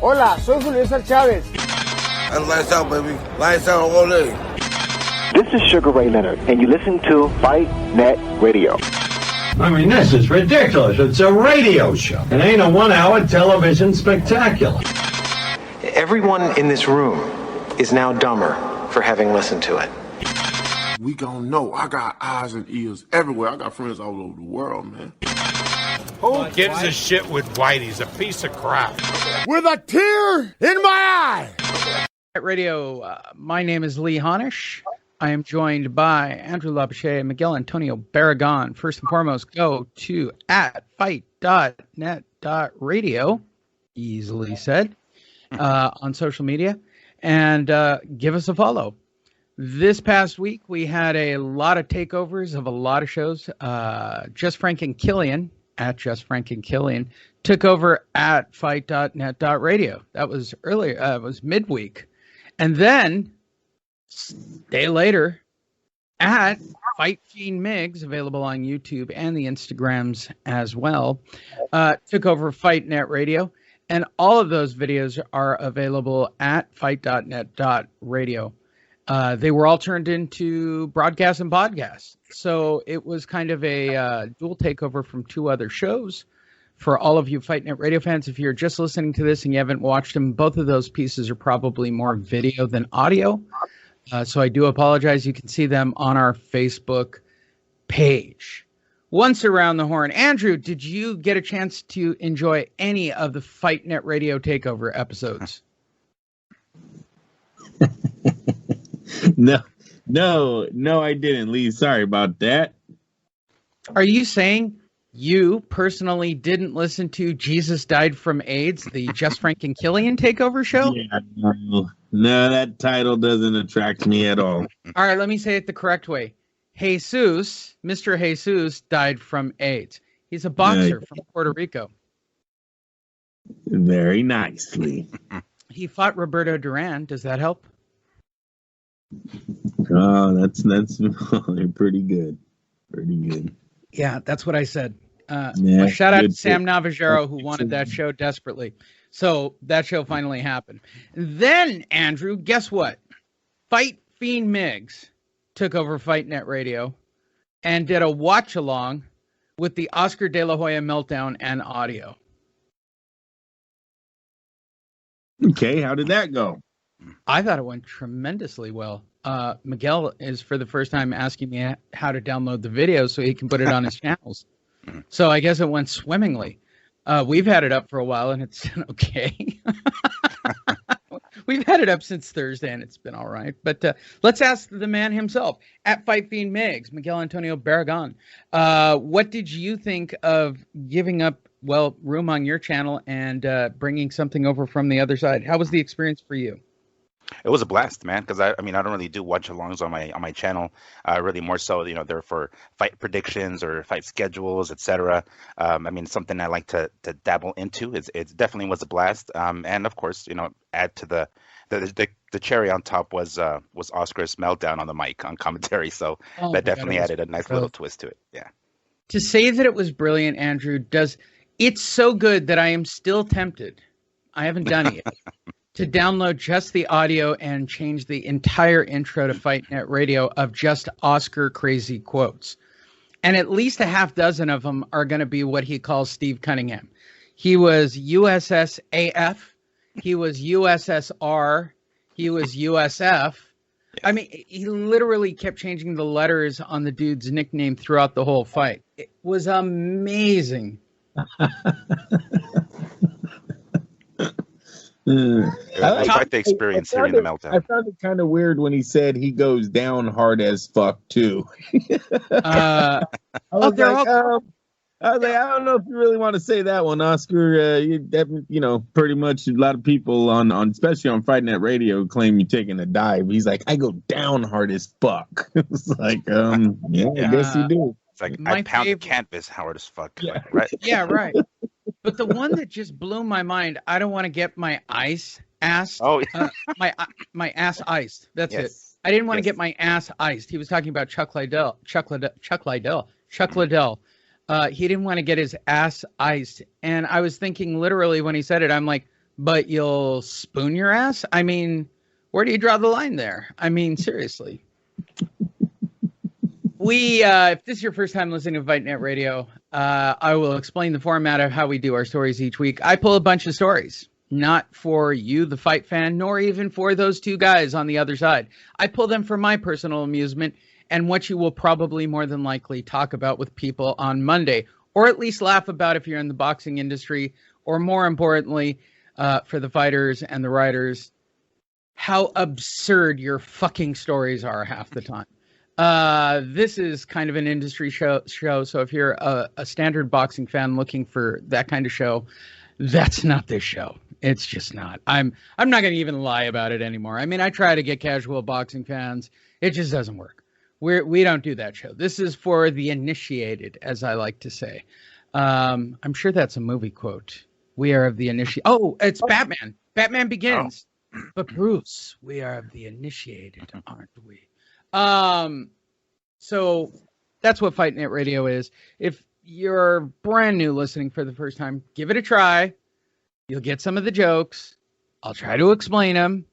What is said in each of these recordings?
Hola, soy Julio César Chávez. That's lights out, baby. Lights out all day. This is Sugar Ray Leonard, and you listen to Fight Net Radio. I mean, this is ridiculous. It's a radio show. It ain't a one-hour television spectacular. Everyone in this room is now dumber for having listened to it. We gon' know. I got eyes and ears everywhere. I got friends all over the world, man. Who gives a shit with White? He's a piece of crap. With a tear in my eye. Radio, my name is Lee Honish. I am joined by Andrew Labouche and Miguel Antonio Barragan. First and foremost, go to @fight.net.radio, easily said, on social media, and give us a follow. This past week, we had a lot of takeovers of a lot of shows. Just Frank and Killian, took over at fight.net.radio. That was earlier. It was midweek. And then, day later, at Fight Fiend Migs, available on YouTube and the Instagrams as well, took over FightNet Radio. And all of those videos are available at fight.net.radio. They were all turned into broadcasts and podcasts. So it was kind of a dual takeover from two other shows. For all of you Fight Net Radio fans, if you're just listening to this and you haven't watched them, both of those pieces are probably more video than audio. So I do apologize. You can see them on our Facebook page. Once around the horn, Andrew, did you get a chance to enjoy any of the Fight Net Radio takeover episodes? No, I didn't, Lee. Sorry about that. Are you saying you personally didn't listen to Jesus Died from AIDS, the Just Frank and Killian takeover show? Yeah, no, that title doesn't attract me at all. All right, let me say it the correct way. Mr. Jesus died from AIDS. He's a boxer from Puerto Rico. Very nicely. He fought Roberto Duran. Does that help? Oh, that's pretty good. Pretty good. Yeah, that's what I said. Yeah, shout out to Sam Navajero, who wanted that show desperately. So that show finally happened. Then, Andrew, guess what? Fight Fiend Migs took over Fight Net Radio and did a watch along with the Oscar De La Hoya meltdown and audio. Okay, how did that go? I thought it went tremendously well. Miguel is for the first time asking me how to download the video so he can put it on his channels. So I guess it went swimmingly. We've had it up for a while and it's been okay. We've had it up since Thursday and it's been all right. But let's ask the man himself at Fight Fiend Migs, Miguel Antonio Barragan. What did you think of giving up, room on your channel and bringing something over from the other side? How was the experience for you? It was a blast, man, because I don't really do watch-alongs on my channel. Really more so, they're for fight predictions or fight schedules, etc. Something I like to dabble into. It definitely was a blast. And of course, add to the cherry on top was Oscar's meltdown on the mic on commentary. So that definitely added a nice little twist to it. Yeah. To say that it was brilliant, Andrew, it's so good that I am still tempted. I haven't done it yet. To download just the audio and change the entire intro to Fight Net Radio of just Oscar crazy quotes. And at least a half dozen of them are going to be what he calls Steve Cunningham. He was USS AF. He was USSR. He was USF. I mean, he literally kept changing the letters on the dude's nickname throughout the whole fight. It was amazing. I like the experience hearing the meltdown. I found it kind of weird when he said he goes down hard as fuck too. I was like, I don't know if you really want to say that one, Oscar. Pretty much a lot of people on especially on Fight Net Radio claim you're taking a dive. He's like, I go down hard as fuck. It's like, I guess you do. It's like I pound the canvas hard as fuck. Yeah. Right. Yeah, right. But the one that just blew my mind, I don't want to get my ass iced. My ass iced. That's it. I didn't want to get my ass iced. He was talking about Chuck Liddell. He didn't want to get his ass iced. And I was thinking literally when he said it, I'm like, but you'll spoon your ass? I mean, where do you draw the line there? I mean, seriously. If this is your first time listening to Fight Net Radio, I will explain the format of how we do our stories each week. I pull a bunch of stories, not for you, the fight fan, nor even for those two guys on the other side. I pull them for my personal amusement and what you will probably more than likely talk about with people on Monday, or at least laugh about if you're in the boxing industry, or more importantly, for the fighters and the writers, how absurd your fucking stories are half the time. This is kind of an industry show. So if you're a standard boxing fan looking for that kind of show, that's not this show. It's just not. I'm not going to even lie about it anymore. I mean, I try to get casual boxing fans. It just doesn't work. We don't do that show. This is for the initiated, as I like to say. I'm sure that's a movie quote. We are of the initiated. Oh, it's Batman. Batman Begins. Oh. But Bruce, we are of the initiated, aren't we? So that's what Fight Net Radio is. If you're brand new listening for the first time, give it a try. You'll get some of the jokes. I'll try to explain them.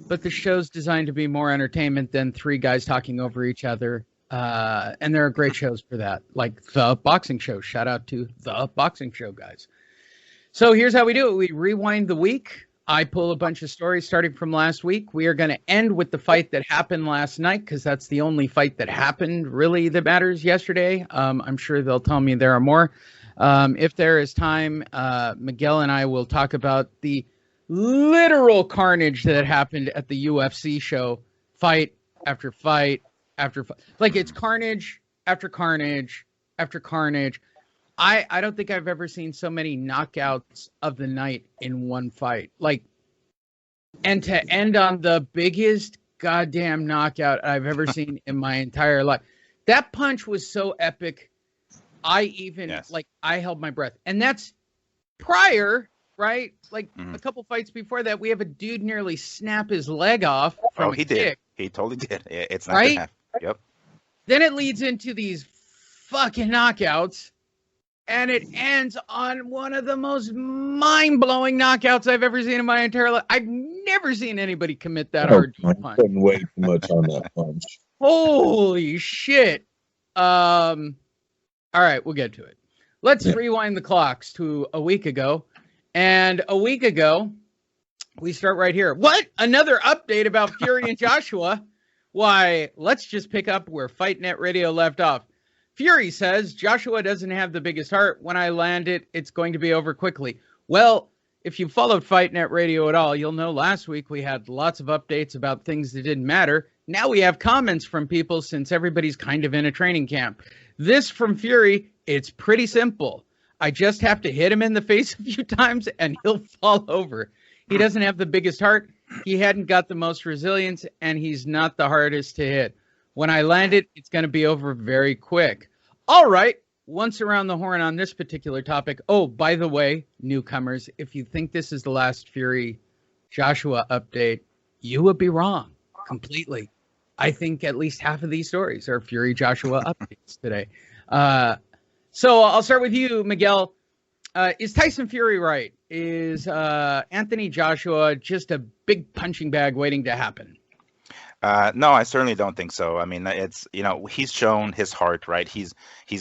But the show's designed to be more entertainment than three guys talking over each other. And there are great shows for that, like The Boxing Show. Shout out to The Boxing Show, guys. So here's how we do it. We rewind the week. I pull a bunch of stories starting from last week. We are going to end with the fight that happened last night, because that's the only fight that happened really that matters yesterday. I'm sure they'll tell me there are more. If there is time, Miguel and I will talk about the literal carnage that happened at the UFC show, fight after fight after fight. Like, it's carnage after carnage after carnage. I don't think I've ever seen so many knockouts of the night in one fight. Like, and to end on the biggest goddamn knockout I've ever seen in my entire life. That punch was so epic. I held my breath. And that's prior, right? Like a couple fights before that, we have a dude nearly snap his leg off from a kick. Did. He totally did. It's not right? gonna happen. Yep. Then it leads into these fucking knockouts. And it ends on one of the most mind-blowing knockouts I've ever seen in my entire life. I've never seen anybody commit that hard to a punch. I couldn't wait too much on that punch. Holy shit. All right, we'll get to it. Let's rewind the clocks to a week ago. And a week ago, we start right here. What? Another update about Fury and Joshua? Why, let's just pick up where Fight Net Radio left off. Fury says, Joshua doesn't have the biggest heart. When I land it, it's going to be over quickly. Well, if you followed Fight Net Radio at all, you'll know last week we had lots of updates about things that didn't matter. Now we have comments from people since everybody's kind of in a training camp. This from Fury, it's pretty simple. I just have to hit him in the face a few times and he'll fall over. He doesn't have the biggest heart. He hadn't got the most resilience, and he's not the hardest to hit. When I land it, it's going to be over very quick. All right, once around the horn on this particular topic. Oh, by the way, newcomers, if you think this is the last Fury Joshua update, you would be wrong completely. I think at least half of these stories are Fury Joshua updates today. So I'll start with you, Miguel. Is Tyson Fury right? Is Anthony Joshua just a big punching bag waiting to happen? No, I certainly don't think so. I mean, it's, he's shown his heart, right? He's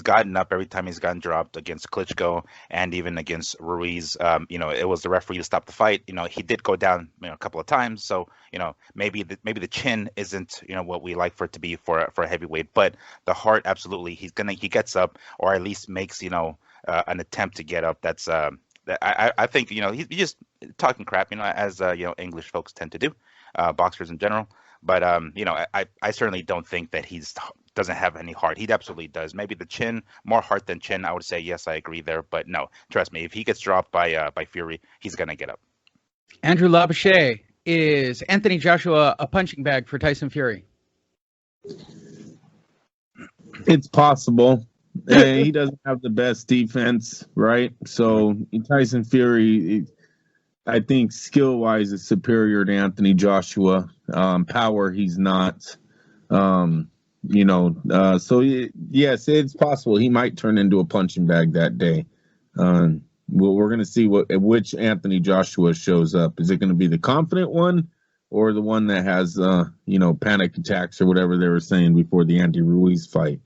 gotten up every time he's gotten dropped against Klitschko and even against Ruiz. It was the referee to stop the fight. He did go down, a couple of times. So, maybe the chin isn't, what we like for it to be for a heavyweight, but the heart, absolutely. He gets up, or at least makes, an attempt to get up. That's, I think, he's just talking crap, as, English folks tend to do, boxers in general. But, I certainly don't think that doesn't have any heart. He absolutely does. Maybe the chin, more heart than chin. I would say, yes, I agree there. But no, trust me, if he gets dropped by Fury, he's going to get up. Andrew Labouche, is Anthony Joshua a punching bag for Tyson Fury? It's possible. He doesn't have the best defense, right? So Tyson Fury, I think skill-wise is superior to Anthony Joshua. Power, he's not. So yes, it's possible he might turn into a punching bag that day. Well, we're going to see which Anthony Joshua shows up. Is it going to be the confident one or the one that has, panic attacks or whatever they were saying before the Andy Ruiz fight?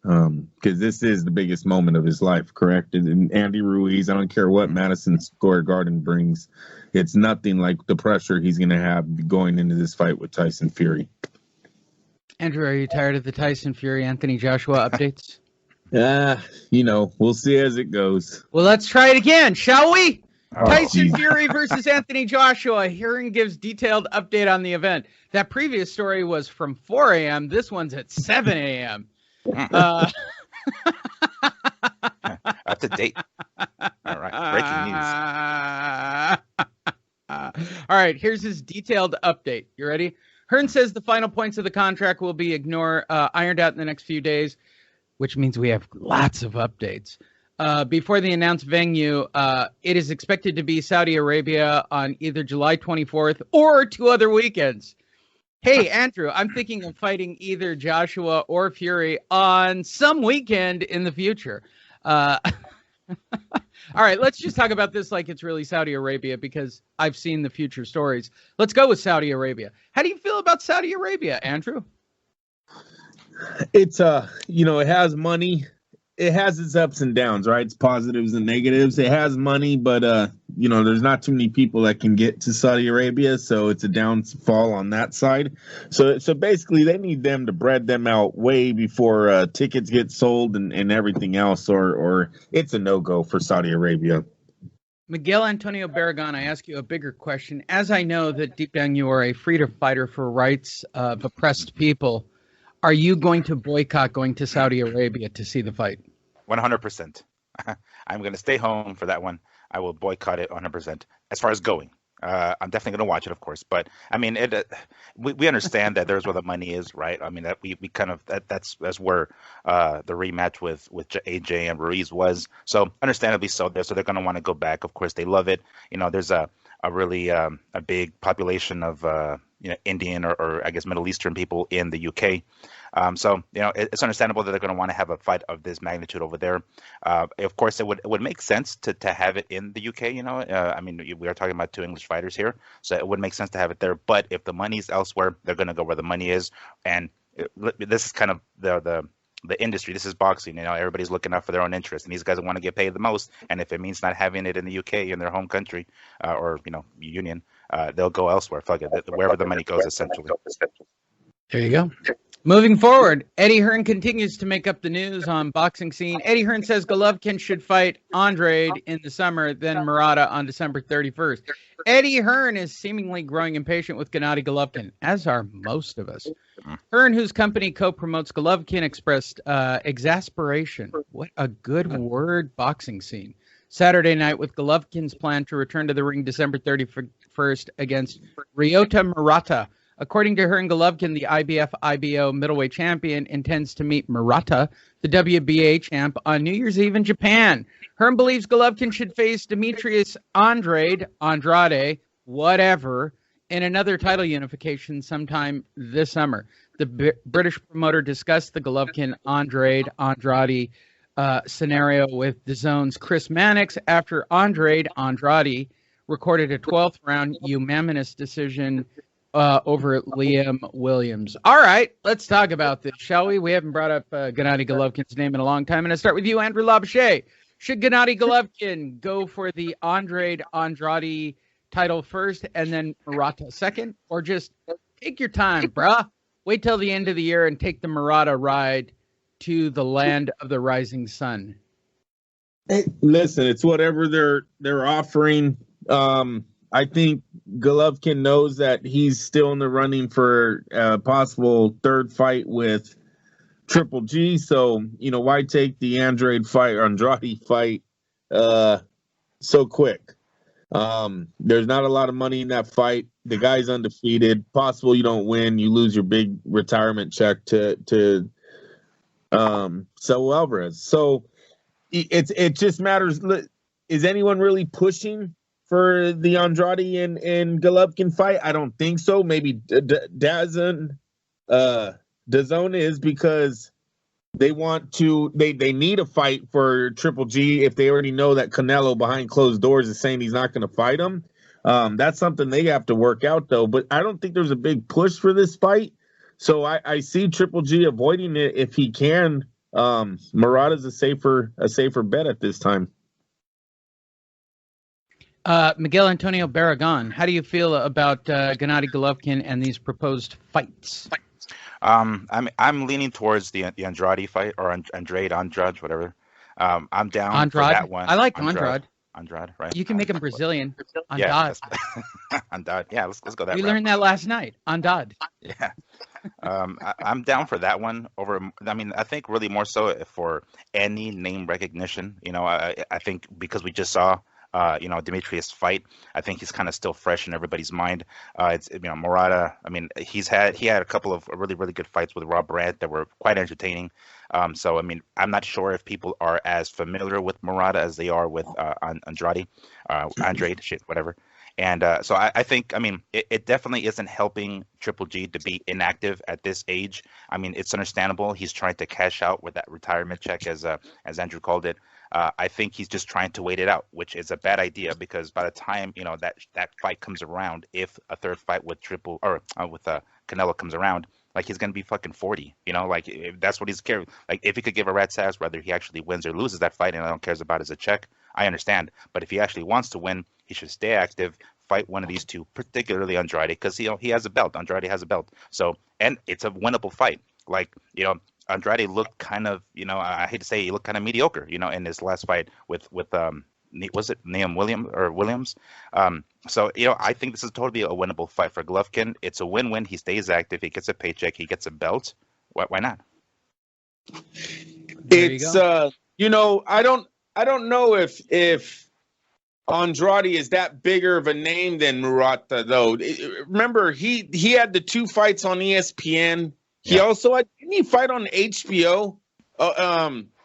Because this is the biggest moment of his life, correct? And Andy Ruiz, I don't care what Madison Square Garden brings. It's nothing like the pressure he's going to have going into this fight with Tyson Fury. Andrew, are you tired of the Tyson Fury Anthony Joshua updates? We'll see as it goes. Well, let's try it again, shall we? Tyson Fury versus Anthony Joshua. Hearing gives detailed update on the event. That previous story was from 4 a.m. This one's at 7 a.m. Up to date. All right, breaking news. All right, here's his detailed update. You ready? Hearn says the final points of the contract will be ironed out in the next few days, which means we have lots of updates. Before the announced venue, it is expected to be Saudi Arabia on either July 24th or 2 other weekends. Hey, Andrew, I'm thinking of fighting either Joshua or Fury on some weekend in the future. All right, let's just talk about this like it's really Saudi Arabia because I've seen the future stories. Let's go with Saudi Arabia. How do you feel about Saudi Arabia, Andrew? It's it has money. It has its ups and downs, right? It's positives and negatives. It has money, but there's not too many people that can get to Saudi Arabia, so it's a downfall on that side. So basically, they need them to bread them out way before tickets get sold and everything else, or it's a no-go for Saudi Arabia. Miguel Antonio Barragan, I ask you a bigger question. As I know that deep down you are a freedom fighter for rights of oppressed people, are you going to boycott going to Saudi Arabia to see the fight? 100%. I'm going to stay home for that one. I will boycott it 100%. As far as going, I'm definitely going to watch it, of course. But I mean, we understand that there's where the money is, right? I mean, that we kind of that's where the rematch with AJ and Ruiz was. So understandably so. So they're going to want to go back. Of course, they love it. There's a really a big population of Indian or I guess Middle Eastern people in the UK. So it's understandable that they're going to want to have a fight of this magnitude over there. Of course, it would make sense to have it in the UK. I mean, we are talking about 2 English fighters here, so it would make sense to have it there. But if the money's elsewhere, they're going to go where the money is. And this is kind of the industry. This is boxing. Everybody's looking out for their own interest, and these guys want to get paid the most. And if it means not having it in the UK in their home country or union, they'll go elsewhere. Fuck it, wherever the money goes, essentially. There you go. Moving forward, Eddie Hearn continues to make up the news on boxing scene. Eddie Hearn says Golovkin should fight Andrade in the summer, then Murata on December 31st. Eddie Hearn is seemingly growing impatient with Gennady Golovkin, as are most of us. Hearn, whose company co-promotes Golovkin, expressed exasperation. What a good word, boxing scene. Saturday night with Golovkin's plan to return to the ring December 31st against Ryota Murata. According to Hearn, Golovkin, the IBF-IBO middleweight champion, intends to meet Murata, the WBA champ, on New Year's Eve in Japan. Hearn believes Golovkin should face Demetrius Andrade, whatever, in another title unification sometime this summer. The British promoter discussed the Golovkin-Andrade scenario with DAZN's Chris Mannix after Andrade recorded a 12th round unanimous decision over Liam Williams. All right, let's talk about this, shall we? We haven't brought up Gennady Golovkin's name in a long time. And I start with you, Andrew Labouche. Should Gennady Golovkin go for the Andrade title first and then Murata second? Or just take your time, bruh? Wait till the end of the year and take the Murata ride to the land of the rising sun. Hey, listen, it's whatever they're offering. I think Golovkin knows that he's still in the running for a possible third fight with Triple G. So, why take the Andrade fight so quick? There's not a lot of money in that fight. The guy's undefeated. Possible you don't win. You lose your big retirement check to Saul Alvarez. So it just matters. Is anyone really pushing for the Andrade and Golovkin fight? I don't think so. Maybe DAZN is, because they need a fight for Triple G if they already know that Canelo behind closed doors is saying he's not going to fight him. That's something they have to work out, though. But I don't think there's a big push for this fight. So I see Triple G avoiding it if he can. Murata's a safer bet at this time. Miguel Antonio Barragan, how do you feel about Gennady Golovkin and these proposed fights? I'm leaning towards the Andrade fight, or Andrade, whatever. I'm down for that one. I like Andrade. Andrade, right? You can make him Brazilian. Yeah, Andrade. Yeah, let's go that. We learned that last night. Andrade. Yeah. I'm down for that one I think really more so for any name recognition. I think because we just saw Demetrius fight, I think he's kind of still fresh in everybody's mind. It's Murata. I mean, he had a couple of really, really good fights with Rob Brandt that were quite entertaining. So I mean, I'm not sure if people are as familiar with Murata as they are with Andrade, whatever. And so I think, I mean, it definitely isn't helping Triple G to be inactive at this age. I mean, it's understandable. He's trying to cash out with that retirement check, as Andrew called it. I think he's just trying to wait it out, which is a bad idea, because by the time that fight comes around, if a third fight with Canelo comes around, like, he's gonna be fucking 40. Like, if that's what he's carrying. Like, if he could give a rat's ass whether he actually wins or loses that fight, and I don't cares about as a check, I understand. But if he actually wants to win, he should stay active, fight one of these two, particularly Andrade, because he has a belt. Andrade has a belt. So, and it's a winnable fight. Like, Andrade looked kind of, I hate to say, he looked kind of mediocre, in his last fight with was it Liam Williams? So, I think this is totally a winnable fight for Golovkin. It's a win-win. He stays active. He gets a paycheck. He gets a belt. Why not? It's I don't know if Andrade is that bigger of a name than Murata, though. Remember, he had the 2 fights on ESPN. He also didn't he fight on HBO?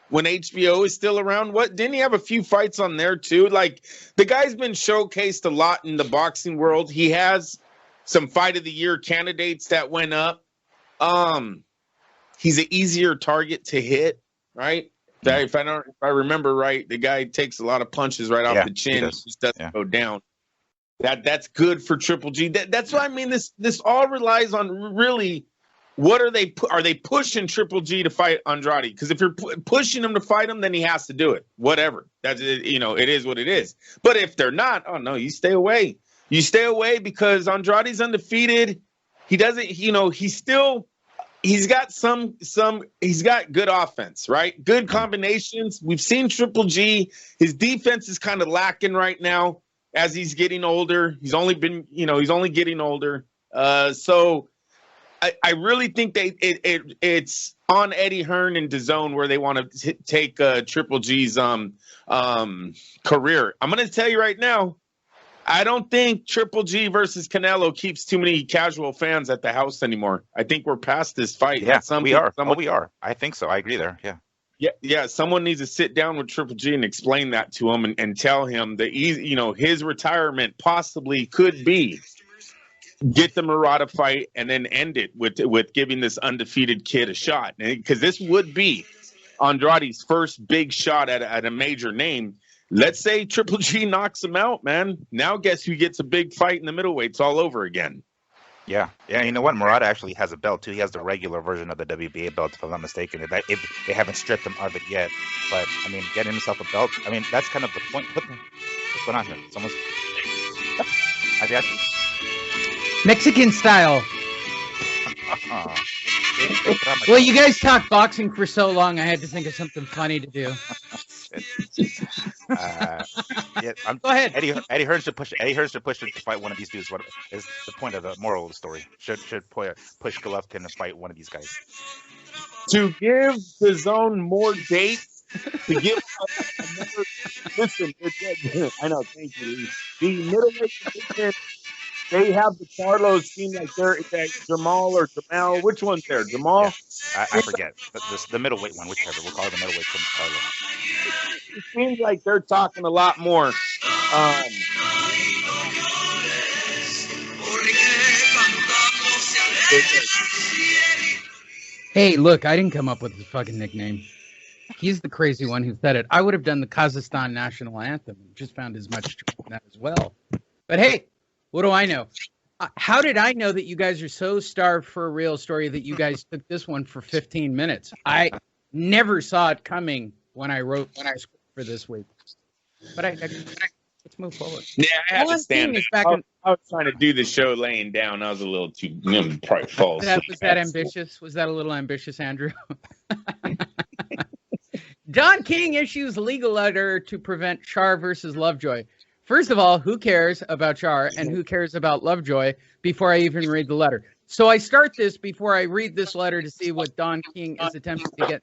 When HBO is still around, didn't he have a few fights on there too? Like, the guy's been showcased a lot in the boxing world. He has some fight of the year candidates that went up. He's an easier target to hit, right? If I remember right, the guy takes a lot of punches right off the chin. It just doesn't go down. That's good for Triple G. That's what I mean. This all relies on really, what are they pushing Triple G to fight Andrade? Because if you're pushing him to fight him, then he has to do it. Whatever. That's it. It is what it is. But if they're not, oh no, you stay away. You stay away, because Andrade's undefeated. He doesn't. He's got good offense, right? Good combinations. We've seen Triple G. His defense is kind of lacking right now as he's getting older. He's only getting older. So I really think it's on Eddie Hearn and DAZN where they want to take Triple G's career. I'm going to tell you right now, I don't think Triple G versus Canelo keeps too many casual fans at the house anymore. I think we're past this fight. Yeah, we are. I think so. I agree there. Yeah. Yeah. Someone needs to sit down with Triple G and explain that to him and tell him that his retirement possibly could be get the Murata fight and then end it with giving this undefeated kid a shot, because this would be Andrade's first big shot at a major name. Let's say Triple G knocks him out, man. Now guess who gets a big fight in the middleweights all over again? Yeah. You know what? Murata actually has a belt, too. He has the regular version of the WBA belt, if I'm not mistaken. They haven't stripped him of it yet. But, I mean, getting himself a belt, I mean, that's kind of the point. What's going on here? Someone's... Mexican style. Well, you guys talked boxing for so long, I had to think of something funny to do. Go ahead. Eddie Hearn should push him to fight one of these dudes. What is the point of the moral of the story? Should push Golovkin to fight one of these guys? To give DAZN more dates, to give another. Listen, I know. Thank you. The middleweight division, they have the Carlos team like they're Jamal or Jamal. Which one's there? Jamal? Yeah, I forget. The middleweight one, whichever. We'll call it the middleweight from Carlos. It seems like they're talking a lot more. Hey, look, I didn't come up with the fucking nickname. He's the crazy one who said it. I would have done the Kazakhstan national anthem and just found as much truth in that as well. But hey, what do I know? How did I know that you guys are so starved for a real story that you guys took this one for 15 minutes? I never saw it coming when I wrote script for this week. But let's move forward. Yeah, I had to stand back. I was trying to do the show laying down. I was a little too probably false. Was that ambitious? Was that a little ambitious, Andrew? Don King issues legal letter to prevent Char versus Lovejoy. First of all, who cares about Char and who cares about Lovejoy before I even read the letter? So I start this before I read this letter to see what Don King is attempting to get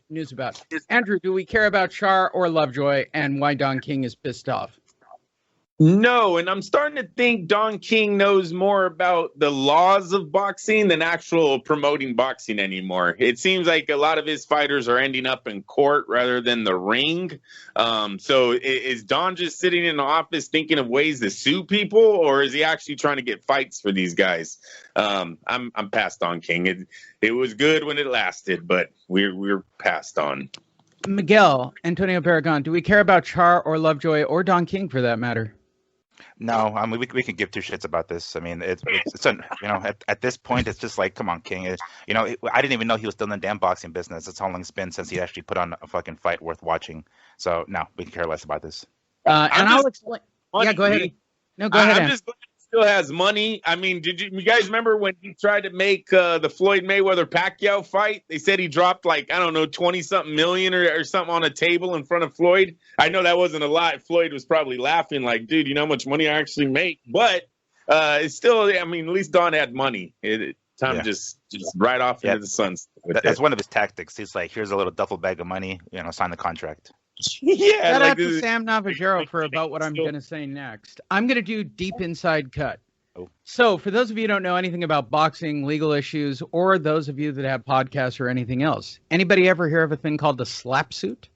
news about. Andrew, do we care about Char or Lovejoy and why Don King is pissed off? No, and I'm starting to think Don King knows more about the laws of boxing than actual promoting boxing anymore. It seems like a lot of his fighters are ending up in court rather than the ring. So is Don just sitting in the office thinking of ways to sue people, or is he actually trying to get fights for these guys? I'm past Don King. It was good when it lasted, but we're past on. Miguel, Antonio Paragon, do we care about Char or Lovejoy or Don King for that matter? No, I mean we can give two shits about this. I mean it's at this point it's just like, come on, King. I didn't even know he was still in the damn boxing business. That's how long it's been since he actually put on a fucking fight worth watching. So no, we can care less about this. I'll explain. Yeah, go ahead. No, go ahead. I'm just glad he still has money. I mean, you guys remember when he tried to make the Floyd Mayweather Pacquiao fight? They said he dropped 20-something million or something on a table in front of Floyd. I know that wasn't a lot. Floyd was probably laughing like, dude, you know how much money I actually make? But it's still, I mean, at least Don had money. Just right off into the sunset. That's one of his tactics. He's like, here's a little duffel bag of money, sign the contract. Yeah, shout out to Sam Navajero for about what I'm going to say next. I'm going to do deep inside cut. Oh. So for those of you who don't know anything about boxing, legal issues, or those of you that have podcasts or anything else, anybody ever hear of a thing called the slap suit?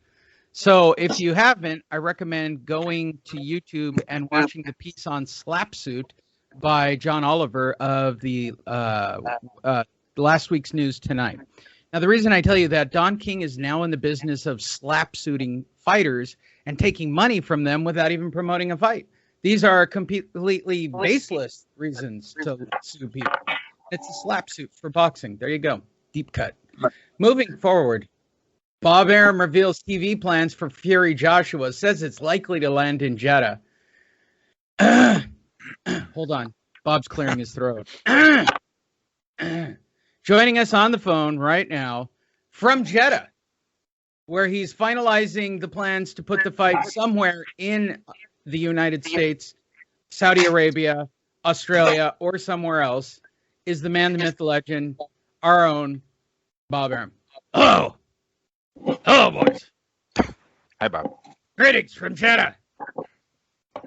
So if you haven't, I recommend going to YouTube and watching the piece on slap suit by John Oliver of the last week's News Tonight. Now, the reason I tell you that, Don King is now in the business of slap suiting fighters and taking money from them without even promoting a fight. These are completely baseless reasons to sue people. It's a slap suit for boxing. There you go. Deep cut. Moving forward, Bob Arum reveals TV plans for Fury Joshua, says it's likely to land in Jeddah. Hold on. Bob's clearing his throat. Joining us on the phone right now from Jeddah, where he's finalizing the plans to put the fight somewhere in the United States, Saudi Arabia, Australia, or somewhere else, is the man, the myth, the legend, our own Bob Arum. Hello, boys. Hi, Bob. Greetings from Jeddah.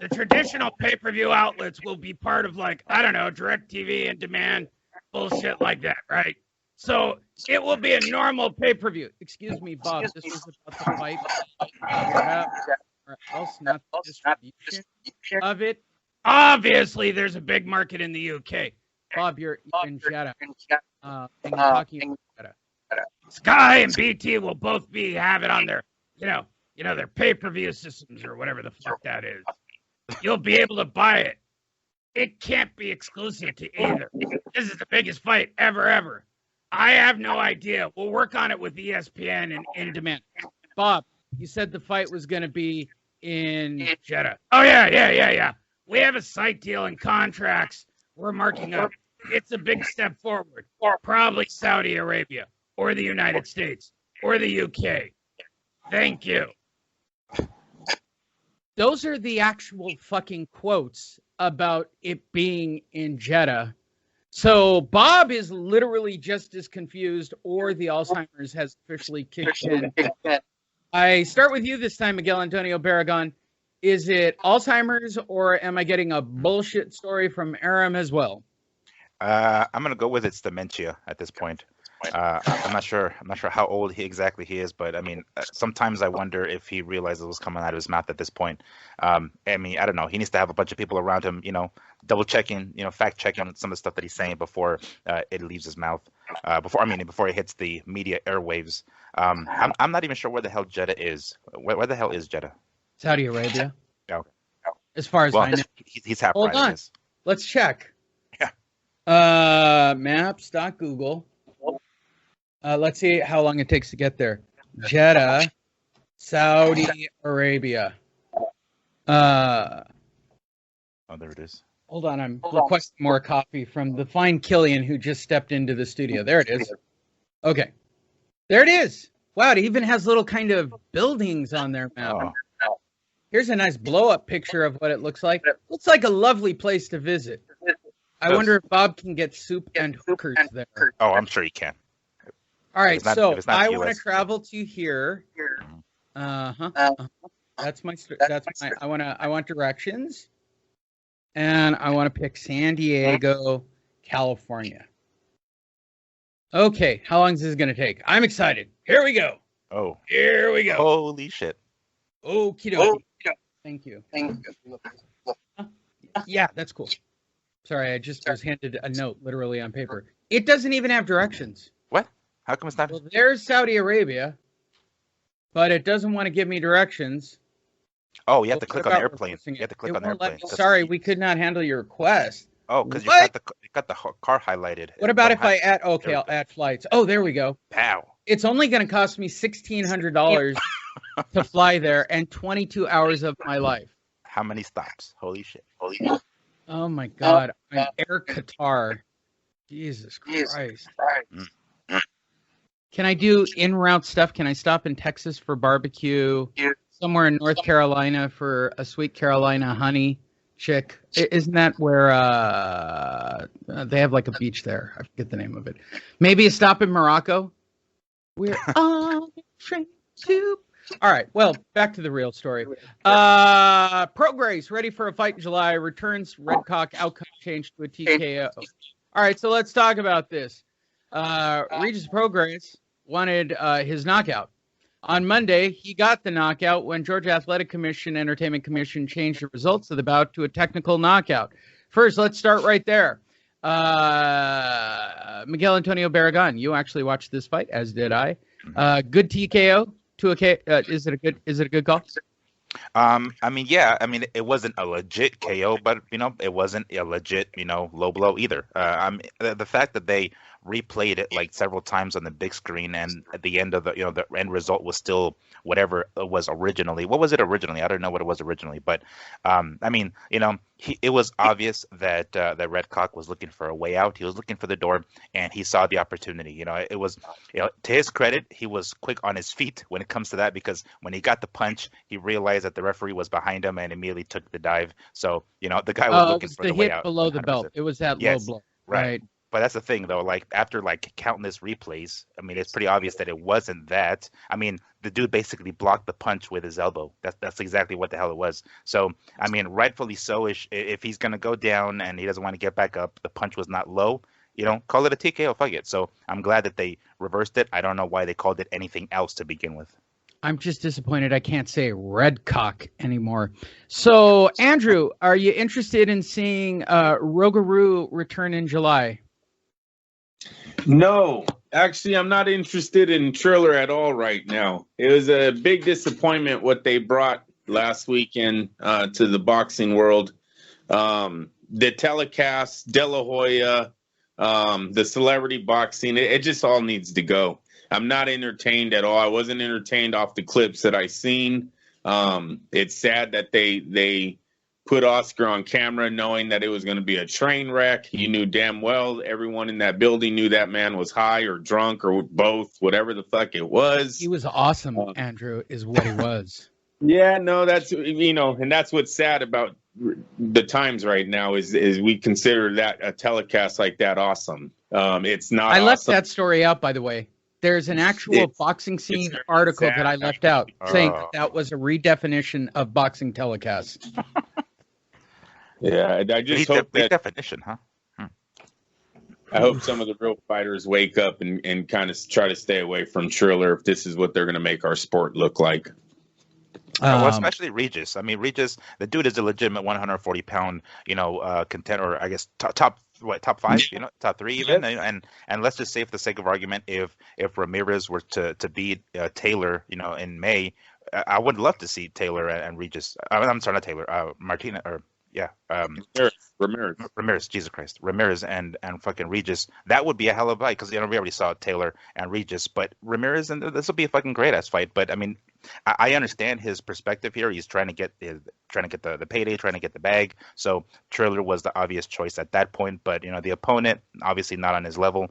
The traditional pay-per-view outlets will be part of DirecTV and demand. Bullshit like that, right? So it will be a normal pay-per-view. Excuse me, Bob. This was about the fight. Or else, not the distribution of it. Obviously, there's a big market in the UK. Bob, you're in Jeddah. And you're talking about Jeddah. Sky and BT will both have it on their, their pay-per-view systems or whatever the fuck that is. You'll be able to buy it. It can't be exclusive to either. This is the biggest fight ever. I have no idea. We'll work on it with ESPN and in demand. Bob, you said the fight was going to be in Jeddah. Oh, yeah. We have a site deal and contracts we're marking up. It's a big step forward. Probably Saudi Arabia or the United States or the UK. Thank you. Those are the actual fucking quotes about it being in Jeddah. So Bob is literally just as confused, or the Alzheimer's has officially kicked in. I start with you this time, Miguel Antonio Barragan. Is it Alzheimer's, or am I getting a bullshit story from Arum as well? I'm gonna go with it's dementia at this point. I'm not sure how old he is, but I mean, sometimes I wonder if he realizes what's coming out of his mouth at this point. I mean, I don't know. He needs to have a bunch of people around him, double checking, fact checking some of the stuff that he's saying before it leaves his mouth. Before it hits the media airwaves. I'm not even sure where the hell Jeddah is. Where the hell is Jeddah? Saudi Arabia. Oh. As far as I know. He's half Hold right. on. I guess. Let's check. Yeah. Maps.google. Let's see how long it takes to get there. Jeddah, Saudi Arabia. Oh, there it is. Hold on, I'm requesting more coffee from the fine Killian who just stepped into the studio. There it is. Okay. There it is. Wow, it even has little kind of buildings on their map. Oh. Here's a nice blow-up picture of what it looks like. Looks like a lovely place to visit. I wonder if Bob can get soup and hookers there. Oh, I'm sure he can. All right, so I want to US. travel to here. That's my. I want directions, and I want to pick San Diego, California. Okay, how long is this going to take? I'm excited. Here we go. Oh. Here we go. Holy shit. Okie dokie. Thank you. Yeah, that's cool. Sorry, I just was handed a note literally on paper. It doesn't even have directions. What? How come it's not? Well, there's Saudi Arabia, but it doesn't want to give me directions. Oh, you have to click on airplane. You have to click on airplane. Sorry, we could not handle your request. Oh, because you got the car highlighted. What about if I add? Okay, I'll add flights. Oh, there we go. Pow. It's only going to cost me $1,600 to fly there and 22 hours of my life. How many stops? Holy shit. Oh my God. I'm Air Qatar. Jesus Christ. Can I do in-route stuff? Can I stop in Texas for barbecue? Somewhere in North Carolina for a sweet Carolina honey chick? Isn't that where they have like a beach there? I forget the name of it. Maybe a stop in Morocco? We're on the train to... All right, well, back to the real story. Pro Grace, ready for a fight in July, returns Redcock outcome changed to a TKO. All right, so let's talk about this. Regis Pro Grace wanted his knockout. On Monday, he got the knockout when Georgia Athletic Commission, Entertainment Commission changed the results of the bout to a technical knockout. First, let's start right there. Miguel Antonio Barragan, you actually watched this fight, as did I. Good TKO. Is it a good call? It wasn't a legit KO, but it wasn't a legit, low blow either. The fact that they replayed it like several times on the big screen, and at the end of the end result was still whatever it was originally. What was it originally? I don't know what it was originally, but it was obvious that that Redcock was looking for a way out. He was looking for the door, and he saw the opportunity. It was, to his credit, he was quick on his feet when it comes to that, because when he got the punch, he realized that the referee was behind him and immediately took the dive. So the guy was looking for the way out. Hit below the belt. It was that low blow. Right. But that's the thing, though. Like, after countless replays, it's pretty obvious that it wasn't that. The dude basically blocked the punch with his elbow. That's exactly what the hell it was. So, rightfully so. If he's gonna go down and he doesn't want to get back up, the punch was not low. Call it a TKO. Fuck it. So I'm glad that they reversed it. I don't know why they called it anything else to begin with. I'm just disappointed I can't say Redcock anymore. So, Andrew, are you interested in seeing Rougarou return in July? No, actually, I'm not interested in Triller at all right now. It was a big disappointment what they brought last weekend to the boxing world. The telecast, De La Hoya, the celebrity boxing, it just all needs to go. I'm not entertained at all. I wasn't entertained off the clips that I seen. It's sad that they put Oscar on camera knowing that it was going to be a train wreck. You knew damn well everyone in that building knew that man was high or drunk or both, whatever the fuck it was. He was awesome, Andrew, is what he was. Yeah, no, that's, and that's what's sad about the times right now is we consider that a telecast like that awesome. It's not. I left awesome. that story out, by the way. There's an actual boxing scene article that I left out saying that was a redefinition of boxing telecasts. Yeah, I just hope that definition, huh? I hope some of the real fighters wake up and kind of try to stay away from Triller if this is what they're going to make our sport look like. Well, especially Regis. I mean, Regis, the dude is a legitimate 140-pound, contender, or I guess top 5, top 3 even. And let's just say, for the sake of argument, if Ramirez were to beat Taylor, in May, I would love to see Taylor and Regis. I'm sorry, not Taylor. Martinez, or yeah, Ramirez, Jesus Christ, Ramirez and fucking Regis. That would be a hell of a fight, because we already saw Taylor and Regis, but Ramirez, and this will be a fucking great ass fight. But I mean, I understand his perspective here. He's trying to get the payday, trying to get the bag. So Triller was the obvious choice at that point. But the opponent, obviously not on his level.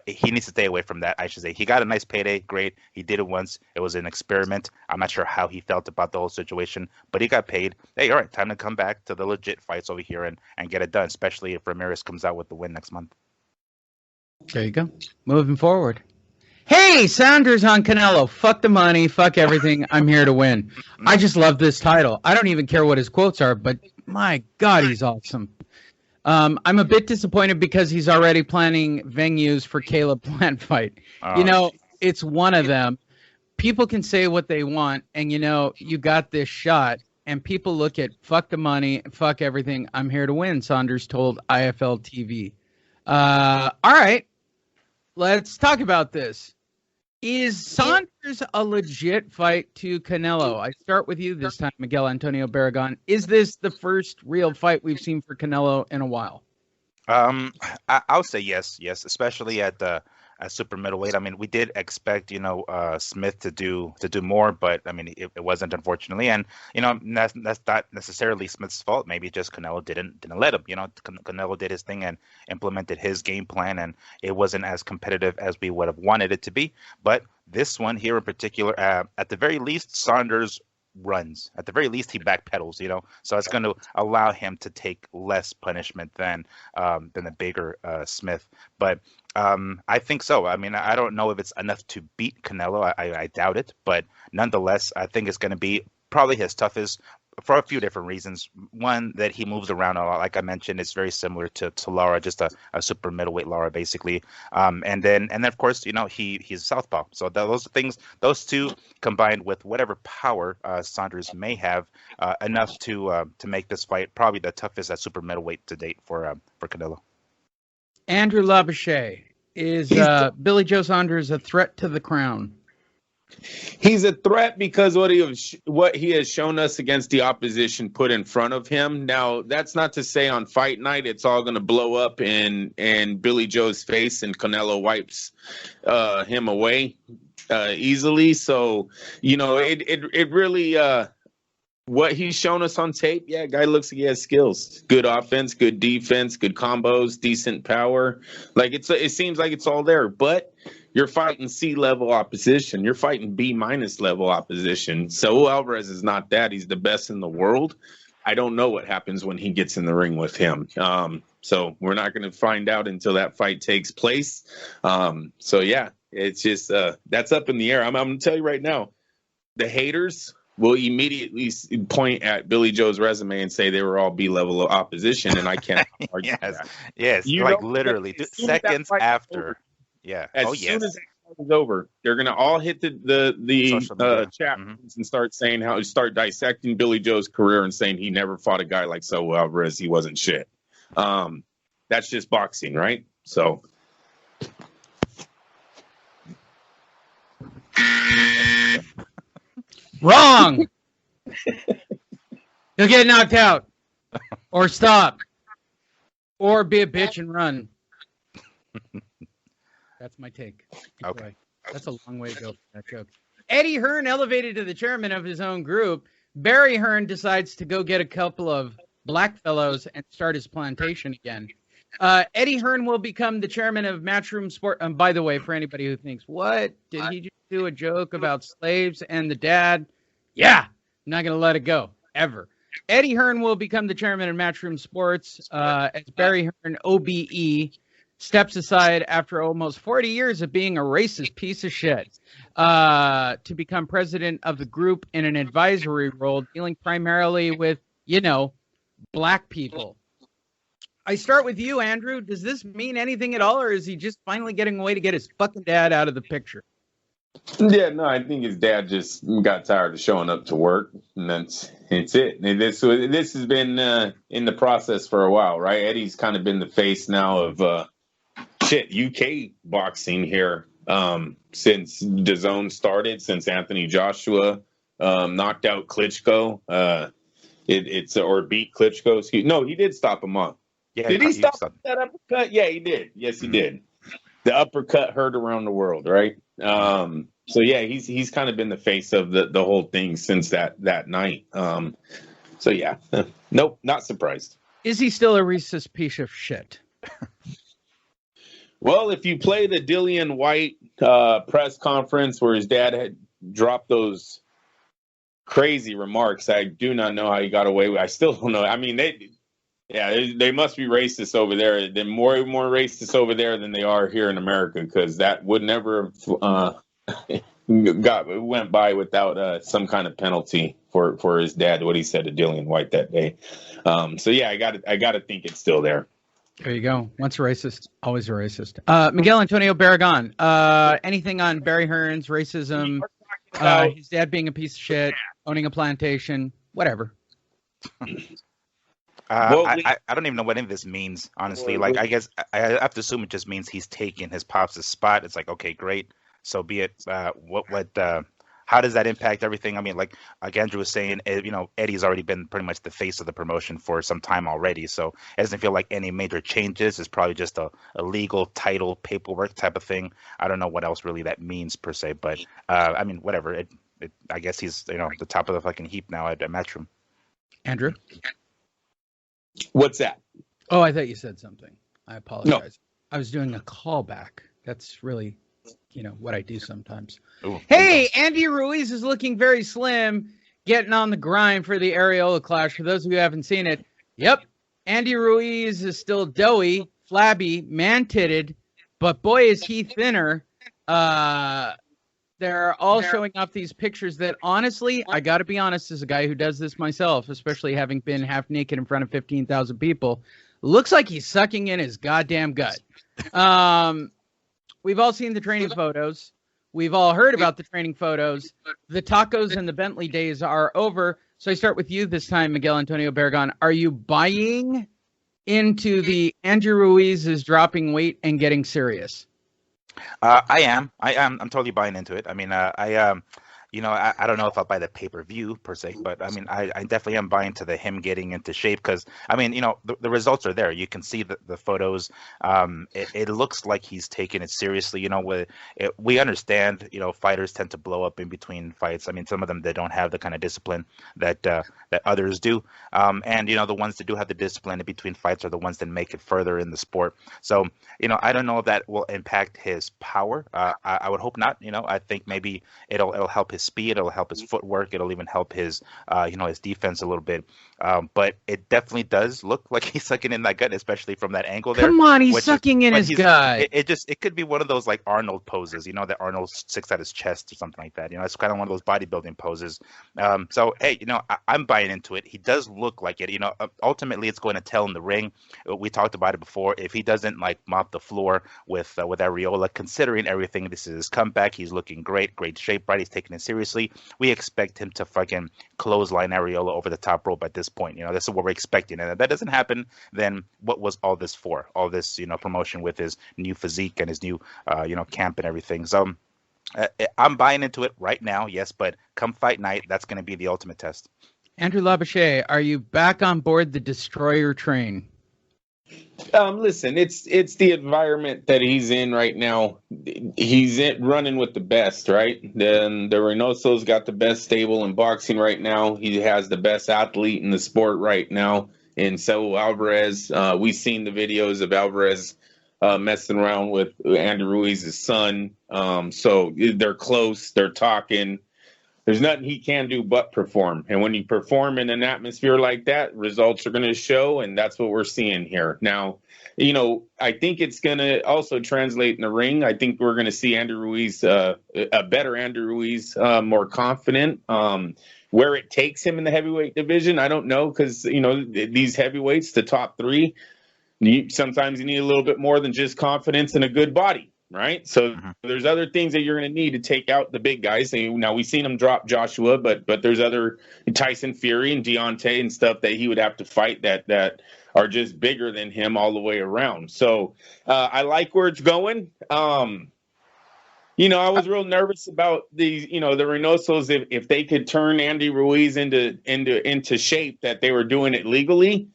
He needs to stay away from that. I should say he got a nice payday. Great, he did it once. It was an experiment. I'm not sure how he felt about the whole situation, but he got paid. Hey, all right, time to come back to the legit fights over here and get it done. Especially if Ramirez comes out with the win next month. There you go. Moving forward. Hey, Saunders on Canelo. Fuck the money. Fuck everything. I'm here to win. I just love this title. I don't even care what his quotes are, but my God, he's awesome. I'm a bit disappointed because he's already planning venues for Caleb Plant fight. It's one of them. People can say what they want, and you got this shot, and people look at fuck the money, fuck everything. I'm here to win, Saunders told IFL TV. All right. Let's talk about this. Is Saunders a legit fight to Canelo? I start with you this time, Miguel Antonio Barragan. Is this the first real fight we've seen for Canelo in a while? I'll say yes, especially at super middleweight. I mean, we did expect, Smith to do more, but I mean, it wasn't, unfortunately. And that's not necessarily Smith's fault. Maybe just Canelo didn't let him. Canelo did his thing and implemented his game plan, and it wasn't as competitive as we would have wanted it to be. But this one here in particular, at the very least, Saunders runs. At the very least, he backpedals. So it's going to allow him to take less punishment than the bigger Smith. But I think so. I mean, I don't know if it's enough to beat Canelo. I doubt it. But nonetheless, I think it's going to be probably his toughest for a few different reasons. One, that he moves around a lot. Like I mentioned, it's very similar to Lara, just a super middleweight Lara, basically. And then of course, he's a southpaw. So those things, those two combined with whatever power Saunders may have, enough to make this fight probably the toughest at super middleweight to date for Canelo. Andrew Labouche, is Billy Joe Saunders a threat to the crown? He's a threat because what he has shown us against the opposition put in front of him. Now, that's not to say on fight night it's all going to blow up in Billy Joe's face and Canelo wipes him away easily. So, it really what he's shown us on tape, guy looks like he has skills. Good offense, good defense, good combos, decent power. Like it seems like it's all there, but you're fighting C-level opposition. You're fighting B- level opposition. So Alvarez is not that. He's the best in the world. I don't know what happens when he gets in the ring with him. So we're not going to find out until that fight takes place. It's just that's up in the air. I'm going to tell you right now, the haters will immediately point at Billy Joe's resume and say they were all B-level opposition, and I can't argue that. Yes, literally seconds after. Yeah. As soon as that fight is over, they're gonna all hit the chat rooms and start dissecting Billy Joe's career and saying he never fought a guy like Saul Alvarez. He wasn't shit. That's just boxing, right? So. Wrong. You'll get knocked out, or stop, or be a bitch and run. That's my take. Okay. Boy, that's a long way to go for that joke. Eddie Hearn elevated to the chairman of his own group. Barry Hearn decides to go get a couple of black fellows and start his plantation again. Eddie Hearn will become the chairman of Matchroom Sport. By the way, for anybody who thinks, what? Did he just do a joke about slaves and the dad? Yeah, I'm not going to let it go, ever. Eddie Hearn will become the chairman of Matchroom Sports as Barry Hearn, OBE, steps aside after almost 40 years of being a racist piece of shit to become president of the group in an advisory role, dealing primarily with, black people. I start with you, Andrew. Does this mean anything at all, or is he just finally getting a way to get his fucking dad out of the picture? Yeah, no, I think his dad just got tired of showing up to work, and it's it. And this has been in the process for a while, right? Eddie's kind of been the face now of UK boxing here since DAZN started, since Anthony Joshua knocked out Klitschko. Or beat Klitschko. No, he did stop him up. Yeah, did he stop that uppercut? Yeah, he did. Yes, he did. The uppercut heard around the world, right? So yeah, he's kind of been the face of the whole thing since that night. So yeah, nope, not surprised. Is he still a racist piece of shit? Well, if you play the Dillian White press conference where his dad had dropped those crazy remarks, I do not know how he got away with. I still don't know. I mean, they must be racist over there. They're more racist over there than they are here in America, because that would never went by without some kind of penalty for his dad, what he said to Dillian White that day. So yeah, I got to think it's still there. There you go. Once a racist, always a racist. Miguel Antonio Barragan, anything on Barry Hearns, racism, his dad being a piece of shit, owning a plantation, whatever. I don't even know what any of this means, honestly. Like, I guess I have to assume it just means he's taking his pops' spot. It's like, okay, great, so be it. How does that impact everything? I mean, like Andrew was saying, Eddie's already been pretty much the face of the promotion for some time already, so it doesn't feel like any major changes. It's probably just a legal title paperwork type of thing. I don't know what else really that means per se, but I mean, whatever. I guess he's the top of the fucking heap now at Matchroom. Andrew? What's that? Oh, I thought you said something. I apologize. No. I was doing a callback. That's really, what I do sometimes. Ooh, hey, Andy Ruiz is looking very slim, getting on the grind for the Areola Clash. For those of you who haven't seen it, yep, Andy Ruiz is still doughy, flabby, man-titted, but boy, is he thinner. They're all showing off these pictures that, honestly, I got to be honest, as a guy who does this myself, especially having been half naked in front of 15,000 people, looks like he's sucking in his goddamn gut. We've all seen the training photos. We've all heard about the training photos. The tacos and the Bentley days are over. So I start with you this time, Miguel Antonio Barragan. Are you buying into the Andrew Ruiz is dropping weight and getting serious? I am. I'm totally buying into it. I mean, I don't know if I'll buy the pay-per-view per se, but I mean, I definitely am buying to him getting into shape, because I mean, the results are there. You can see the photos. It looks like he's taking it seriously. We understand, fighters tend to blow up in between fights. I mean, some of them, they don't have the kind of discipline that others do. And the ones that do have the discipline in between fights are the ones that make it further in the sport. So, I don't know if that will impact his power. I would hope not. I think maybe it'll help his speed, it'll help his footwork, it'll even help his his defense a little bit, but it definitely does look like he's sucking in that gut, especially from that angle there. Come on, he's sucking in his gut. It could be one of those like Arnold poses, that Arnold sticks out his chest or something like that. It's kind of one of those bodybuilding poses. So hey, I'm buying into it. He does look like it. Ultimately it's going to tell in the ring. We talked about it before. If he doesn't like mop the floor with Areola, considering everything, this is his comeback. He's looking great shape, right? He's taking it seriously. We expect him to fucking clothesline Areola over the top rope at this point. This is what we're expecting. And if that doesn't happen, then what was all this for? All this, promotion with his new physique and his new, camp and everything. So I'm buying into it right now, yes, but come fight night, that's going to be the ultimate test. Andrew Labouche, are you back on board the Destroyer train? Listen, it's the environment that he's in right now. He's running with the best, right? Then the Reynoso's got the best stable in boxing right now. He has the best athlete in the sport right now in Saul Alvarez. We've seen the videos of Alvarez messing around with Andrew Ruiz's son. So they're close. They're talking. There's nothing he can do but perform. And when you perform in an atmosphere like that, results are going to show, and that's what we're seeing here. Now, I think it's going to also translate in the ring. I think we're going to see Andrew Ruiz, a better Andrew Ruiz, more confident. Where it takes him in the heavyweight division, I don't know, because, these heavyweights, the top three, sometimes you need a little bit more than just confidence and a good body. right? So there's other things that you're going to need to take out the big guys. Now we've seen him drop Joshua, but there's other Tyson Fury and Deontay and stuff that he would have to fight that are just bigger than him all the way around. So I like where it's going. I was real nervous about the Reynosos if they could turn Andy Ruiz into shape, that they were doing it legally.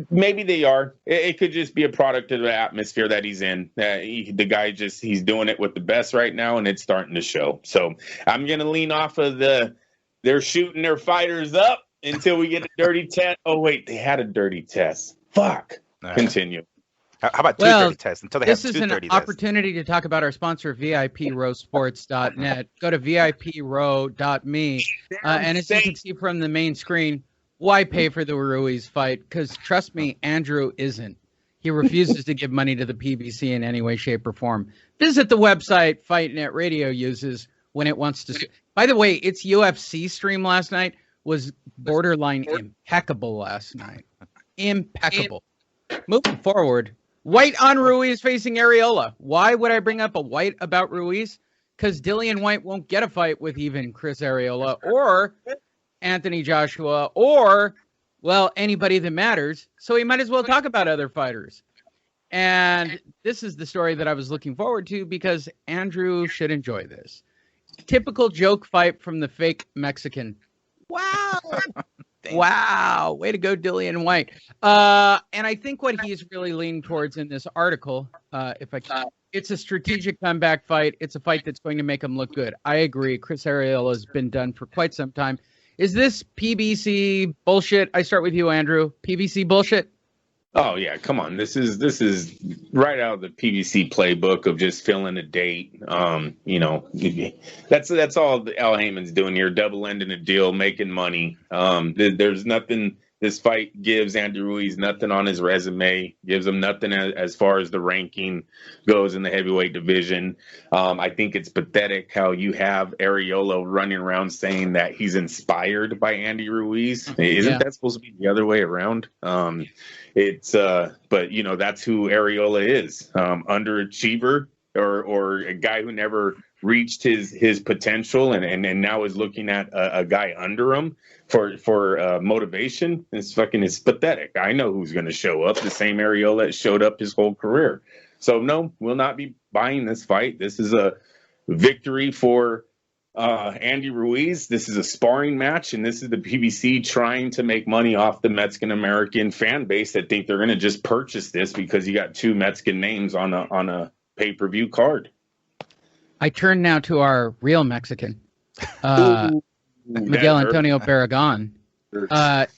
Maybe they are. It could just be a product of the atmosphere that he's in. The guy he's doing it with the best right now, and it's starting to show. So I'm going to lean off of they're shooting their fighters up until we get a dirty test. Oh, wait, they had a dirty test. Fuck. Continue. How about two dirty tests until they have two dirty tests? This is an opportunity to talk about our sponsor, VIPRowsports.net. Go to VIPRow.me. And as you can see from the main screen, why pay for the Ruiz fight? Because trust me, Andrew isn't. He refuses to give money to the PBC in any way, shape, or form. Visit the website Fight Net Radio uses when it wants to. By the way, its UFC stream last night was borderline impeccable last night. Impeccable. Moving forward, White on Ruiz facing Areola. Why would I bring up a White about Ruiz? Because Dillian White won't get a fight with even Chris Areola or Anthony Joshua or, well, anybody that matters. So he might as well talk about other fighters. And this is the story that I was looking forward to because Andrew should enjoy this. Typical joke fight from the fake Mexican. Wow. Wow. Way to go, Dillian White. And I think what he's really leaning towards in this article, if I can, it's a strategic comeback fight. It's a fight that's going to make him look good. I agree. Chris Areola has been done for quite some time. Is this PBC bullshit? I start with you, Andrew. PBC bullshit? Oh yeah, come on. This is right out of the PBC playbook of just filling a date. That's all Al Heyman's doing here, double ending a deal, making money. There's nothing. This fight gives Andy Ruiz nothing on his resume, gives him nothing as far as the ranking goes in the heavyweight division. I think it's pathetic how you have Areola running around saying that he's inspired by Andy Ruiz. Isn't that supposed to be the other way around? But that's who Areola is, underachiever or a guy who never reached his potential and now is looking at a guy under him for motivation. It's pathetic. I know who's going to show up. The same Areola that showed up his whole career. So no, we'll not be buying this fight. This is a victory for Andy Ruiz. This is a sparring match, and this is the PBC trying to make money off the Mexican-American fan base that think they're going to just purchase this because you got two Mexican names on a pay-per-view card. I turn now to our real Mexican, Miguel Antonio Barragan.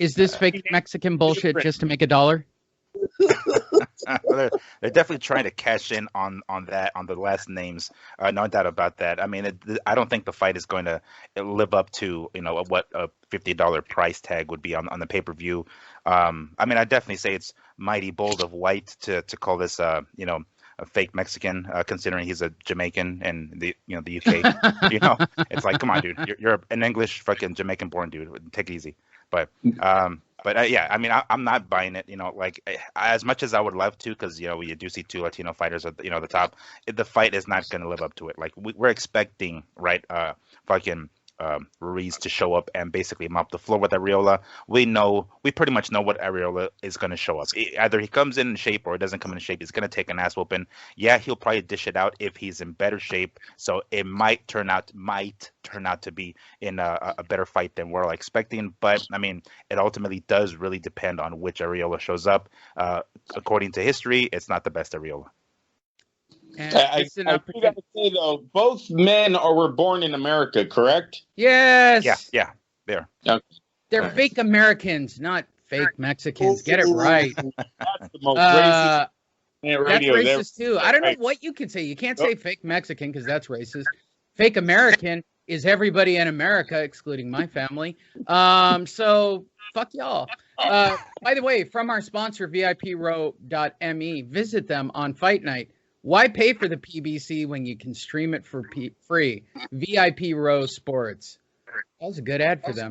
Is this fake Mexican bullshit just to make $1? They're definitely trying to cash in on the last names. No doubt about that. I mean, I don't think the fight is going to live up to what a $50 price tag would be on the pay-per-view. I mean, I definitely say it's mighty bold of White to call this a fake Mexican, considering he's a Jamaican and the UK. It's like, come on, dude, you're an English fucking Jamaican-born dude. Take it easy. But yeah, I mean, I'm not buying it. As much as I would love to, because we do see two Latino fighters at the top. The fight is not going to live up to it. Like we're expecting, right? Ruiz to show up and basically mop the floor with Areola. We pretty much know what Areola is going to show us. Either he comes in shape or he doesn't come in shape. He's going to take an ass whooping. Yeah, he'll probably dish it out if he's in better shape. So it might turn out to be in a better fight than we're expecting. But I mean, it ultimately does really depend on which Areola shows up. According to history, it's not the best Areola. I got to say though, both men were born in America, correct? Yes. Yeah, they're fake Americans, not fake Mexicans. Get it right. That's the most racist. That's racist too. I don't know what you can say. You can't say fake Mexican because that's racist. Fake American is everybody in America, excluding my family. So fuck y'all. By the way, from our sponsor, VIPRow.me, visit them on Fight Night. Why pay for the PBC when you can stream it for free? VIP Row Sports. That was a good ad for them.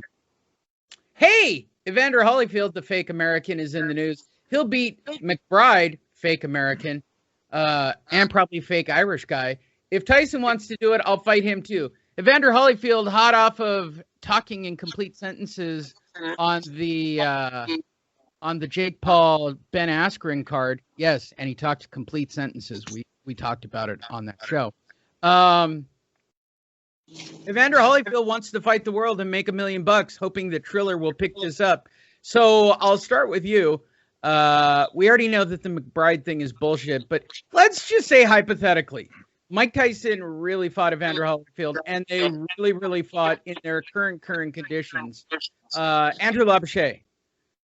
Hey, Evander Holyfield, the fake American, is in the news. He'll beat McBride, fake American, and probably fake Irish guy. If Tyson wants to do it, I'll fight him too. Evander Holyfield, hot off of talking in complete sentences on the Jake Paul Ben Askren card. Yes, and he talked complete sentences. We talked about it on that show. Evander Holyfield wants to fight the world and make $1 million, hoping that Triller will pick this up. So I'll start with you. We already know that the McBride thing is bullshit, but let's just say hypothetically, Mike Tyson really fought Evander Holyfield, and they really, really fought in their current conditions. Andrew Labouche,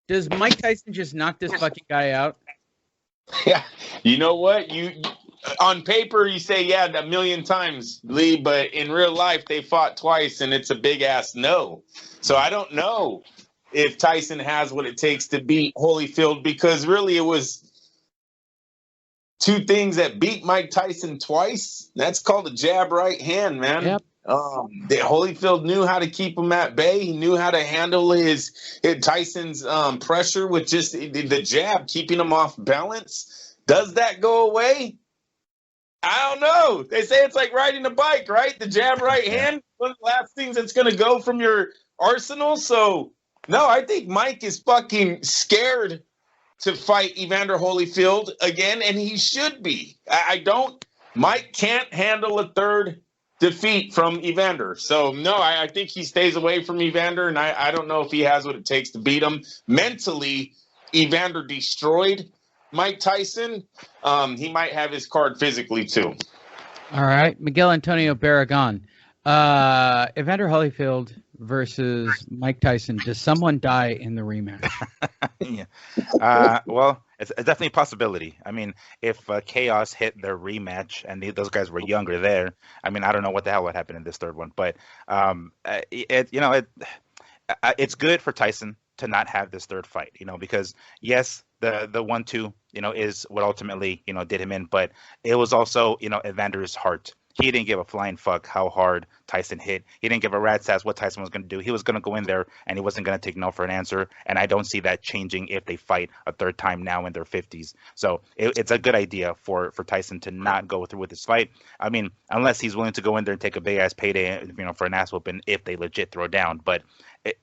does Mike Tyson just knock this fucking guy out? Yeah, you know what? You on paper you say yeah 1 million times, Lee, but in real life they fought twice, and it's a big ass no. So I don't know if Tyson has what it takes to beat Holyfield, because really it was two things that beat Mike Tyson twice. That's called a jab right hand, man. Yep. Holyfield knew how to keep him at bay. He knew how to handle his Tyson's pressure with just the jab, keeping him off balance. Does that go away? I don't know. They say it's like riding a bike, right? The jab right hand, one of the last things that's going to go from your arsenal. So, no, I think Mike is fucking scared to fight Evander Holyfield again, and he should be. Mike can't handle a third defeat from Evander. So, no, I think he stays away from Evander, and I don't know if he has what it takes to beat him. Mentally, Evander destroyed Mike Tyson. He might have his card physically, too. All right. Miguel Antonio Barragan. Evander Holyfield versus Mike Tyson. Does someone die in the rematch? Yeah. Well, it's definitely a possibility. I mean, if Chaos hit their rematch and those guys were younger there, I mean, I don't know what the hell would happen in this third one. But it's good for Tyson to not have this third fight, because yes, the 1-2, is what ultimately, did him in, but it was also, Evander's heart. He didn't give a flying fuck how hard Tyson hit. He didn't give a rat's ass what Tyson was going to do. He was going to go in there, and he wasn't going to take no for an answer. And I don't see that changing if they fight a third time now in their 50s. So it's a good idea for Tyson to not go through with this fight. I mean, unless he's willing to go in there and take a big-ass payday, for an ass whooping if they legit throw down. But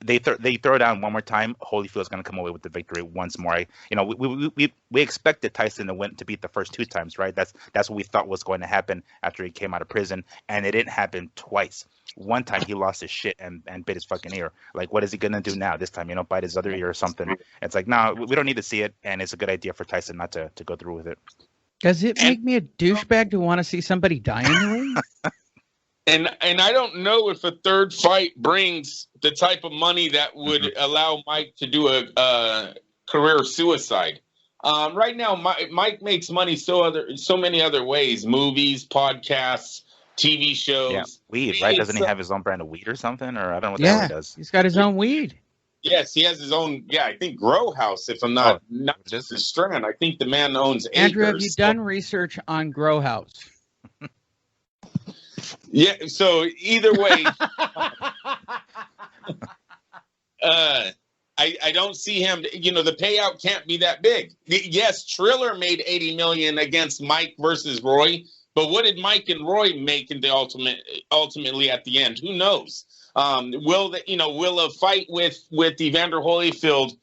they throw down one more time, Holyfield's going to come away with the victory once more. We expected Tyson to beat the first 2 times, right? That's what we thought was going to happen after he came out of prison, and it didn't happen twice. One time he lost his shit and bit his fucking ear. Like, what is he gonna do now? This time, bite his other ear or something. It's like, no, we don't need to see it, and it's a good idea for Tyson not to go through with it. Does it make me a douchebag to want to see somebody die in the ring? And I don't know if a third fight brings the type of money that would allow Mike to do a career suicide. Right now, Mike makes money so many other ways: movies, podcasts, TV shows. Yeah, weed, right? Doesn't he have his own brand of weed or something? Or I don't know what the hell he does. He's got his own weed. Yes, he has his own. Yeah, I think Grow House. If I'm not just a strand, I think the man owns Andrew, acres. have you done research on Grow House? Yeah. So either way, I don't see him. The payout can't be that big. Yes, Triller made $80 million against Mike versus Roy, but what did Mike and Roy make in the ultimately at the end? Who knows? Will a fight with Evander Holyfield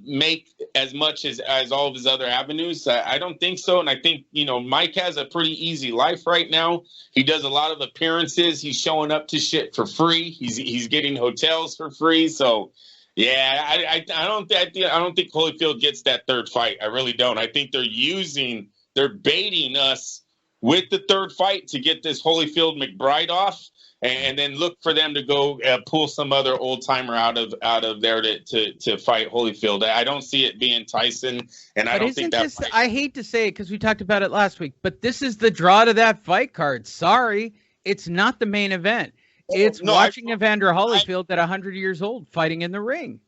make as much as all of his other avenues? I don't think so. And I think, Mike has a pretty easy life right now. He does a lot of appearances. He's showing up to shit for free. He's getting hotels for free. So, yeah, I don't think Holyfield gets that third fight. I really don't. I think they're baiting us with the third fight to get this Holyfield McBride off. And then look for them to go pull some other old timer out of there to fight Holyfield. I don't see it being Tyson, and I don't think that. I hate to say it because we talked about it last week, but this is the draw to that fight card. Sorry, it's not the main event. It's watching Evander Holyfield at 100 years old fighting in the ring.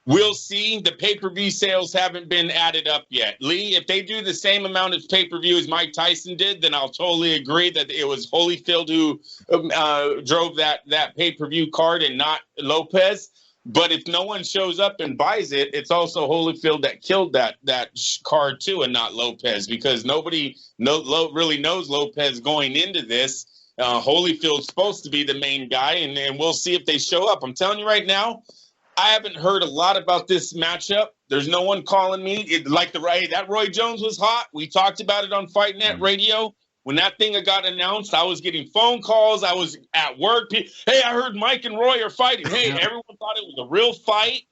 We'll see. The pay-per-view sales haven't been added up yet. Lee, if they do the same amount of pay-per-view as Mike Tyson did, then I'll totally agree that it was Holyfield who drove that pay-per-view card and not Lopez. But if no one shows up and buys it, it's also Holyfield that killed that card too, and not Lopez, because nobody really knows Lopez going into this. Holyfield's supposed to be the main guy, and we'll see if they show up. I'm telling you right now, I haven't heard a lot about this matchup. There's no one calling me. That Roy Jones was hot. We talked about it on Fight Net Radio. When that thing got announced, I was getting phone calls. I was at work. Hey, I heard Mike and Roy are fighting. Hey, everyone thought it was a real fight.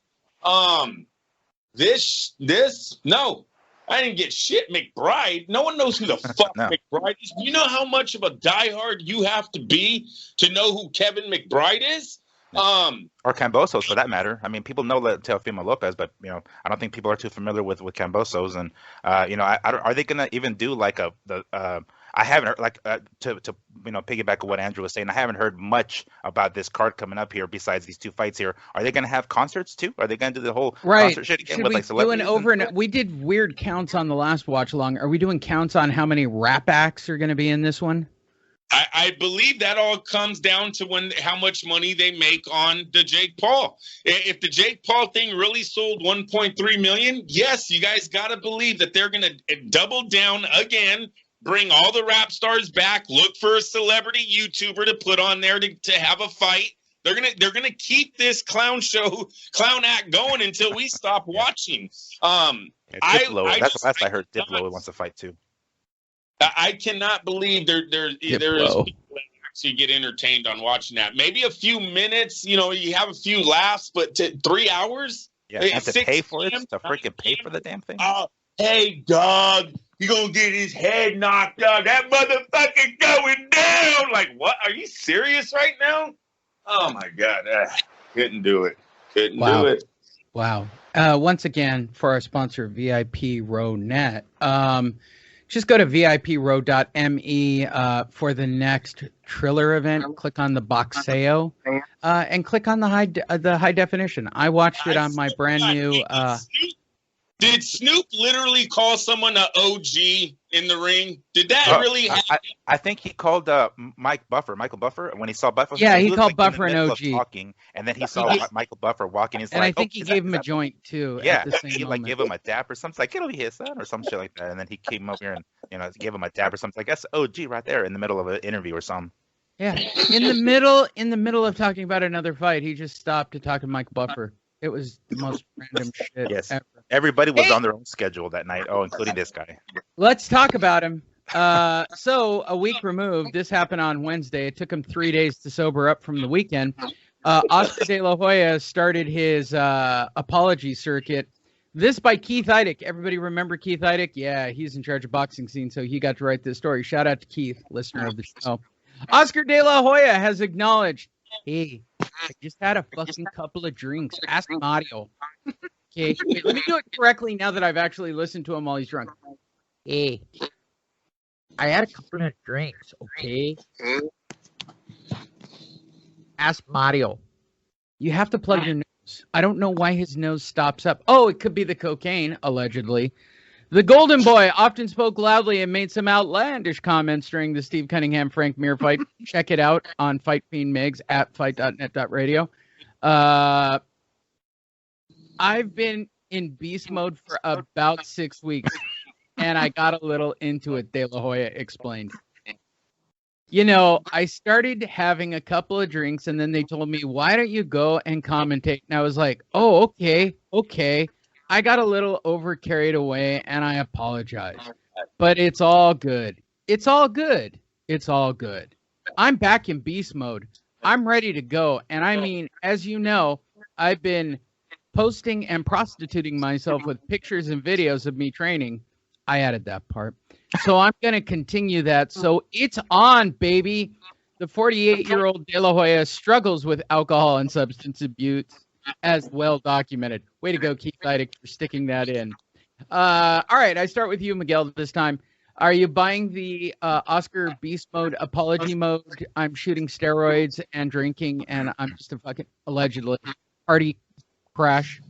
No. I didn't get shit. McBride. No one knows who the fuck McBride is. You know how much of a diehard you have to be to know who Kevin McBride is? Or Cambosos, for that matter. I mean, people know Teofimo Lopez, but I don't think people are too familiar with Cambosos. And are they gonna even do like I haven't heard, to piggyback on what Andrew was saying. I haven't heard much about this card coming up here besides these two fights here. Are they going to have concerts too? Are they going to do the whole concert shit again with celebrities? We did weird counts on the last watch along. Are we doing counts on how many rap acts are going to be in this one? I believe that all comes down to how much money they make on the Jake Paul. If the Jake Paul thing really sold 1.3 million, yes, you guys got to believe that they're going to double down again. Bring all the rap stars back. Look for a celebrity YouTuber to put on there to have a fight. They're gonna keep this clown act going until we stop watching. That's the last I heard. Diplo wants to fight too. I cannot believe there is people that actually get entertained on watching that. Maybe a few minutes, you have a few laughs, but 3 hours. Yeah, and to pay for it, to freaking pay for the damn thing. Hey, dog. He gonna get his head knocked out. That motherfucker going down. Like, what? Are you serious right now? Oh my God. Couldn't do it. Couldn't do it. Wow. Once again, for our sponsor, VIP Row Net, just go to viprow.me for the next Triller event. Click on the Boxeo and click on the high definition. I watched it on my brand new. Did Snoop literally call someone an OG in the ring? Did that really happen? I think he called Michael Buffer, when he saw Buffer. Yeah, he called Buffer an OG. Talking, and then he saw Michael Buffer walking. And I think he gave him a joint too. Yeah, he gave him a dap or something. Like, get over here, son, or some shit like that. And then he came over here and gave him a dap or something. Like, that's OG right there in the middle of an interview or something. Yeah, in the middle of talking about another fight, he just stopped to talk to Michael Buffer. It was the most random shit ever. Everybody was on their own schedule that night. Oh, including this guy. Let's talk about him. So a week removed, this happened on Wednesday. It took him 3 days to sober up from the weekend. Oscar De La Hoya started his apology circuit. This by Keith Idec. Everybody remember Keith Idec? Yeah, he's in charge of boxing scene, so he got to write this story. Shout out to Keith, listener of the show. Oscar De La Hoya has acknowledged, hey, I just had a fucking couple of drinks. Ask Mario. Okay, wait, let me do it correctly now that I've actually listened to him while he's drunk. Hey, I had a couple of drinks, okay? Ask Mario. You have to plug your nose. I don't know why his nose stops up. Oh, it could be the cocaine, allegedly. The Golden Boy often spoke loudly and made some outlandish comments during the Steve Cunningham-Frank Mir fight. Check it out on Fight Fiend Migs at fight.net.radio. I've been in beast mode for about 6 weeks, and I got a little into it, De La Hoya explained. I started having a couple of drinks, and then they told me, why don't you go and commentate? And I was like, oh, okay. I got a little over carried away, and I apologize. But it's all good. It's all good. I'm back in beast mode. I'm ready to go. And I mean, as you know, I've been posting and prostituting myself with pictures and videos of me training. I added that part. So I'm going to continue that. So it's on, baby. The 48-year-old De La Hoya struggles with alcohol and substance abuse, as well documented. Way to go, Keith Idec, for sticking that in. All right, I start with you, Miguel, this time. Are you buying the Oscar Beast Mode apology mode? I'm shooting steroids and drinking, and I'm just a fucking allegedly party crash.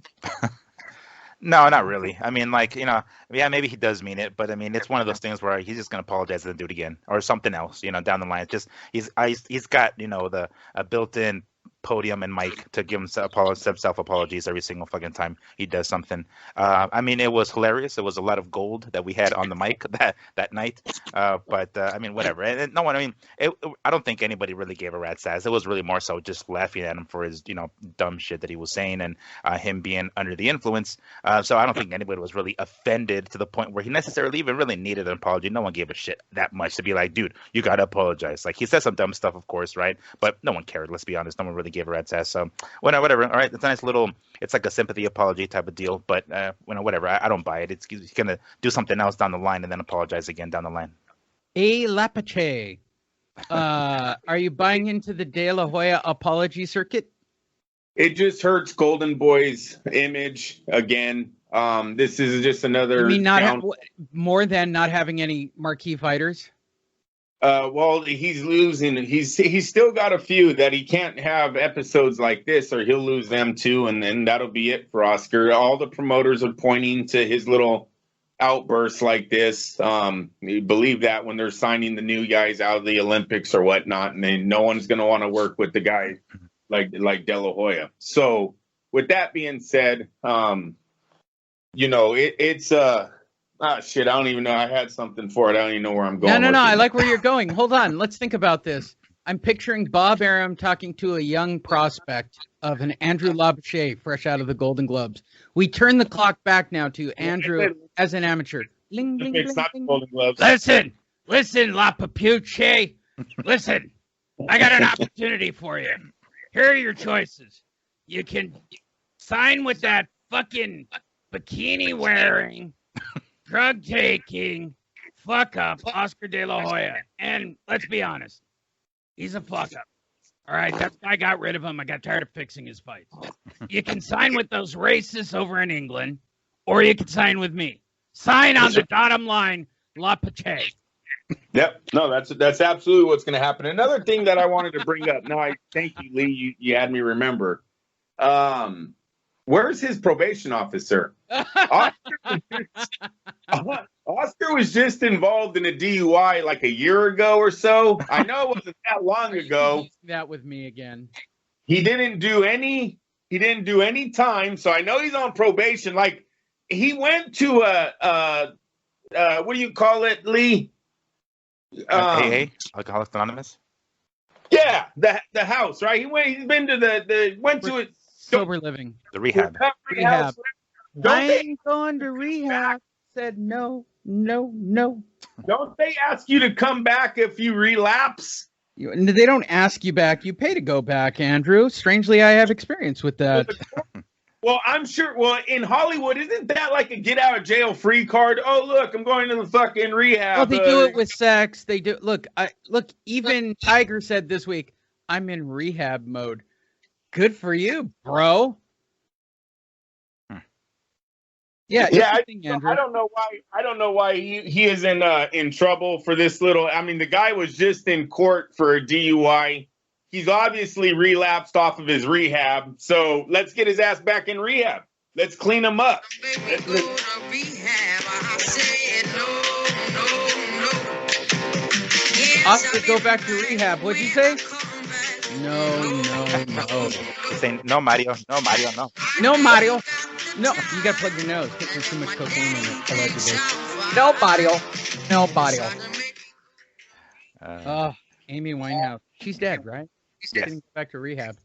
No, not really. I mean, maybe he does mean it, but I mean, it's one of those things where he's just gonna apologize and do it again, or something else, down the line. It's just he's got a built-in podium and mic to give himself apologies every single fucking time he does something. I mean, it was hilarious. It was a lot of gold that we had on the mic that night. But I mean, whatever. And no one. I mean, I don't think anybody really gave a rat's ass. It was really more so just laughing at him for his dumb shit that he was saying and him being under the influence. So I don't think anybody was really offended to the point where he necessarily even really needed an apology. No one gave a shit that much to be like, dude, you gotta apologize. Like, he said some dumb stuff, of course, right? But no one cared. Let's be honest. No one really gave a rat's ass. So whatever. All right, it's a nice little. It's like a sympathy apology type of deal. But whatever. I don't buy it. He's gonna do something else down the line and then apologize again down the line. A Lapache. Are you buying into the De La Hoya apology circuit? It just hurts Golden Boy's image again. This is just another. You mean more than not having any marquee fighters? Well, he's losing. He's still got a few that he can't have episodes like this, or he'll lose them too, and then that'll be it for Oscar. All the promoters are pointing to his little outbursts like this. You believe that when they're signing the new guys out of the Olympics or whatnot, and then no one's going to want to work with the guy like De La Hoya. So, with that being said, it's shit, I don't even know. I had something for it. I don't even know where I'm going. No. I like where you're going. Hold on. Let's think about this. I'm picturing Bob Arum talking to a young prospect of an Andrew Lapache fresh out of the Golden Globes. We turn the clock back now to Andrew as an amateur. Bling, bling, it's bling, not bling. Golden Gloves. Listen, Lapapuche. Listen, I got an opportunity for you. Here are your choices. You can sign with that fucking bikini wearing, drug taking, fuck up Oscar De La Hoya. And let's be honest, he's a fuck up. All right, I got rid of him. I got tired of fixing his fights. You can sign with those racists over in England, or you can sign with me. Sign on the bottom line, Lapache. Yep. No, that's absolutely what's going to happen. Another thing that I wanted to bring up. No, I thank you, Lee. You had me remember. Where's his probation officer? Oscar was just involved in a DUI like a year ago or so. I know it wasn't that long ago. That with me again. He didn't do any time, so I know he's on probation. Like, he went to what do you call it, Lee? AA, Alcoholics Anonymous. Yeah, the house, right? He's been to went to it. Sober living. The rehab. Rehab. I ain't going to rehab. Said no. Don't they ask you to come back if you relapse? They don't ask you back. You pay to go back, Andrew. Strangely, I have experience with that. Well, I'm sure. Well, in Hollywood, isn't that like a get out of jail free card? Oh, look, I'm going to the fucking rehab. Well, they do it with sex. They do. Look. Even Tiger said this week, I'm in rehab mode. Good for you, bro. Yeah. I don't know why. I don't know why he is in trouble for this little. I mean, the guy was just in court for a DUI. He's obviously relapsed off of his rehab. So let's get his ass back in rehab. Let's clean him up. Oscar, go back to rehab. What'd you say? No. Saying no, Mario. No, Mario. No. No, Mario. No, you gotta plug your nose. There's too much cocaine in it, allegedly. No, Mario. Amy Winehouse. She's dead, right? She's getting back to rehab.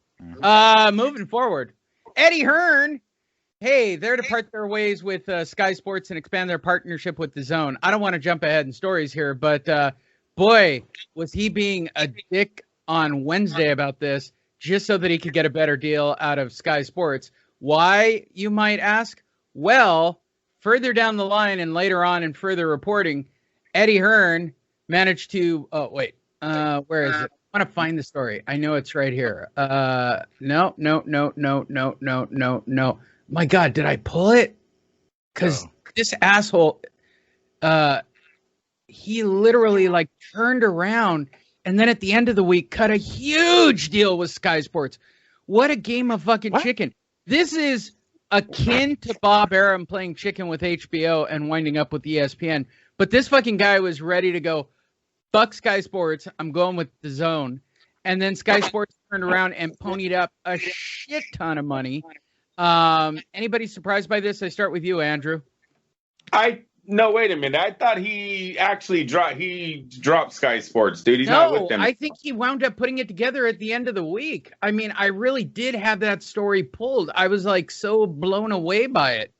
Moving forward. Eddie Hearn. Hey, they're to part their ways with Sky Sports and expand their partnership with the Zone. I don't want to jump ahead in stories here, but boy, was he being a dick on Wednesday about this just so that he could get a better deal out of Sky Sports. Why, you might ask? Well, further down the line and later on in further reporting, Eddie Hearn managed to where is it? I want to find the story. I know it's right here. No. My God, did I pull it? Because this asshole, he literally turned around and then at the end of the week cut a huge deal with Sky Sports. What a game of fucking chicken. This is akin to Bob Arum playing chicken with HBO and winding up with ESPN. But this fucking guy was ready to go, fuck Sky Sports, I'm going with the Zone. And then Sky Sports turned around and ponied up a shit ton of money. Anybody surprised by this? I start with you, Andrew. No, wait a minute. I thought he actually dropped Sky Sports, dude. He's not with them. I think he wound up putting it together at the end of the week. I mean, I really did have that story pulled. I was like so blown away by it.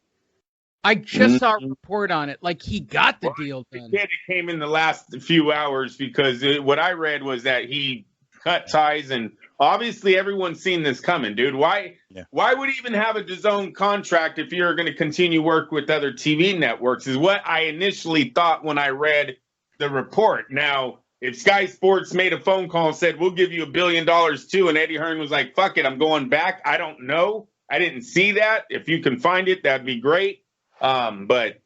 I just saw a report on it. Like he got the deal done. It came in the last few hours because what I read was that he cut ties, and obviously everyone's seen this coming, dude. Why would he even have a DAZN contract if you're going to continue work with other TV networks is what I initially thought when I read the report. Now, if Sky Sports made a phone call and said, we'll give you $1 billion too, and Eddie Hearn was like, fuck it, I'm going back. I don't know. I didn't see that. If you can find it, that'd be great. But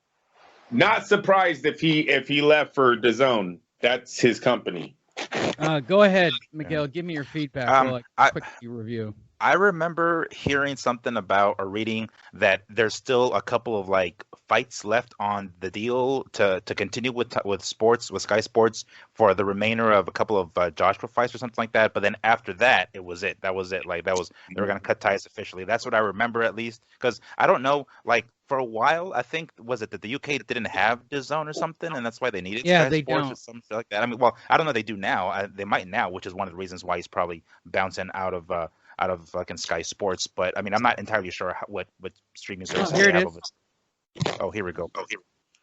not surprised if he left for DAZN. That's his company. Go ahead, Miguel. Give me your feedback. Quick review. I remember hearing something about or reading that there's still a couple of like fights left on the deal to continue with Sky Sports for the remainder of a couple of Joshua fights or something like that. But then after that, it was it. That was it. Like they were gonna cut ties officially. That's what I remember at least. Because I don't know, like for a while, I think was it that the UK didn't have DAZN or something, and that's why they needed Sky Sports don't. or something like that. I mean, well, I don't know. They do now. They might now, which is one of the reasons why he's probably bouncing out of fucking Sky Sports. But I mean, I'm not entirely sure what streaming services here they it have. Oh, here we go.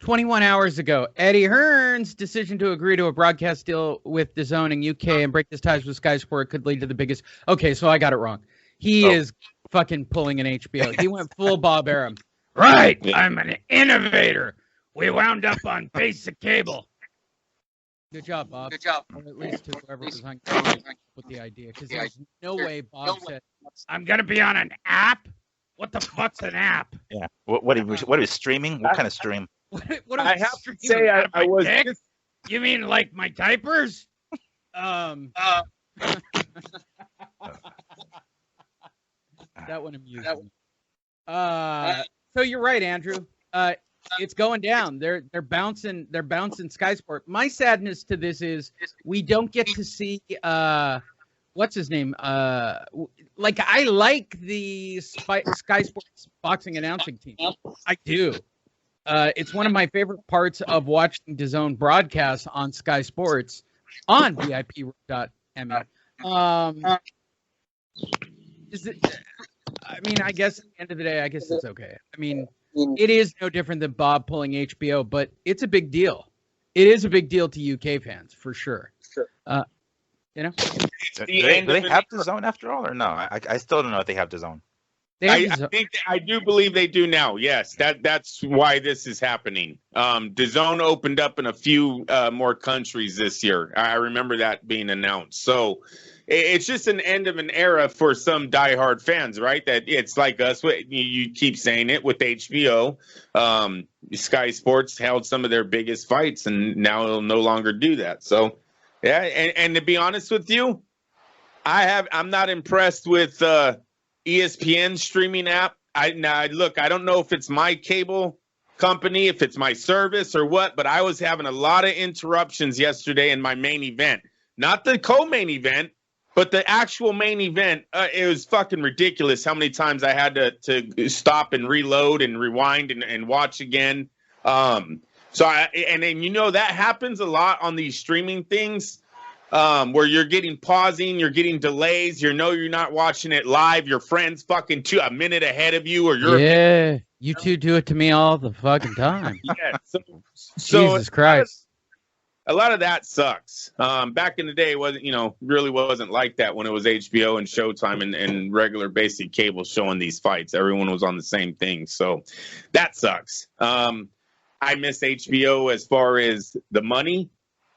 21 hours ago, Eddie Hearn's decision to agree to a broadcast deal with DAZN in UK and break his ties with Sky Sport could lead to the biggest. Okay, so I got it wrong. He is fucking pulling an HBO. He went full Bob Arum. Right, I'm an innovator. We wound up on basic cable. Good job, Bob. Good job. Or at least to whoever was on with the idea, because there's no way Bob said, I'm gonna be on an app. What the fuck's an app? Yeah. What are you streaming? What kind of stream? What I have to say, I was. You mean like my diapers? That one amused me. So you're right, Andrew. It's going down. They're bouncing Sky Sport. My sadness to this is we don't get to see what's his name? Like I like the Sky Sports boxing announcing team. I do. It's one of my favorite parts of watching DAZN broadcasts on Sky Sports on VIP.me. Is it? I mean, I guess at the end of the day, I guess it's okay. I mean, it is no different than Bob pulling HBO, but it's a big deal. It is a big deal to UK fans for sure. You know, do they have DAZN after all, or no? I still don't know if they have DAZN. I do believe they do now. Yes, that's why this is happening. DAZN opened up in a few more countries this year. I remember that being announced. So it's just an end of an era for some diehard fans, right? That it's like us. You keep saying it with HBO. Sky Sports held some of their biggest fights, and now it'll no longer do that. So, yeah. And to be honest with you, I'm not impressed with ESPN streaming app. I don't know if it's my cable company, if it's my service or what, but I was having a lot of interruptions yesterday in my main event. Not the co-main event, but the actual main event. It was fucking ridiculous how many times I had to stop and reload and rewind and watch again. And then, that happens a lot on these streaming things. Where you're getting pausing, you're getting delays, you're not watching it live, your friend's fucking a minute ahead of you, or you're you two do it to me all the fucking time. Yeah, so Jesus Christ. A lot of that sucks. Back in the day, it wasn't, really wasn't like that when it was HBO and Showtime and regular basic cable showing these fights. Everyone was on the same thing, so that sucks. I miss HBO as far as the money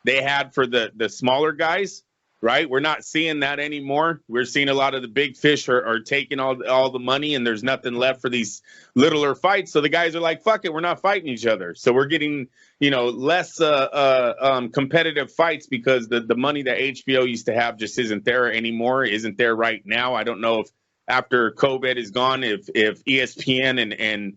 they had for the smaller guys, right? We're not seeing that anymore. We're seeing a lot of the big fish are taking all the money, and there's nothing left for these littler fights. So the guys are like, fuck it, we're not fighting each other. So we're getting, less competitive fights because the money that HBO used to have just isn't there anymore, isn't there right now. I don't know if after COVID is gone, if ESPN and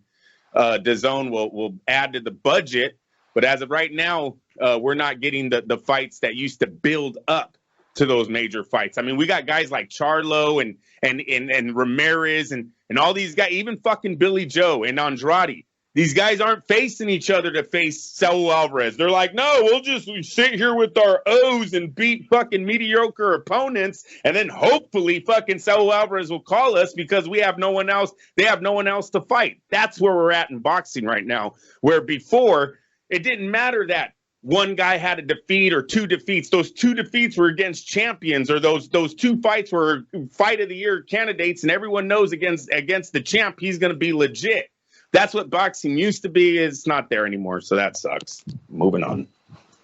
DAZN will add to the budget. But as of right now, we're not getting the fights that used to build up to those major fights. I mean, we got guys like Charlo and Ramirez and all these guys, even fucking Billy Joe and Andrade. These guys aren't facing each other to face Saul Alvarez. They're like, no, we'll just sit here with our O's and beat fucking mediocre opponents, and then hopefully fucking Saul Alvarez will call us because we have no one else. They have no one else to fight. That's where we're at in boxing right now, where before it didn't matter that one guy had a defeat or two defeats. Those two defeats were against champions, or those two fights were fight of the year candidates, and everyone knows against the champ he's going to be legit. That's what boxing used to be. It's not there anymore, so that sucks. Moving on.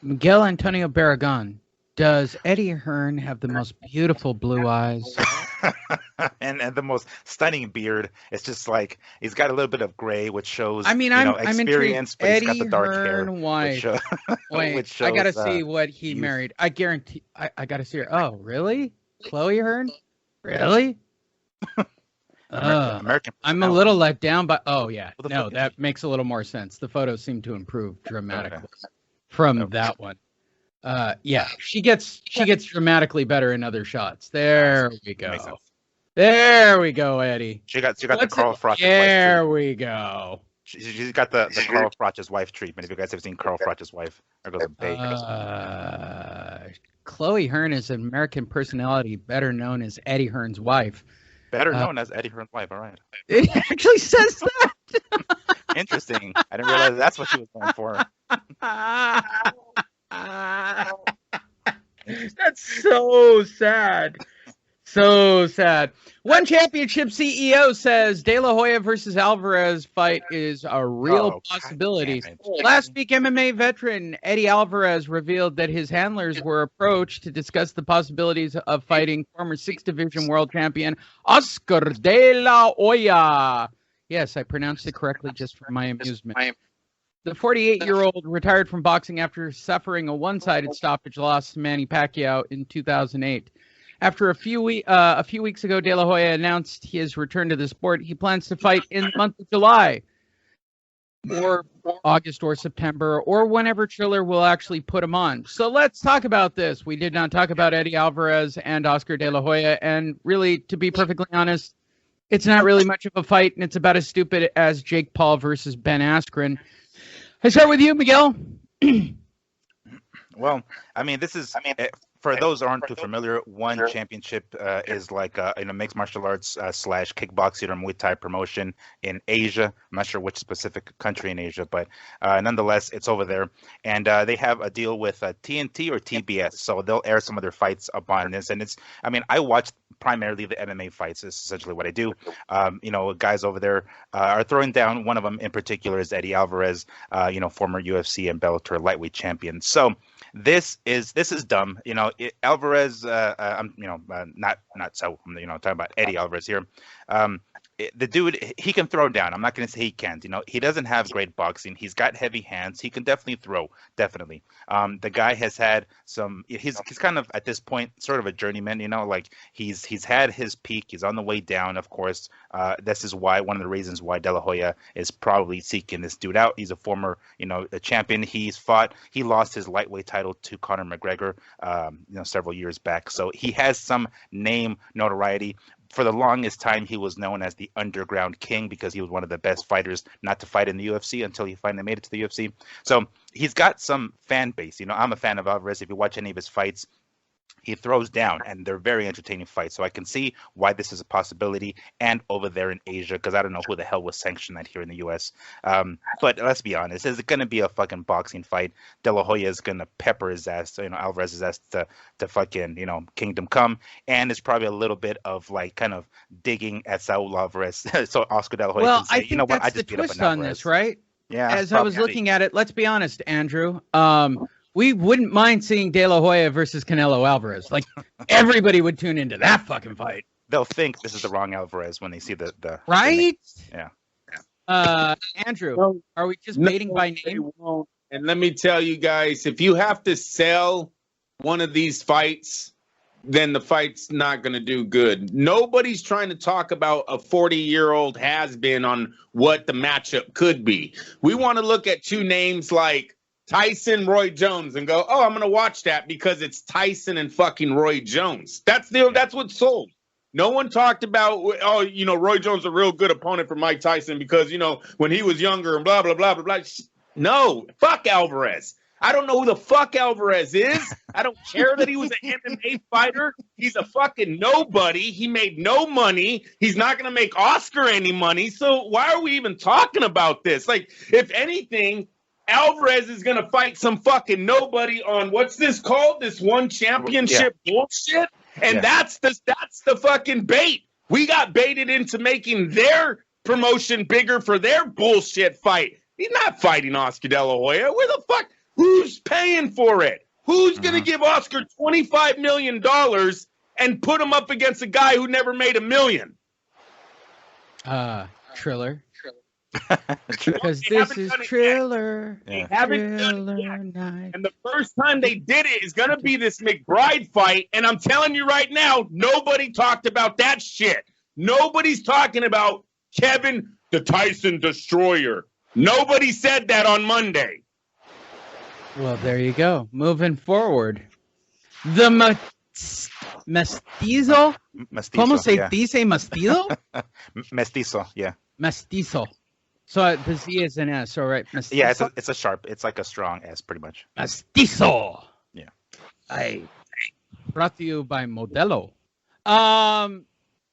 Miguel Antonio Barragan. Does Eddie Hearn have the most beautiful blue eyes? and the most stunning beard? It's just like he's got a little bit of gray, which shows I'm experience, but Eddie he's got the dark Hearn hair. wife. Wait, which shows, I gotta see what he married. I guarantee. I gotta see her. Oh, really? Chloe Hearn? Really? American. I'm a little let down, but no, that makes a little more sense. The photos seem to improve dramatically from that one. She gets dramatically better in other shots. There we go. There we go, Eddie. She got the Carl Froch's wife. There we go. She's got the Carl Froch's wife treatment. If you guys have seen Carl Froch's wife, there goes a bake. Chloe Hearn is an American personality, better known as Eddie Hearn's wife. Better known as Eddie Hearn's wife. All right. It actually says that. Interesting. I didn't realize that's what she was going for. That's so sad. So sad. One Championship CEO says De La Hoya versus Alvarez fight is a real possibility. Last week, MMA veteran Eddie Alvarez revealed that his handlers were approached to discuss the possibilities of fighting former 6th Division world champion Oscar De La Hoya. Yes, I pronounced it correctly just for my amusement. The 48-year-old retired from boxing after suffering a one-sided stoppage loss to Manny Pacquiao in 2008. After a few weeks ago, De La Hoya announced his return to the sport. He plans to fight in the month of July, or August, or September, or whenever Triller will actually put him on. So let's talk about this. We did not talk about Eddie Alvarez and Oscar De La Hoya, and really, to be perfectly honest, it's not really much of a fight, and it's about as stupid as Jake Paul versus Ben Askren. I start with you, Miguel. Well, I mean, for those who aren't too familiar, One Championship is like a mixed martial arts / kickboxing or Muay Thai promotion in Asia. I'm not sure which specific country in Asia, but nonetheless, it's over there. And they have a deal with TNT or TBS, so they'll air some of their fights upon this. And I watch primarily the MMA fights. This is essentially what I do. Guys over there are throwing down. One of them in particular is Eddie Alvarez, former UFC and Bellator lightweight champion. So this is dumb. Alvarez, not so. Talking about Eddie Alvarez here. The dude, he can throw down. I'm not going to say he can't. He doesn't have great boxing. He's got heavy hands. He can definitely throw. Definitely. The guy has had some. He's kind of at this point sort of a journeyman. He's had his peak. He's on the way down. Of course, this is why one of the reasons why De La Hoya is probably seeking this dude out. He's a former a champion. He lost his lightweight title to Conor McGregor several years back. So he has some name notoriety. For the longest time, he was known as the Underground King because he was one of the best fighters not to fight in the UFC until he finally made it to the UFC. So he's got some fan base. I'm a fan of Alvarez. If you watch any of his fights, he throws down, and they're very entertaining fights. So I can see why this is a possibility, and over there in Asia, because I don't know who the hell was sanctioned that here in the U.S. But let's be honest, is it going to be a fucking boxing fight? De La Hoya is going to pepper his ass, Alvarez's ass to fucking, kingdom come, and it's probably a little bit of kind of digging at Saul Alvarez. So Oscar De La Hoya can say, I think that's the twist on this, right? Yeah. As I was looking at it, let's be honest, Andrew. We wouldn't mind seeing De La Hoya versus Canelo Alvarez. Everybody would tune into that fucking fight. They'll think this is the wrong Alvarez when they see the right? Yeah. Andrew, are we just baiting by name? And let me tell you guys, if you have to sell one of these fights, then the fight's not going to do good. Nobody's trying to talk about a 40-year-old has-been on what the matchup could be. We want to look at two names like Tyson, Roy Jones, and go, oh, I'm gonna watch that because it's Tyson and fucking Roy Jones. That's what sold. No one talked about, oh, Roy Jones is a real good opponent for Mike Tyson because, when he was younger and blah, blah, blah, blah, blah. No, fuck Alvarez. I don't know who the fuck Alvarez is. I don't care that he was an MMA fighter. He's a fucking nobody. He made no money. He's not going to make Oscar any money. So why are we even talking about this? Like, if anything, Alvarez is going to fight some fucking nobody on what's this called? This one championship bullshit? And that's the fucking bait. We got baited into making their promotion bigger for their bullshit fight. He's not fighting Oscar De La Hoya. Where the fuck? Who's paying for it? Who's going to give Oscar $25 million and put him up against a guy who never made $1 million? Triller. Because this is Triller. They haven't done it yet. And the first time they did it is going to be this McBride fight. And I'm telling you right now, nobody talked about that shit. Nobody's talking about Kevin the Tyson Destroyer. Nobody said that on Monday. Well, there you go. Moving forward. The Mestizo? ¿Cómo se dice Mestizo? Mestizo, yeah. Mestizo. So the Z is an S, all right? Mestizo? Yeah, it's a sharp. It's like a strong S, pretty much. Mestizo. Yeah. Brought to you by Modelo. All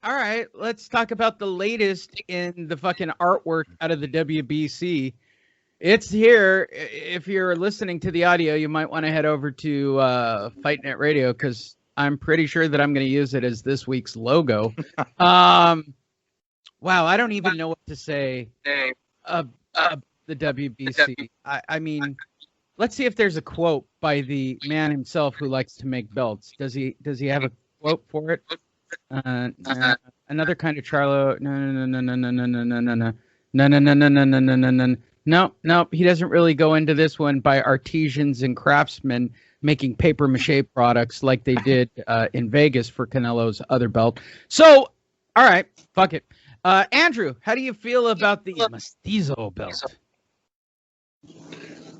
right, let's talk about the latest in the fucking artwork out of the WBC. It's here. If you're listening to the audio, you might want to head over to FightNet Radio because I'm pretty sure that I'm going to use it as this week's logo. Wow, I don't even know what to say of the WBC. I mean, let's see if there's a quote by the man himself who likes to make belts. Does he have a quote for it? Another kind of Charlo. No, he doesn't really go into this one by artisans and craftsmen making paper mache products like they did in Vegas for Canelo's other belt. So, all right, fuck it. Andrew, how do you feel about the Mestizo belt?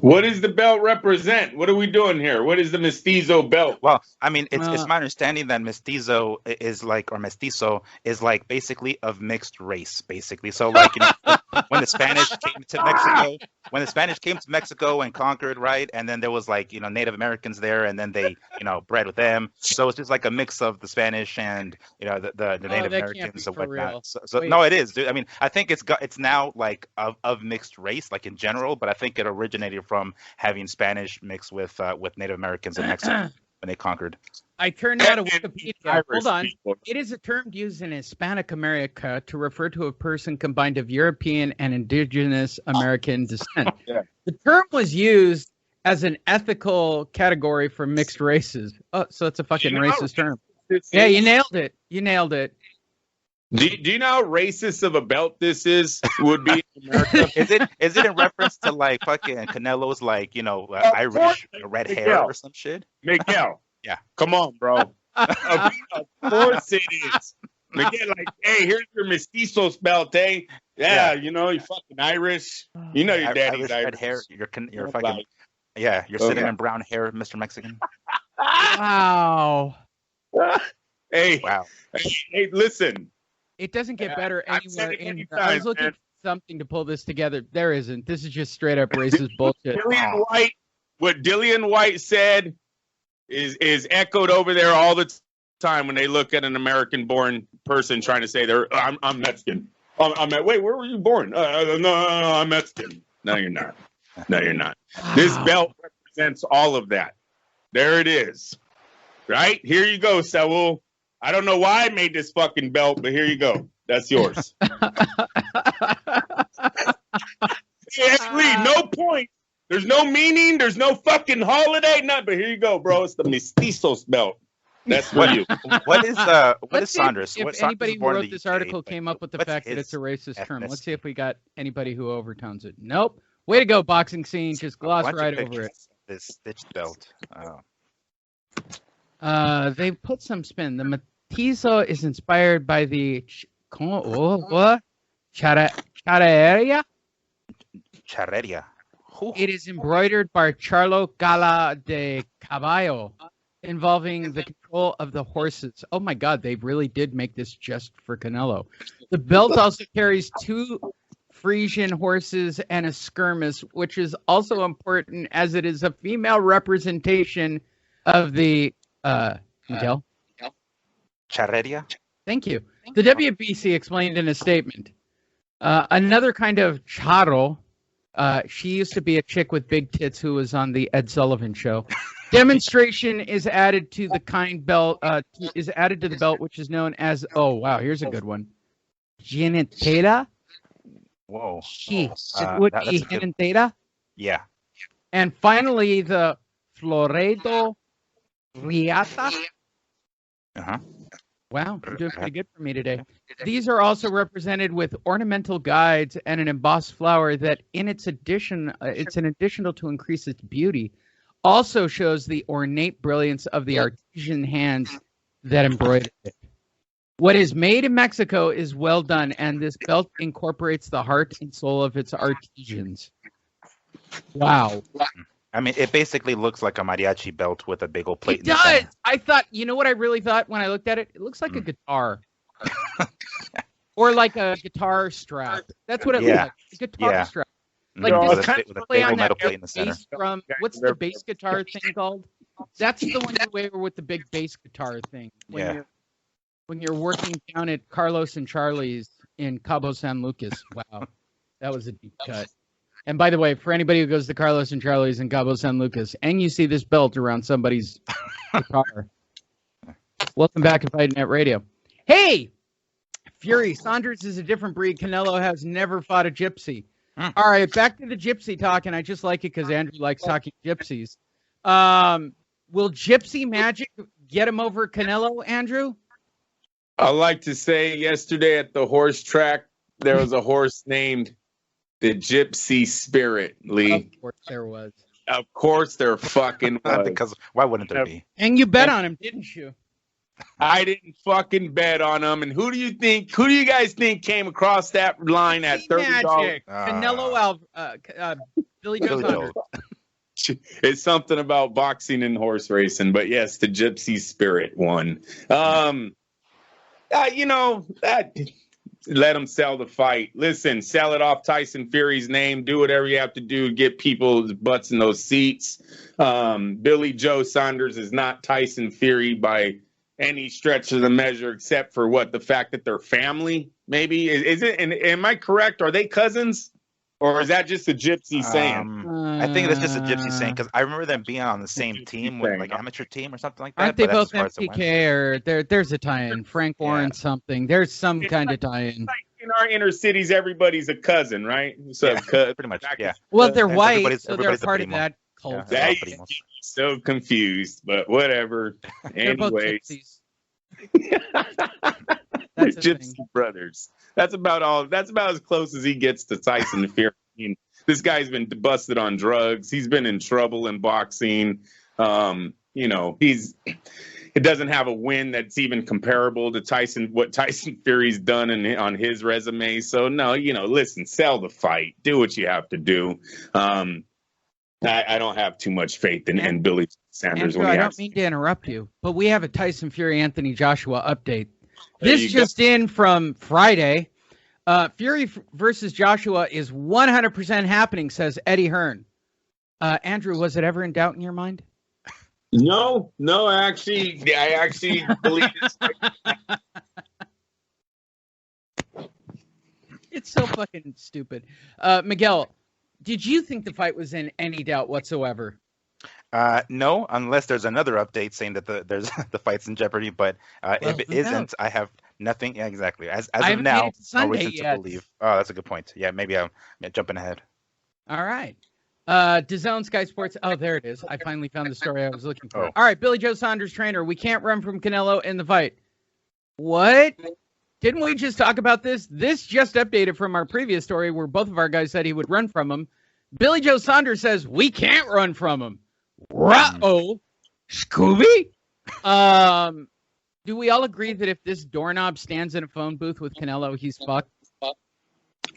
What does the belt represent? What are we doing here? What is the Mestizo belt? Well, I mean, it's my understanding that Mestizo is like, or Mestizo is like basically of mixed race, basically. So like, when the Spanish came to Mexico, and conquered, right? And then there was like, Native Americans there, and then they, bred with them. So it's just like a mix of the Spanish and, the Native Americans and whatnot. So no, it is, dude. I mean, I think it's now like of mixed race, like in general, but I think it originated from having Spanish mixed with Native Americans in Mexico when they conquered. I turned out of Wikipedia. Hold on. It is a term used in Hispanic America to refer to a person combined of European and indigenous American descent. Yeah. The term was used as an ethical category for mixed races. Oh, so it's a fucking racist term. Yeah, you nailed it. Do you know how racist of a belt this is? Would be in America? Is it in reference to like fucking Canelo's like Irish red hair or some shit? Miguel, yeah, come on, bro. Of course it is. Miguel, like, hey, here's your Mestizo belt, eh? Yeah, you fucking Irish. Your daddy's Irish. Red hair. You're fucking. Yeah, you're sitting in brown hair, Mr. Mexican. Wow. Hey, wow. Hey, listen. It doesn't get better anywhere. I was looking for something to pull this together. There isn't. This is just straight up racist bullshit. What Dillian White said is echoed over there all the time when they look at an American-born person trying to say I'm Mexican. Wait, where were you born? No, I'm Mexican. No, you're not. No, you're not. This belt represents all of that. There it is. Right? Here you go, Saul. I don't know why I made this fucking belt, but here you go. That's yours. Lee, no point. There's no meaning. There's no fucking holiday. Nothing. But here you go, bro. It's the Mestizos belt. That's for you. What is Saunders? If anybody who wrote this article came up with the fact that it's a racist term, let's see if we got anybody who overtones it. Nope. Way to go, boxing scene. Just gloss right over it. This stitched belt. They put some spin. The Mestizo is inspired by the Charreria. Charreria. It is embroidered by Charlo Gala de Caballo, involving the control of the horses. Oh my God, they really did make this just for Canelo. The belt also carries 2 Frisian horses and a skirmish, which is also important as it is a female representation of the Miguel? Charreria? Thank you. The WBC explained in a statement. Another kind of charro. She used to be a chick with big tits who was on the Ed Sullivan Show. Demonstration is added to the belt, to the belt, which is known as, oh wow, here's a good one. Genitela? Whoa. Genitela? Yeah. And finally, the Floredo Riata. Uh-huh. Wow, you're doing pretty good for me today. These are also represented with ornamental guides and an embossed flower that, in its addition, it's an additional to increase its beauty, also shows the ornate brilliance of the artisan hands that embroidered it. What is made in Mexico is well done, and this belt incorporates the heart and soul of its artisans. Wow. I mean, it basically looks like a mariachi belt with a big old plate. It does. I thought, you know what I really thought when I looked at it? It looks like a guitar. Or like a guitar strap. That's what it looks like. A guitar strap. Like this kind of play on that bass drum. What's the bass guitar thing called? That's the one you wear with the big bass guitar thing. When you're working down at Carlos and Charlie's in Cabo San Lucas. Wow. That was a deep cut. And by the way, for anybody who goes to Carlos and Charlie's in Cabo San Lucas and you see this belt around somebody's guitar, welcome back to Fight Net Radio. Hey, Fury, Saunders is a different breed. Canelo has never fought a gypsy. All right, back to the gypsy talk, and I just like it because Andrew likes talking gypsies. Will gypsy magic get him over Canelo, Andrew? I like to say yesterday at the horse track, there was a horse named the Gypsy Spirit, Lee. Of course there was. Of course there fucking was. Because why wouldn't there be? And you bet on him, didn't you? I didn't fucking bet on him. And who do you guys think came across that line at $30? Canelo Billy Joe Saunders. It's something about boxing and horse racing, but yes, the Gypsy Spirit won. Let him sell the fight. Listen, sell it off Tyson Fury's name. Do whatever you have to do to get people's butts in those seats. Billy Joe Saunders is not Tyson Fury by any stretch of the measure, except for the fact that they're family. Maybe is it? And am I correct? Are they cousins, or is that just a gypsy saying? I think that's just a gypsy saying because I remember them being on the same team with like amateur team or something like that. Aren't they both MPK or there's a tie-in? Frank Warren something. There's some kind of tie-in. Like in our inner cities, everybody's a cousin, right? So pretty much. Yeah. Well, they're white, so they're part of that cult. Yeah, so confused, but whatever. Anyway, Gypsy Brothers. That's about as close as he gets to Tyson Fury. I mean, this guy's been busted on drugs. He's been in trouble in boxing. It doesn't have a win that's even comparable to what Tyson Fury's done on his resume. So no, listen, sell the fight, do what you have to do. I don't have too much faith in Billy Sanders. Andrew, I don't mean to interrupt you, but we have a Tyson Fury Anthony Joshua update. This just in from Friday. Fury versus Joshua is 100% happening, says Eddie Hearn. Andrew, was it ever in doubt in your mind? No, I actually believe it's It's so fucking stupid. Miguel, did you think the fight was in any doubt whatsoever? No, unless there's another update saying that the fight's in jeopardy. But if it isn't, I have nothing. Yeah, exactly. As of now, no reason to believe. Oh, that's a good point. Yeah, maybe I'm jumping ahead. All right. DAZN Sky Sports. Oh, there it is. I finally found the story I was looking for. All right, Billy Joe Saunders, trainer. We can't run from Canelo in the fight. What? Didn't we just talk about this? This just updated from our previous story where both of our guys said he would run from him. Billy Joe Saunders says we can't run from him. Ruh-oh. Scooby? Do we all agree that if this doorknob stands in a phone booth with Canelo, he's fucked?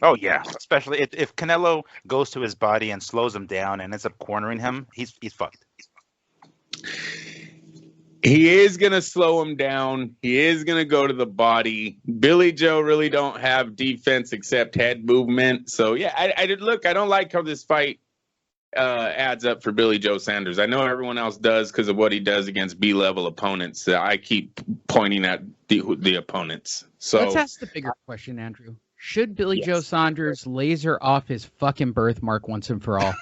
Oh yeah, especially if Canelo goes to his body and slows him down and ends up cornering him, he's fucked. He is going to slow him down. He is going to go to the body. Billy Joe really don't have defense except head movement. So, yeah, I don't like how this fight adds up for Billy Joe Sanders. I know everyone else does because of what he does against B-level opponents. I keep pointing at the opponents. So let's ask the bigger question, Andrew. Should Billy Joe Saunders laser off his fucking birthmark once and for all?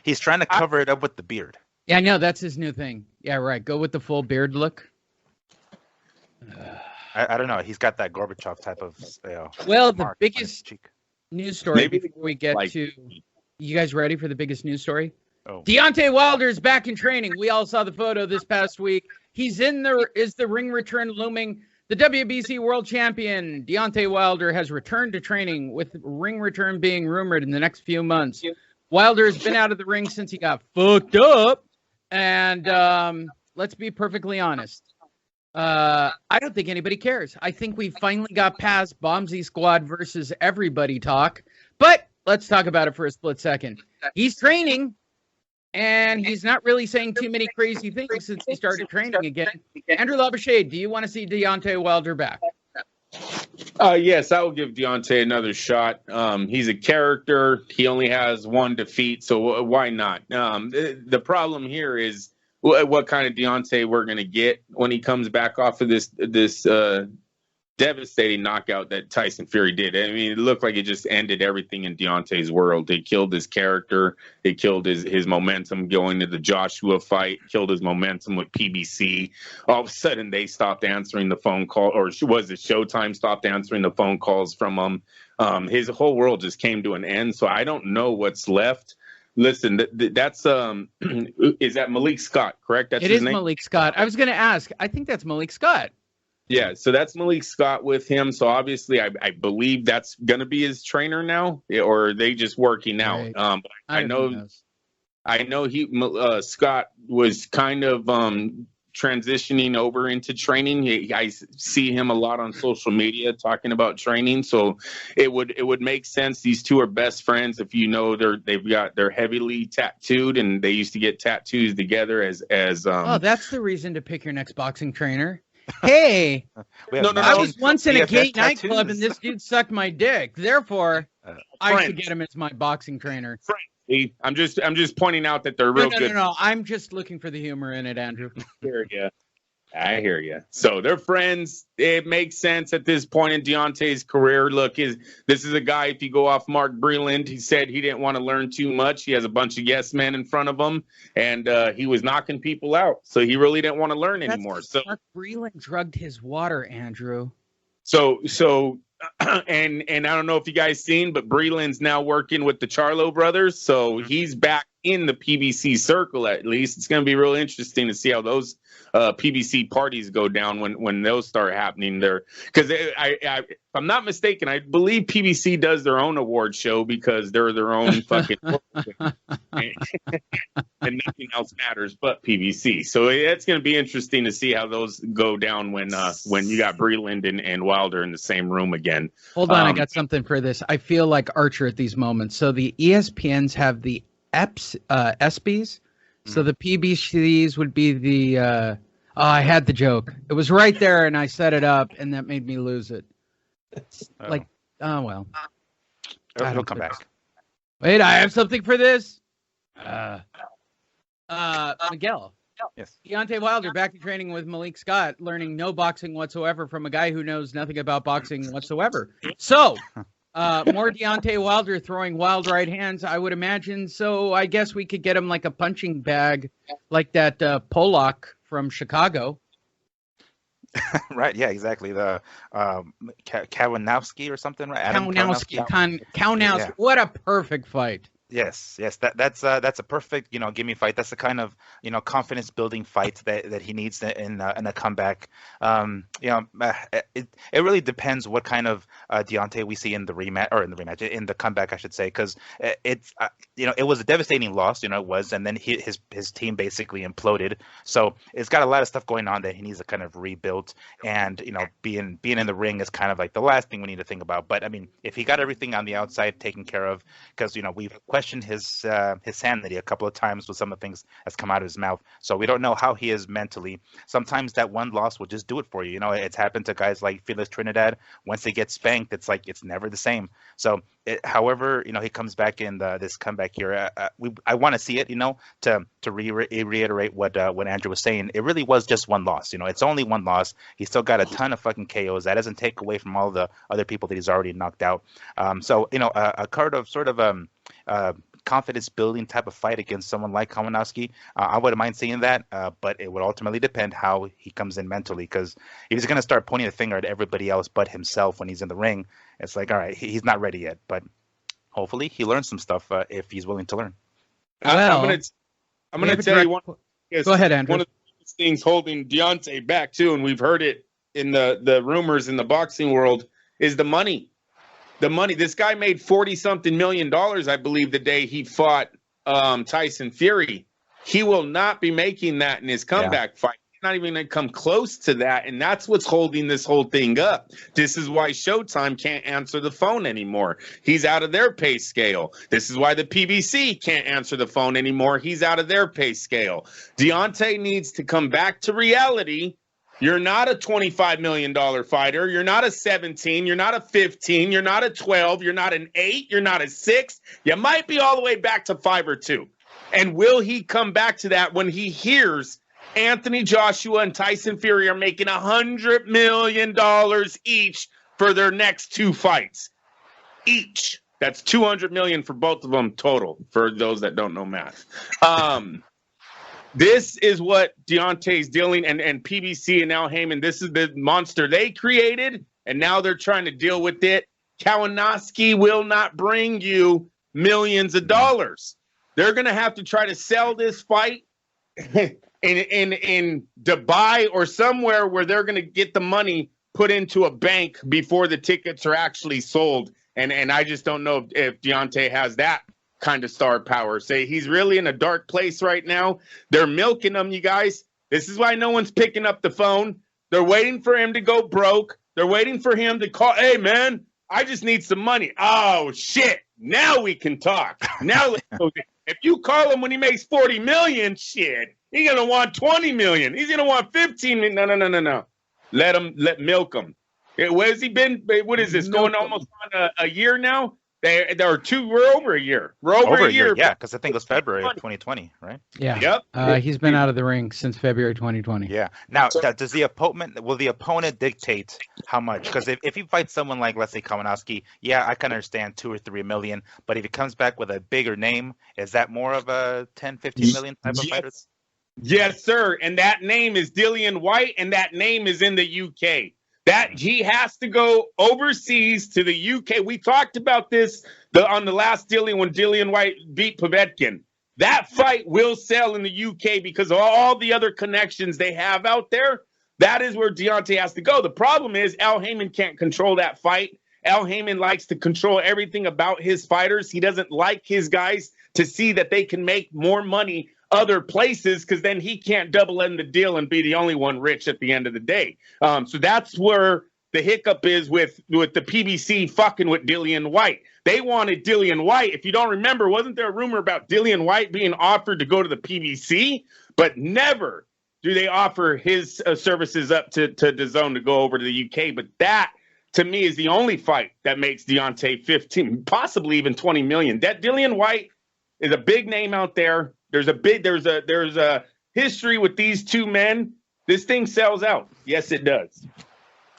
He's trying to cover it up with the beard. Yeah, I know. That's his new thing. Yeah, right. Go with the full beard look. I don't know. He's got that Gorbachev type of. Well, the biggest news story before we get to. You guys ready for the biggest news story? Oh. Deontay Wilder is back in training. We all saw the photo this past week. He's in there. Is the ring return looming? The WBC world champion Deontay Wilder has returned to training, with ring return being rumored in the next few months. Wilder has been out of the ring since he got fucked up. And let's be perfectly honest. I don't think anybody cares. I think we finally got past Bombsy Squad versus everybody talk. But let's talk about it for a split second. He's training, and he's not really saying too many crazy things since he started training again. Andrew Labouche, do you want to see Deontay Wilder back? Yes, I will give Deontay another shot. He's a character. He only has one defeat, so why not? The problem here is what kind of Deontay we're going to get when he comes back off of this devastating knockout that Tyson Fury did. I mean, it looked like it just ended everything in Deontay's world. They killed his character. They killed his momentum going to the Joshua fight, killed his momentum with PBC. All of a sudden, they stopped answering the phone call, or was it Showtime stopped answering the phone calls from him? His whole world just came to an end. So I don't know what's left. Listen, that's is that Malik Scott, correct? That's his name? Malik Scott. I was going to ask. I think that's Malik Scott. Yeah, so that's Malik Scott with him. So obviously, I believe that's going to be his trainer now, or are they just working out? Right. I know Scott was kind of transitioning over into training. I see him a lot on social media talking about training. So it would make sense. These two are best friends. If you know, they're heavily tattooed, and they used to get tattoos together as. Oh, that's the reason to pick your next boxing trainer. Hey, no, I was once in a gay nightclub and this dude sucked my dick. Therefore, I should get him as my boxing trainer. I'm just pointing out that they're real good. No. I'm just looking for the humor in it, Andrew. I hear you. So they're friends. It makes sense at this point in Deontay's career. Look, this is a guy, if you go off Mark Breland, he said he didn't want to learn too much. He has a bunch of yes men in front of him, and he was knocking people out. So he really didn't want to learn anymore. So Mark Breland drugged his water, Andrew. So and I don't know if you guys seen, but Breland's now working with the Charlo brothers. So he's back in the PBC circle, at least. It's going to be real interesting to see how those PBC parties go down when those start happening there. Because if I'm not mistaken, I believe PBC does their own award show because they're their own fucking and nothing else matters but PBC. So it's going to be interesting to see how those go down when you got Breland and Wilder in the same room again. Hold on, I got something for this. I feel like Archer at these moments. So the ESPNs have the ESPYs. So the PBCs would be the I had the joke. It was right there and I set it up and that made me lose it. Well. He'll come back. Wait, I have something for this. Miguel. Yes. Deontay Wilder back to training with Malik Scott, learning no boxing whatsoever from a guy who knows nothing about boxing whatsoever. So more Deontay Wilder throwing wild right hands, I would imagine. So I guess we could get him like a punching bag, like that Polak from Chicago. Right. Yeah. Exactly. The Kownacki or something. Right. Kownacki. Yeah. What a perfect fight. Yes, that's a perfect, give me fight. That's the kind of, confidence building fight that he needs in a comeback. It really depends what kind of Deontay we see in the rematch in the comeback, I should say, because it was a devastating loss, it was, and then his team basically imploded. So it's got a lot of stuff going on that he needs to kind of rebuild, and being in the ring is kind of like the last thing we need to think about. But I mean, if he got everything on the outside taken care of, because we've questioned his sanity a couple of times with some of the things that's come out of his mouth. So we don't know how he is mentally. Sometimes that one loss will just do it for you. It's happened to guys like Felix Trinidad. Once they get spanked, it's like it's never the same. So however, he comes back in this comeback here. I want to see it, to reiterate what Andrew was saying. It really was just one loss. It's only one loss. He's still got a ton of fucking KOs. That doesn't take away from all the other people that he's already knocked out. So a card of sort of confidence building type of fight against someone like Kownacki, I wouldn't mind seeing that, but it would ultimately depend how he comes in mentally, because if he's going to start pointing the finger at everybody else but himself when he's in the ring, it's like, all right, he's not ready yet, but hopefully he learns some stuff if he's willing to learn. I'm going to tell you one. Go ahead, Andrew. One of the things holding Deontay back too, and we've heard it in the rumors in the boxing world, is the money. The money. This guy made $40-something million, I believe, the day he fought Tyson Fury. He will not be making that in his comeback fight. He's not even going to come close to that, and that's what's holding this whole thing up. This is why Showtime can't answer the phone anymore. He's out of their pay scale. This is why the PBC can't answer the phone anymore. He's out of their pay scale. Deontay needs to come back to reality. You're not a $25 million fighter. You're not a 17. You're not a 15. You're not a 12. You're not an 8. You're not a 6. You might be all the way back to 5 or 2. And will he come back to that when he hears Anthony Joshua and Tyson Fury are making $100 million each for their next 2 fights? Each. That's $200 million for both of them total, for those that don't know math. This is what Deontay's dealing, and PBC and now Heyman, this is the monster they created, and now they're trying to deal with it. Kownacki will not bring you millions of dollars. They're going to have to try to sell this fight in Dubai or somewhere where they're going to get the money put into a bank before the tickets are actually sold. And I just don't know if Deontay has that kind of star power. Say he's really in a dark place right now. They're milking him, you guys. This is why no one's picking up the phone. They're waiting for him to go broke. They're waiting for him to call. Hey, man, I just need some money. Oh, shit. Now we can talk. Now let's go. If you call him when he makes 40 million, shit, he's going to want 20 million. He's going to want 15 million. No. Let milk him. Where's he been? What is this? Going almost on a year now? We're over a year. We're over a year. Yeah, because I think it was February of 2020, right? Yeah. Yep. He's been out of the ring since February will the opponent dictate how much? Because if he fights someone like, let's say, Kownacki, yeah, I can understand 2 or 3 million. But if he comes back with a bigger name, is that more of a 10, 15 million type of fighter? Yes, sir. And that name is Dillian White, and that name is in the UK. That he has to go overseas to the UK. We talked about this on the last Dillian when Dillian White beat Povetkin. That fight will sell in the UK because of all the other connections they have out there. That is where Deontay has to go. The problem is Al Heyman can't control that fight. Al Heyman likes to control everything about his fighters. He doesn't like his guys to see that they can make more money other places, because then he can't double end the deal and be the only one rich at the end of the day. So that's where the hiccup is with the PBC fucking with Dillian White. They wanted Dillian White. If you don't remember, wasn't there a rumor about Dillian White being offered to go to the PBC? But never do they offer his services up to DAZN to go over to the UK. But that, to me, is the only fight that makes Deontay 15, possibly even 20 million. That Dillian White is a big name out there. There's a history with these two men. This thing sells out. Yes, it does.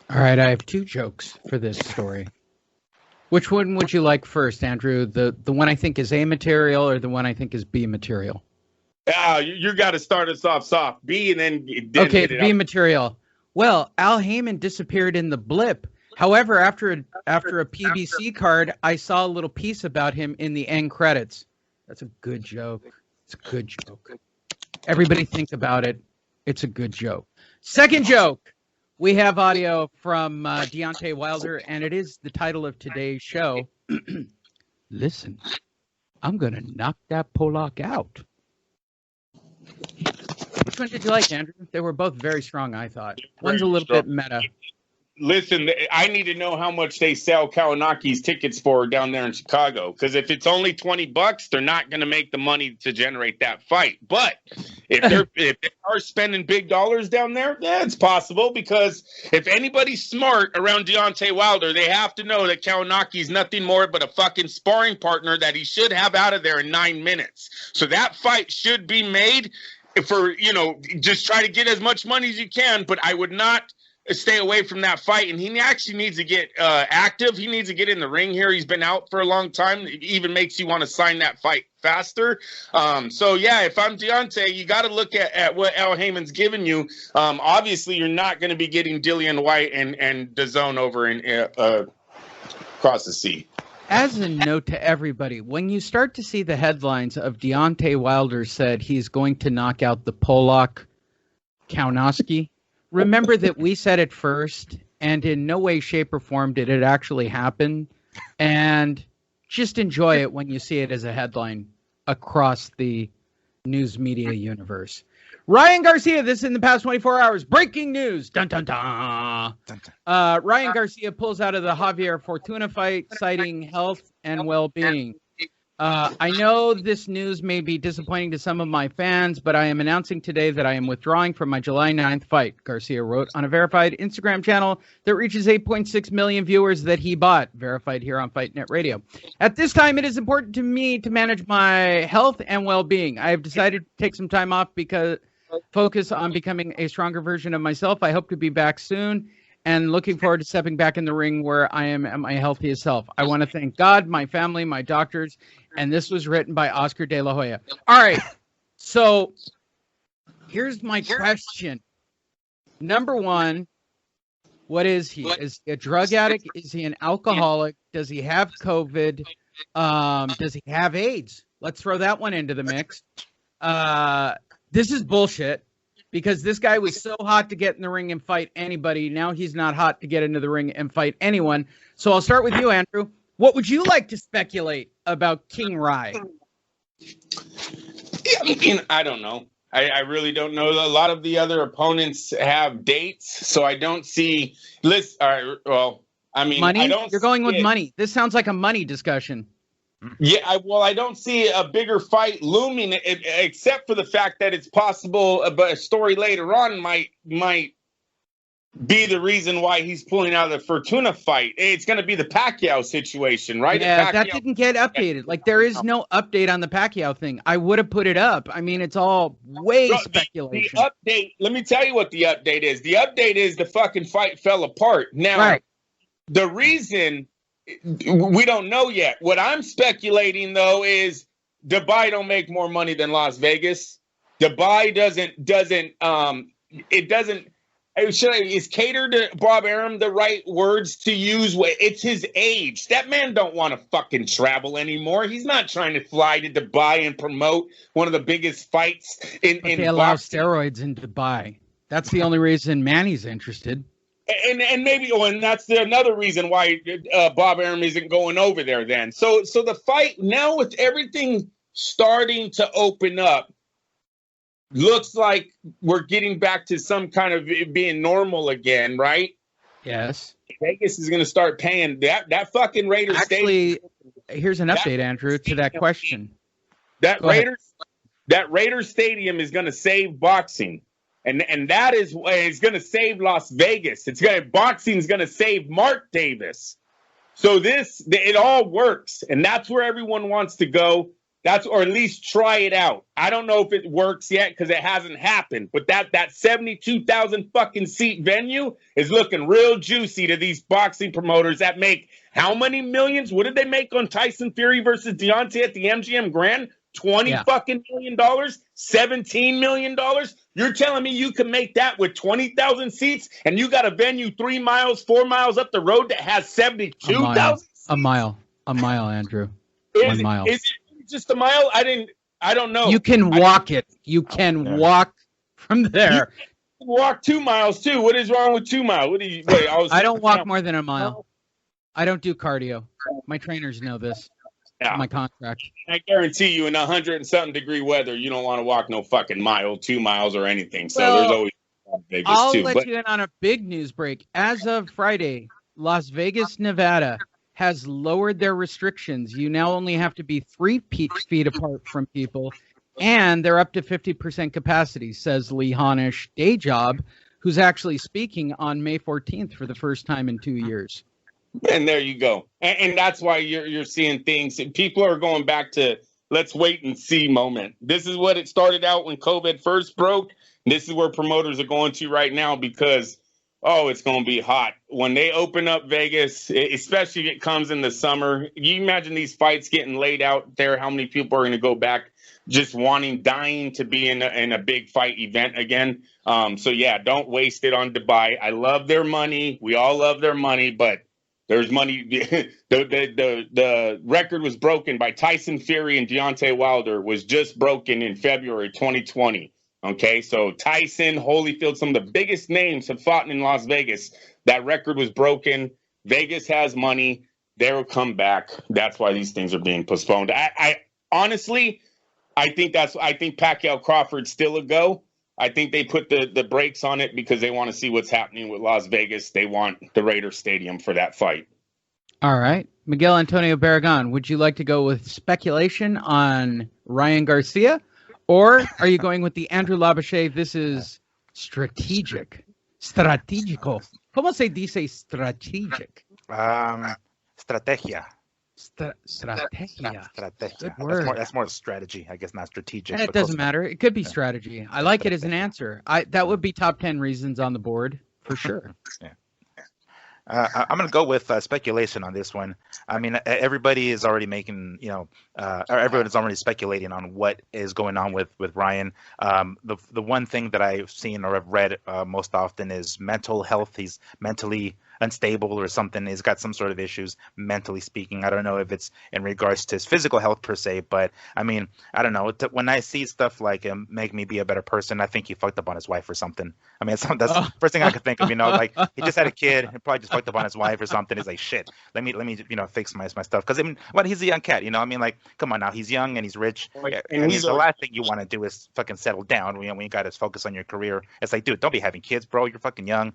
All right, I have 2 jokes for this story. Which one would you like first, Andrew? The one I think is A material, or the one I think is B material? You got to start us off soft. B and then okay, B material. Well, Al Heyman disappeared in the blip. However, after a PBC card, I saw a little piece about him in the end credits. That's a good joke. It's a good joke. Everybody think about it. It's a good joke. Second joke. We have audio from Deontay Wilder, and it is the title of today's show. Listen, I'm going to knock that Polak out. Which one did you like, Andrew? They were both very strong, I thought. One's a little bit meta. Listen, I need to know how much they sell Kownacki's tickets for down there in Chicago. Because if it's only $20, they're not going to make the money to generate that fight. But if they are spending big dollars down there, yeah, it's possible. Because if anybody's smart around Deontay Wilder, they have to know that Kownacki's nothing more but a fucking sparring partner that he should have out of there in 9 minutes. So that fight should be made for, just try to get as much money as you can. But I would not stay away from that fight, and he actually needs to get active. He needs to get in the ring here. He's been out for a long time. It even makes you want to sign that fight faster. So yeah, if I'm Deontay, you got to look at what Al Heyman's given you. Obviously, you're not going to be getting Dillian White and DAZN over in across the sea. As a note to everybody, when you start to see the headlines of Deontay Wilder said he's going to knock out the Polak Kownacki, remember that we said it first, and in no way, shape, or form did it actually happen. And just enjoy it when you see it as a headline across the news media universe. Ryan Garcia, this in the past 24 hours. Breaking news. Dun, dun, dun. Ryan Garcia pulls out of the Javier Fortuna fight, citing health and well-being. I know this news may be disappointing to some of my fans, but I am announcing today that I am withdrawing from my July 9th fight, Garcia wrote on a verified Instagram channel that reaches 8.6 million viewers that he bought, verified here on Fight Net Radio. At this time, it is important to me to manage my health and well-being. I have decided to take some time off because focus on becoming a stronger version of myself. I hope to be back soon and looking forward to stepping back in the ring where I am at my healthiest self. I want to thank God, my family, my doctors, and this was written by Oscar De La Hoya. All right, so here's my question. Number one, what is he? Is he a drug addict? Is he an alcoholic? Does he have COVID? Does he have AIDS? Let's throw that one into the mix. This is bullshit. Because this guy was so hot to get in the ring and fight anybody. Now he's not hot to get into the ring and fight anyone. So I'll start with you, Andrew. What would you like to speculate about King Rai? I don't know. I really don't know. A lot of the other opponents have dates, so I don't see. Money? You're going with money. This sounds like a money discussion. Yeah, I don't see a bigger fight looming, except for the fact that it's possible a story later on might be the reason why he's pulling out of the Fortuna fight. It's going to be the Pacquiao situation, right? Yeah, that didn't get updated. Like, there is no update on the Pacquiao thing. I would have put it up. I mean, it's all speculation. The update, let me tell you what the update is. The update is the fucking fight fell apart. Now, The reason we don't know yet. What I'm speculating, though, is Dubai don't make more money than Las Vegas. Dubai is catered to Bob Arum the right words to use? It's his age. That man don't want to fucking travel anymore. He's not trying to fly to Dubai and promote one of the biggest fights in they allow steroids in Dubai. That's the only reason Manny's interested. And maybe, and that's another reason why Bob Arum isn't going over there then. So the fight now, with everything starting to open up, looks like we're getting back to some kind of being normal again, right? Yes. Vegas is going to start paying that fucking Raiders. Actually, here's an update, Andrew, to that question. That Raiders Stadium is going to save boxing. And that is going to save Las Vegas. Boxing is going to save Mark Davis. So it all works, and that's where everyone wants to go. Or at least try it out. I don't know if it works yet because it hasn't happened. But that 72,000 fucking seat venue is looking real juicy to these boxing promoters that make how many millions? What did they make on Tyson Fury versus Deontay at the MGM Grand? $20 million, $17 million. You're telling me you can make that with 20,000 seats, and you got a venue 4 miles up the road that has 72,000 seats? A mile, Andrew. 1 mile. Is it just a mile? I don't know. You can walk it. You can walk from there. You can walk 2 miles too. What is wrong with 2 miles? What do you wait? I don't walk more than a mile. I don't do cardio. My trainers know this. Yeah. My contract. I guarantee you, in 100 and something degree weather, you don't want to walk no fucking mile, 2 miles, or anything. So there's always Vegas I'll too. let you in on a big news break. As of Friday, Las Vegas, Nevada has lowered their restrictions. You now only have to be 3 feet apart from people, and they're up to 50% capacity, says Lee Honish, day job, who's actually speaking on May 14th for the first time in 2 years. And there you go. And that's why you're seeing things. And people are going back to let's wait and see moment. This is what it started out when COVID first broke. This is where promoters are going to right now because, it's going to be hot. When they open up Vegas, especially if it comes in the summer, you imagine these fights getting laid out there, how many people are going to go back just dying to be in a big fight event again. So, yeah, don't waste it on Dubai. I love their money. We all love their money, but there's money. The record was broken by Tyson Fury and Deontay Wilder was just broken in February 2020. Okay, so Tyson, Holyfield, some of the biggest names have fought in Las Vegas. That record was broken. Vegas has money. They will come back. That's why these things are being postponed. I honestly, I think Pacquiao Crawford's still a go. I think they put the brakes on it because they want to see what's happening with Las Vegas. They want the Raiders Stadium for that fight. All right. Miguel Antonio Barragan, would you like to go with speculation on Ryan Garcia? Or are you going with the Andrew Labouche? This is strategic. Stratégico. ¿Cómo se dice strategic? Strategia. Strategia. Strategia. That's more strategy, I guess, not strategic. It doesn't matter. It could be strategy. I like it as an answer. That would be top 10 reasons on the board for sure. Yeah. I'm going to go with speculation on this one. I mean, everybody is already making, everyone's already speculating on what is going on with Ryan. The one thing that I've seen or I've read most often is mental health. He's mentally unstable or something. He's got some sort of issues, mentally speaking. I don't know if it's in regards to his physical health per se, but I mean, I don't know. When I see stuff like him make me be a better person, I think he fucked up on his wife or something. I mean, that's the first thing I could think of. Like he just had a kid and probably just fucked up on his wife or something. He's like, shit, let me fix my stuff. Because I mean, he's a young cat, I mean, like, come on now, he's young and he's rich. And the last thing you want to do is fucking settle down when you got to focus on your career. It's like, dude, don't be having kids, bro. You're fucking young.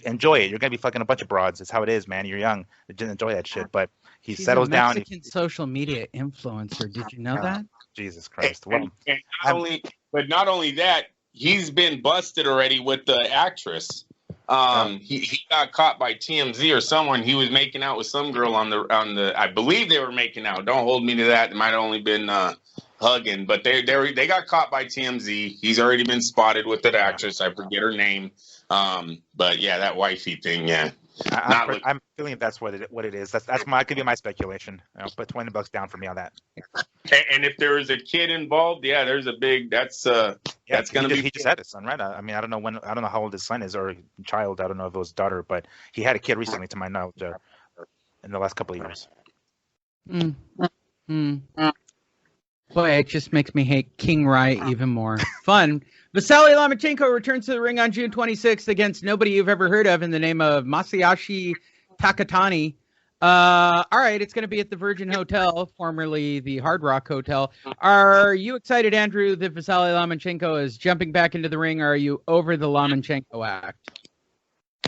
Enjoy it. You're gonna be fucking a bunch of broads. It's how it is, man. You're young. Just enjoy that shit. But he settles down. Mexican social media influencer. Did you know that? Jesus Christ. Well, not only that, he's been busted already with the actress. He got caught by TMZ or someone. He was making out with some girl on the. I believe they were making out. Don't hold me to that. It might have only been hugging, but they got caught by TMZ. He's already been spotted with that actress. I forget her name. But yeah, that wifey thing. Yeah. I'm feeling that's what it is. That could be my speculation. Put $20 down for me on that. And if there is a kid involved, yeah, there's a big. That's gonna be. He just had his son, right? I mean, I don't know how old his son is or child. I don't know if it was daughter, but he had a kid recently, to my knowledge, in the last couple of years. Boy, it just makes me hate King Rai even more. Fun. Vasily Lomachenko returns to the ring on June 26th against nobody you've ever heard of in the name of Masayoshi Takatani. All right, it's going to be at the Virgin Hotel, formerly the Hard Rock Hotel. Are you excited, Andrew, that Vasily Lomachenko is jumping back into the ring, or are you over the Lomachenko act?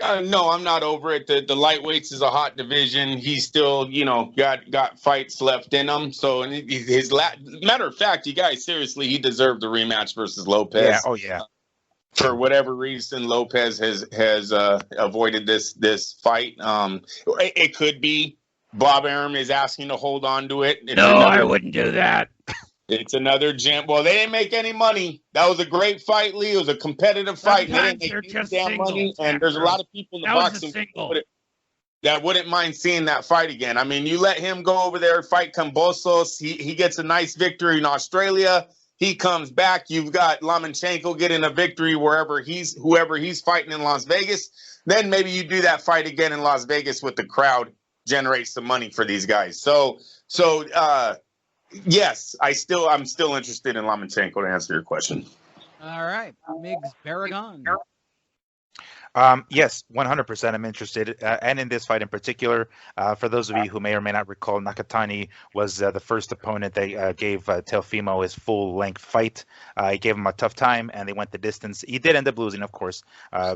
No, I'm not over it. The lightweights is a hot division. He's still, got fights left in him. So, matter of fact, you guys, seriously, he deserved the rematch versus Lopez. Yeah. Oh yeah. For whatever reason, Lopez has avoided this fight. It could be Bob Arum is asking to hold on to it. I wouldn't do that. It's another gem. Well, they didn't make any money. That was a great fight, Lee. It was a competitive fight. Sometimes they're just damn money, and there's a lot of people in the boxing that wouldn't mind seeing that fight again. I mean, you let him go over there, fight Kambosos. He gets a nice victory in Australia. He comes back. You've got Lomachenko getting a victory whoever he's fighting in Las Vegas. Then maybe you do that fight again in Las Vegas with the crowd, generate some money for these guys. So Yes, I'm still interested in Lomachenko to answer your question. All right, Migs Baragon. Yes, 100%. I'm interested, and in this fight in particular. For those of you who may or may not recall, Nakatani was the first opponent that gave Teofimo his full-length fight. He gave him a tough time, and they went the distance. He did end up losing, of course,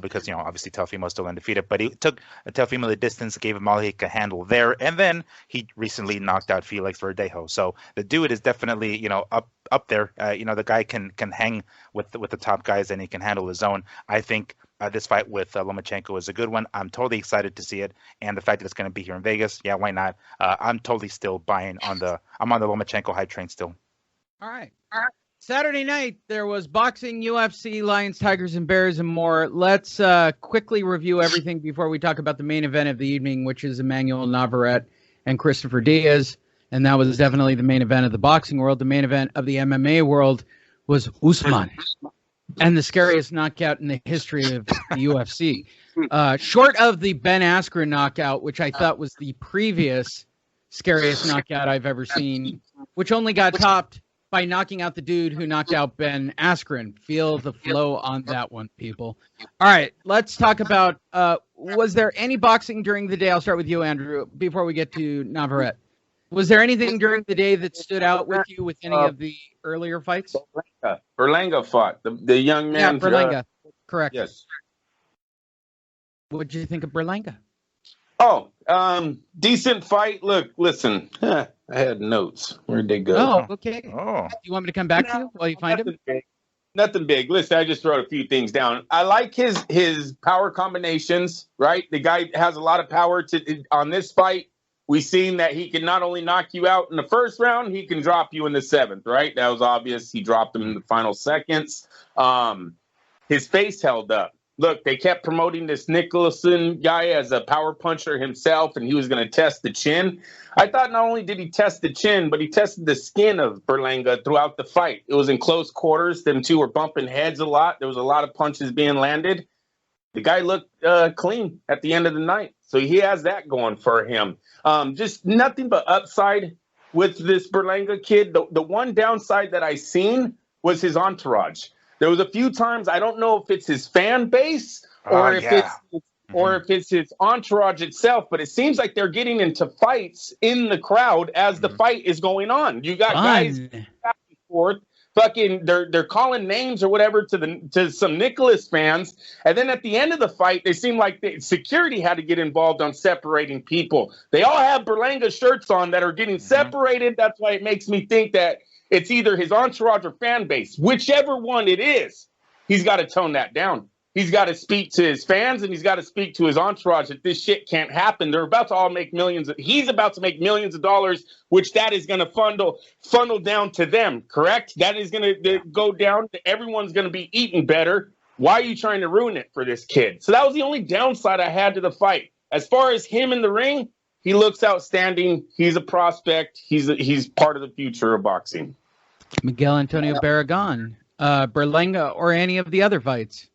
because obviously Teofimo is still undefeated. But he took Teofimo the distance, gave him all he could handle there, and then he recently knocked out Felix Verdejo. So the dude is definitely up there. The guy can hang with the top guys, and he can handle his own. I think. This fight with Lomachenko is a good one. I'm totally excited to see it, and the fact that it's going to be here in Vegas, yeah, why not? I'm totally still buying on the Lomachenko hype train still. All right. Saturday night there was boxing, UFC, Lions, Tigers, and Bears, and more. Let's quickly review everything before we talk about the main event of the evening, which is Emmanuel Navarrete and Christopher Diaz, and that was definitely the main event of the boxing world. The main event of the MMA world was Usman. And the scariest knockout in the history of the UFC. Short of the Ben Askren knockout, which I thought was the previous scariest knockout I've ever seen, which only got topped by knocking out the dude who knocked out Ben Askren. Feel the flow on that one, people. All right, let's talk about, was there any boxing during the day? I'll start with you, Andrew, before we get to Navarrete. Was there anything during the day that stood out with you with any of the earlier fights? Berlanga fought the young man. Yeah, Berlanga. Correct. Yes. What did you think of Berlanga? Oh, decent fight. Look, listen. I had notes. Where'd they go? Oh, okay. Oh. You want me to come back to you while you find him? Nothing big. Listen, I just wrote a few things down. I like his power combinations, right? The guy has a lot of power on this fight. We've seen that he can not only knock you out in the first round, he can drop you in the seventh, right? That was obvious. He dropped him in the final seconds. His face held up. Look, they kept promoting this Nicholson guy as a power puncher himself, and he was going to test the chin. I thought not only did he test the chin, but he tested the skin of Berlanga throughout the fight. It was in close quarters. Them two were bumping heads a lot. There was a lot of punches being landed. The guy looked clean at the end of the night. So he has that going for him. Just nothing but upside with this Berlanga kid. The one downside that I seen was his entourage. There was a few times, I don't know if it's his fan base or if it's his entourage itself, but it seems like they're getting into fights in the crowd as the fight is going on. You got guys back and forth. Fucking, they're calling names or whatever to some Nicholas fans, and then at the end of the fight, they seem like security had to get involved on separating people. They all have Berlanga shirts on that are getting separated. That's why it makes me think that it's either his entourage or fan base, whichever one it is. He's got to tone that down. He's got to speak to his fans and he's got to speak to his entourage that this shit can't happen. They're about to all make millions. He's about to make millions of dollars, which that is going to funnel down to them, correct? That is going to go down to everyone's going to be eating better. Why are you trying to ruin it for this kid? So that was the only downside I had to the fight. As far as him in the ring, he looks outstanding. He's a prospect. He's part of the future of boxing. Miguel Antonio Barragan, Berlanga, or any of the other fights?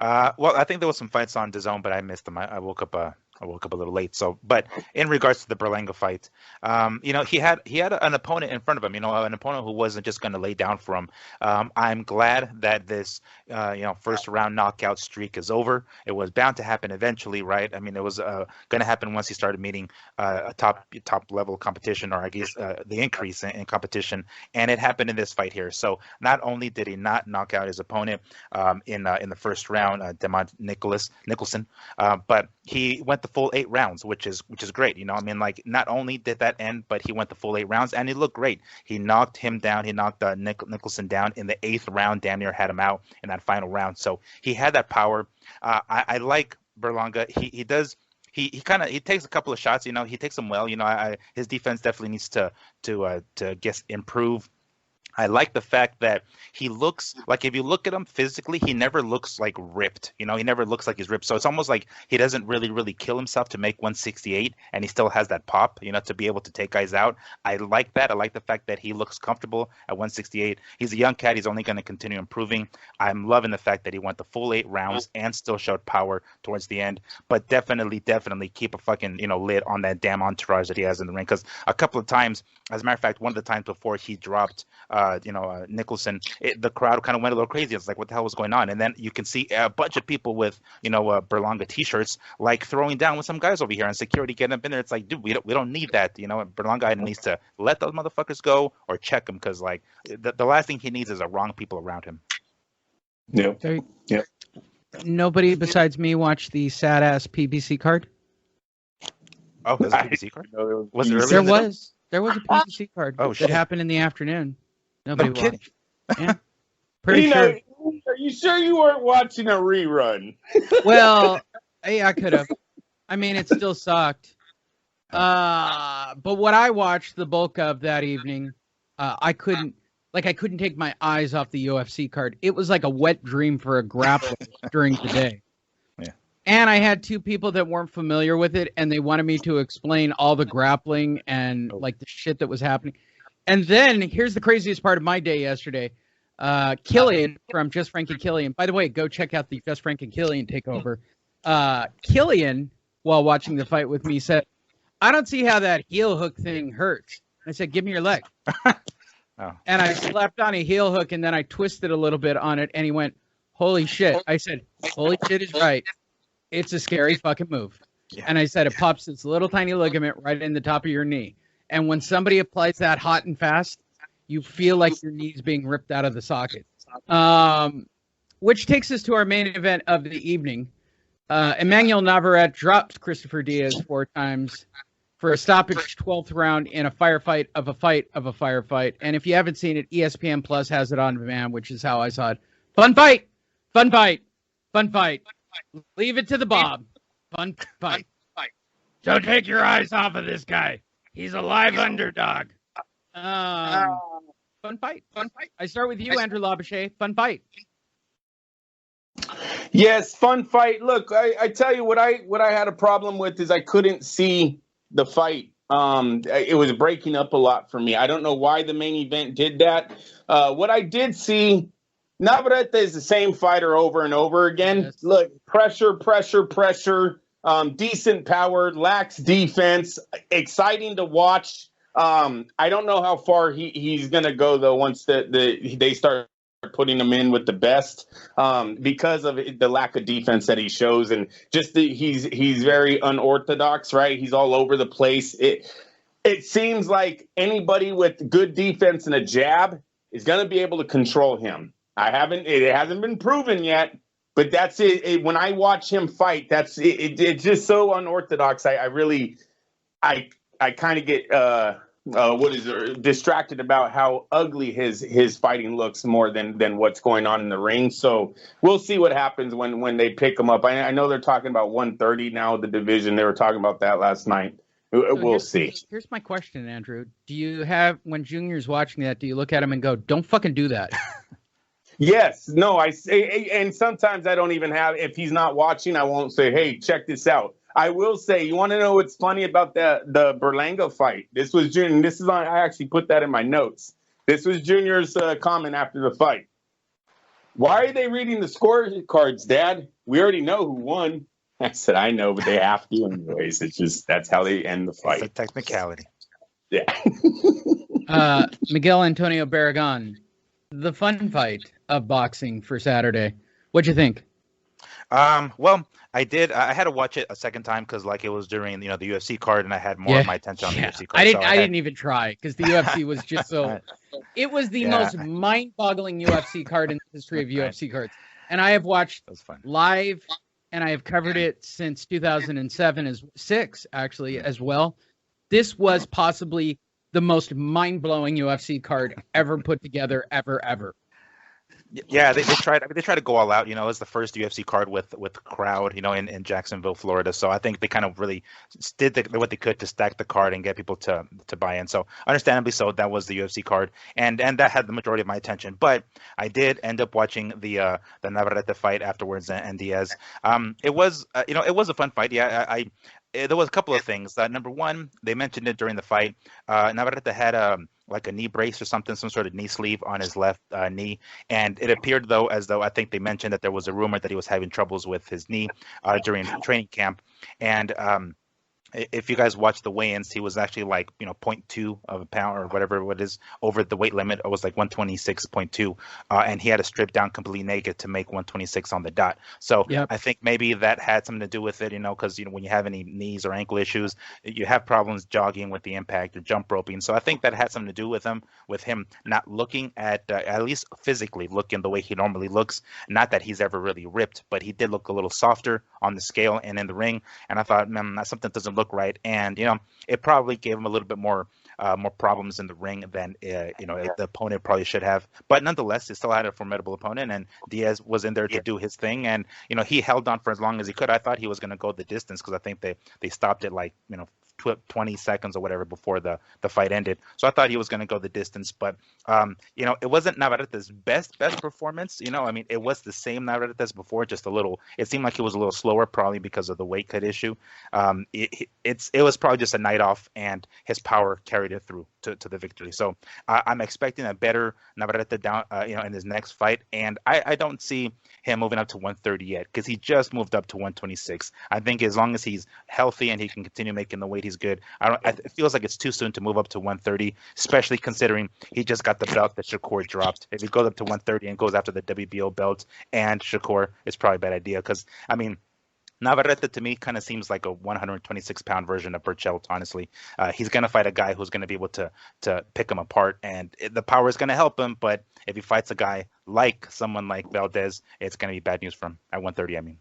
Well, I think there was some fights on DAZN, but I missed them. I woke up a little late. So, but in regards to the Berlanga fight, he had an opponent in front of him. An opponent who wasn't just going to lay down for him. I'm glad that this first round knockout streak is over. It was bound to happen eventually, right? I mean, it was going to happen once he started meeting a top level competition, or I guess the increase in competition, and it happened in this fight here. So not only did he not knock out his opponent in the first round, Demond Nicholson, but he went the full 8 rounds, which is great. Not only did that end, but he went the full 8 rounds, and he looked great. He knocked him down. He knocked Nicholson down in the 8th round, damn near had him out in that final round. So he had that power. I like Berlanga. He does. He takes a couple of shots. He takes them well. His defense definitely needs to improve. I like the fact that he looks like, if you look at him physically, he never looks like ripped. You know, he never looks like he's ripped. So it's almost like he doesn't really kill himself to make 168, and he still has that pop, you know, to be able to take guys out. I like that. I like the fact that he looks comfortable at 168. He's a young cat. He's only going to continue improving. I'm loving the fact that he went the full 8 rounds and still showed power towards the end. But definitely keep a fucking, you know, lid on that damn entourage that he has in the ring. Because a couple of times, as a matter of fact, one of the times before he dropped Nicholson, the crowd kind of went a little crazy. It's like, what the hell was going on? And then you can see a bunch of people with, Berlanga t-shirts, like throwing down with some guys over here, and security getting up in there. It's like, dude, we don't need that. You know, Berlanga either needs to let those motherfuckers go or check them, because like the last thing he needs is a wrong people around him. Yeah. Nobody besides me watched the sad ass PBC card. Oh, there's a PBC card? Was it earlier? There was a PBC card that happened in the afternoon. Nobody watched. Yeah. Pretty sure. Are you sure you weren't watching a rerun? Well, I could have. I mean, it still sucked. But what I watched the bulk of that evening, I couldn't take my eyes off the UFC card. It was like a wet dream for a grappler during the day. Yeah. And I had 2 people that weren't familiar with it, and they wanted me to explain all the grappling and like the shit that was happening. And then here's the craziest part of my day yesterday. Killian from Just Frank and Killian. By the way, go check out the Just Frank and Killian takeover. Killian, while watching the fight with me, said, "I don't see how that heel hook thing hurts." I said, "Give me your leg." Oh. And I slapped on a heel hook, and then I twisted a little bit on it, and he went, "Holy shit." I said, "Holy shit is right. It's a scary fucking move." Yeah. And I said, it pops this little tiny ligament right in the top of your knee. And when somebody applies that hot and fast, you feel like your knee's being ripped out of the socket. Which takes us to our main event of the evening. Emmanuel Navarrete dropped Christopher Diaz 4 times for a stoppage 12th round in a firefight of a fight of a firefight. And if you haven't seen it, ESPN Plus has it on demand, which is how I saw it. Fun fight. Fun fight. Fun fight. Leave it to the Bob. Fun fight. Don't take your eyes off of this guy. He's a live underdog. Fun fight. Fun fight. I start with you, Andrew Labouche. Fun fight. Yes, fun fight. Look, I tell you what I had a problem with is I couldn't see the fight. It was breaking up a lot for me. I don't know why the main event did that. What I did see, Navarrete is the same fighter over and over again. Yes. Look, pressure. Decent power, lacks defense, exciting to watch. I don't know how far he's going to go, though, once they start putting him in with the best, because of the lack of defense that he shows. And just he's very unorthodox, right? He's all over the place. It seems like anybody with good defense and a jab is going to be able to control him. It hasn't been proven yet. But that's it. When I watch him fight, that's it. It's just so unorthodox. I kind of get distracted about how ugly his fighting looks more than what's going on in the ring. So we'll see what happens when they pick him up. I know they're talking about 130 now, the division. They were talking about that last night. We'll see. Here's my question, Andrew. Do you have, when Junior's watching that, do you look at him and go, "Don't fucking do that"? Yes, no, I say, and sometimes I don't even have, if he's not watching, I won't say, "Hey, check this out." I will say, you want to know what's funny about the Berlanga fight? This was Junior. This is on, I actually put that in my notes. This was Junior's comment after the fight. "Why are they reading the scorecards, Dad? We already know who won." I said, "I know, but they have to anyways. It's just, that's how they end the fight." It's a technicality. Yeah. Miguel Antonio Barragan, the fun fight of boxing for Saturday. What'd you think? Well, I had to watch it a second time because like it was during the UFC card, and I had more of my attention on the UFC card. I didn't even try because the UFC was just so. It was the most mind-boggling UFC card in the history of UFC cards, and I have watched live, and I have covered it since 2006 actually as well. This was possibly the most mind-blowing UFC card ever put together, ever. Yeah, they tried. I mean, they tried to go all out. You know, it was the first UFC card with crowd. You know, in Jacksonville, Florida. So I think they kind of really did what they could to stack the card and get people to buy in. So understandably, so that was the UFC card, and that had the majority of my attention. But I did end up watching the Navarrete fight afterwards and Diaz. It was it was a fun fight. Yeah, there was a couple of things. Number one, they mentioned it during the fight. Navarrete had like a knee brace or something, some sort of knee sleeve on his left knee. And it appeared as though I think they mentioned that there was a rumor that he was having troubles with his knee during training camp. And if you guys watch the weigh-ins, he was actually like, 0.2 of a pound or whatever it is over the weight limit. It was like 126.2. And he had to strip down completely naked to make 126 on the dot. So I think maybe that had something to do with it, because, when you have any knees or ankle issues, you have problems jogging with the impact or jump roping. So I think that had something to do with him not looking at least physically looking the way he normally looks. Not that he's ever really ripped, but he did look a little softer on the scale and in the ring. And I thought, man, something doesn't look right. And it probably gave him a little bit more problems in the ring than the opponent probably should have. But nonetheless, he still had a formidable opponent, and Diaz was in there to do his thing. And he held on for as long as he could. I thought he was going to go the distance because I think they stopped it like 20 seconds or whatever before the fight ended. So I thought he was going to go the distance, but it wasn't Navarrete's best performance. I mean, it was the same Navarrete as before, just a little. It seemed like he was a little slower, probably because of the weight cut issue. It was probably just a night off, and his power carried it through to the victory. So I'm expecting a better Navarrete down, in his next fight, and I don't see him moving up to 130 yet because he just moved up to 126. I think as long as he's healthy and he can continue making the weight, he's good. It feels like it's too soon to move up to 130, especially considering he just got the belt that Shakur dropped. If he goes up to 130 and goes after the WBO belt and Shakur, it's probably a bad idea because, I mean, Navarrete to me kind of seems like a 126-pound version of Burchelt, honestly. He's going to fight a guy who's going to be able to pick him apart, and the power is going to help him, but if he fights a guy like someone like Valdez, it's going to be bad news for him at 130, I mean.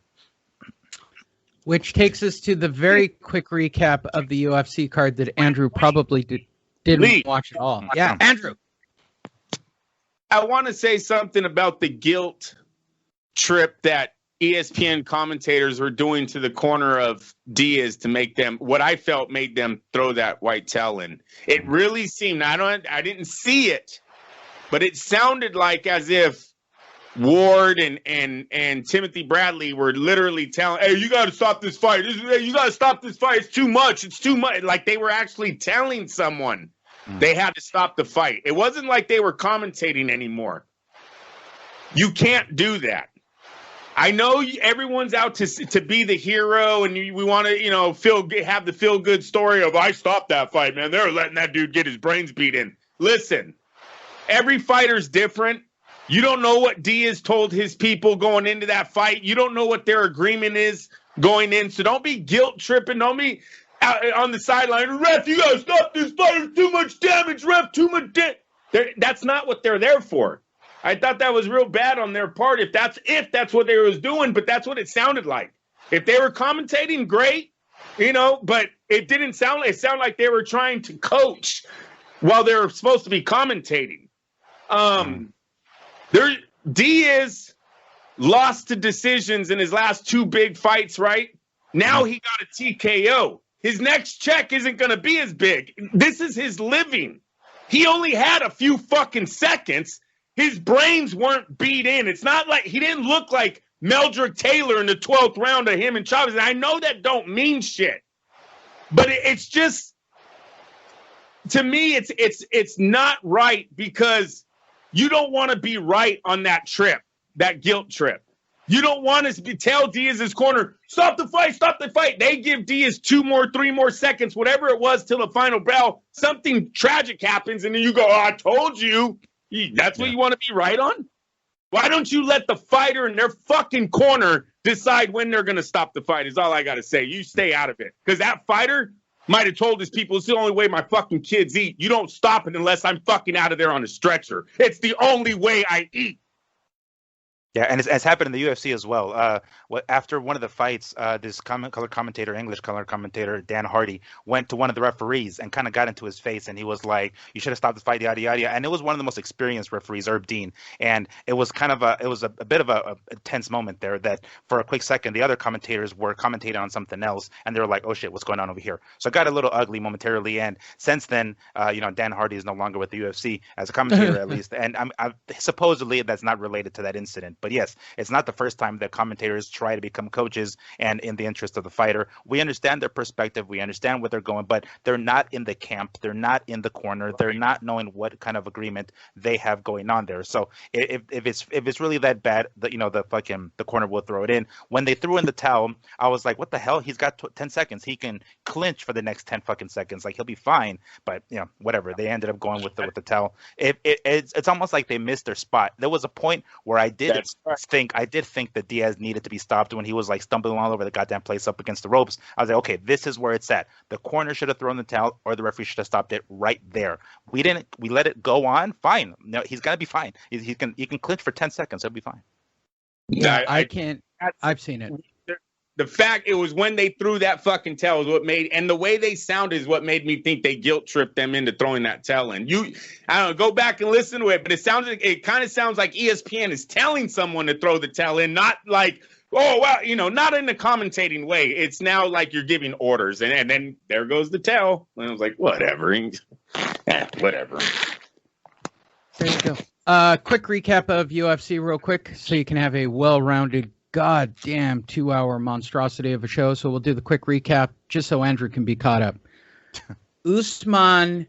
Which takes us to the very quick recap of the UFC card that Andrew probably didn't watch at all. Yeah, Andrew. I want to say something about the guilt trip that ESPN commentators were doing to the corner of Diaz to make them, what I felt made them throw that white towel in. It really seemed, I didn't see it, but it sounded like as if Ward and Timothy Bradley were literally telling, hey, you got to stop this fight. You got to stop this fight. It's too much. It's too much. Like they were actually telling someone they had to stop the fight. It wasn't like they were commentating anymore. You can't do that. I know everyone's out to be the hero, and we want to, have the feel-good story of I stopped that fight, man. They were letting that dude get his brains beat in. Listen, every fighter's different. You don't know what Diaz told his people going into that fight. You don't know what their agreement is going in. So don't be guilt tripping. Don't be out on the sideline. Ref, you got to stop this fight. There's too much damage, ref, too much damage. That's not what they're there for. I thought that was real bad on their part if that's what they was doing, but that's what it sounded like. If they were commentating, great, but it didn't sound like, like they were trying to coach while they were supposed to be commentating. Diaz lost to decisions in his last two big fights, right? Now he got a TKO. His next check isn't going to be as big. This is his living. He only had a few fucking seconds. His brains weren't beat in. It's not like he didn't look like Meldrick Taylor in the 12th round of him and Chavez. And I know that don't mean shit, but it's just, to me, it's not right because you don't want to be right on that trip, that guilt trip. You don't want to tell Diaz's corner, stop the fight, stop the fight. They give Diaz 3 more seconds, whatever it was, till the final bell. Something tragic happens, and then you go, oh, I told you. That's what you want to be right on? Why don't you let the fighter in their fucking corner decide when they're going to stop the fight is all I got to say. You stay out of it. Because that fighter might have told his people, it's the only way my fucking kids eat. You don't stop it unless I'm fucking out of there on a stretcher. It's the only way I eat. Yeah, and it's happened in the UFC as well. After one of the fights, this English color commentator, Dan Hardy, went to one of the referees and kind of got into his face, and he was like, "You should have stopped the fight, yada yada yada." And it was one of the most experienced referees, Herb Dean, and it was kind of a bit of a tense moment there. That for a quick second, the other commentators were commentating on something else, and they were like, "Oh shit, what's going on over here?" So it got a little ugly momentarily, and since then, Dan Hardy is no longer with the UFC as a commentator, at least, and supposedly that's not related to that incident. But yes, it's not the first time that commentators try to become coaches and in the interest of the fighter. We understand their perspective. We understand what they're going, but they're not in the camp. They're not in the corner. They're not knowing what kind of agreement they have going on there. So if it's really that bad, the corner will throw it in. When they threw in the towel, I was like, what the hell? He's got 10 seconds. He can clinch for the next 10 fucking seconds. Like, he'll be fine. But whatever. They ended up going with the towel. It's almost like they missed their spot. There was a point where I did think that Diaz needed to be stopped when he was like stumbling all over the goddamn place up against the ropes. I was like, okay, this is where it's at. The corner should have thrown the towel, or the referee should have stopped it right there. We didn't. We let it go on. Fine. No, he's gonna be fine. He can clinch for 10 seconds. He'll be fine. Yeah, I can't. I've seen it. The fact it was when they threw that fucking towel is what made, and the way they sounded is what made me think they guilt tripped them into throwing that towel in. I don't know, go back and listen to it, but it kind of sounds like ESPN is telling someone to throw the towel in, not like, oh, well, not in a commentating way. It's now like you're giving orders, and then there goes the towel. And I was like, whatever. Whatever. There you go. Quick recap of UFC real quick so you can have a well-rounded goddamn 2-hour monstrosity of a show. So we'll do the quick recap just so Andrew can be caught up. Usman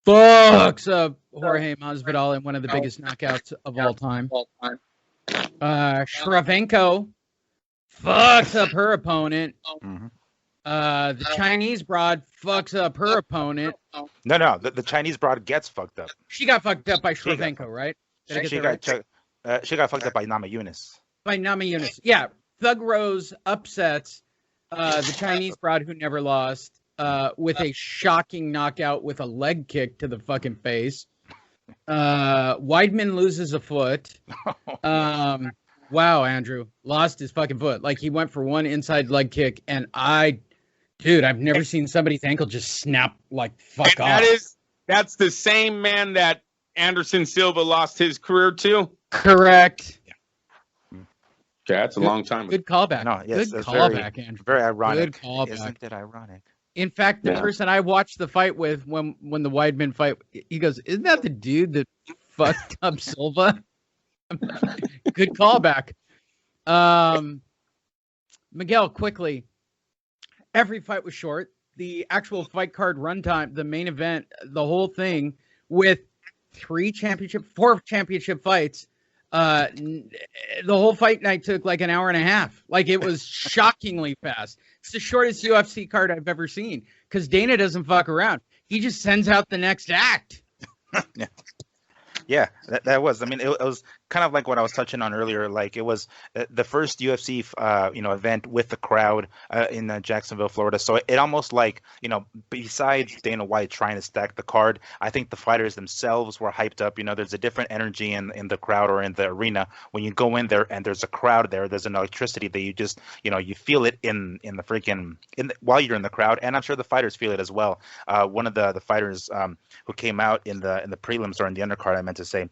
fucks up Jorge Masvidal in one of the biggest knockouts of all time. Shravenko fucks up her opponent. The Chinese broad fucks up her opponent. No, the Chinese broad gets fucked up. She got fucked up by Shravenko, right? She got fucked up by Namajunas. By Namajunas. Yeah. Thug Rose upsets the Chinese broad who never lost with a shocking knockout with a leg kick to the fucking face. Weidman loses a foot. Wow, Andrew. Lost his fucking foot. Like, he went for one inside leg kick, and I've never seen somebody's ankle just snap like fuck off. That's the same man that Anderson Silva lost his career to? Correct. Okay, that's a long time ago. Good callback. No, yes, good callback, Andrew. Very ironic. Good callback. Isn't it ironic? In fact, the person I watched the fight with when the Weidman fight, he goes, "Isn't that the dude that fucked up Silva?" Good callback. Miguel, quickly. Every fight was short. The actual fight card runtime, the main event, the whole thing with 4 championship fights. The whole fight night took like an hour and a half. Like, it was shockingly fast. It's the shortest UFC card I've ever seen because Dana doesn't fuck around. He just sends out the next act. Yeah, that was. I mean, it was kind of like what I was touching on earlier. Like, it was the first UFC, event with the crowd in Jacksonville, Florida. So it almost like, besides Dana White trying to stack the card, I think the fighters themselves were hyped up. There's a different energy in the crowd or in the arena when you go in there and there's a crowd there. There's an electricity that you just, you feel it in the freaking while you're in the crowd, and I'm sure the fighters feel it as well. One of the fighters who came out in the prelims or in the undercard, I meant to say,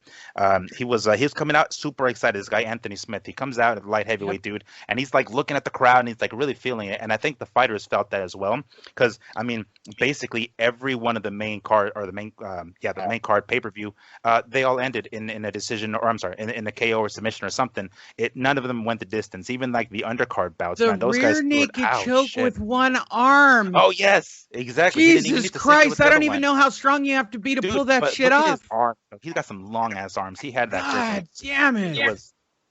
he was coming out super excited. This guy Anthony Smith, he comes out, a light heavyweight dude, and he's like looking at the crowd and he's like really feeling it. And I think the fighters felt that as well, because I mean, basically every one of the main card or the main card pay-per-view, they all ended in a decision, or I'm sorry, in a KO or submission or something. None of them went the distance. Even like the undercard bouts, man, those guys rear naked choke with one arm. Oh yes, exactly. Jesus Christ, I don't even know how strong you have to be to pull that shit off. He's got some long ass arms. He had that. God damn it! It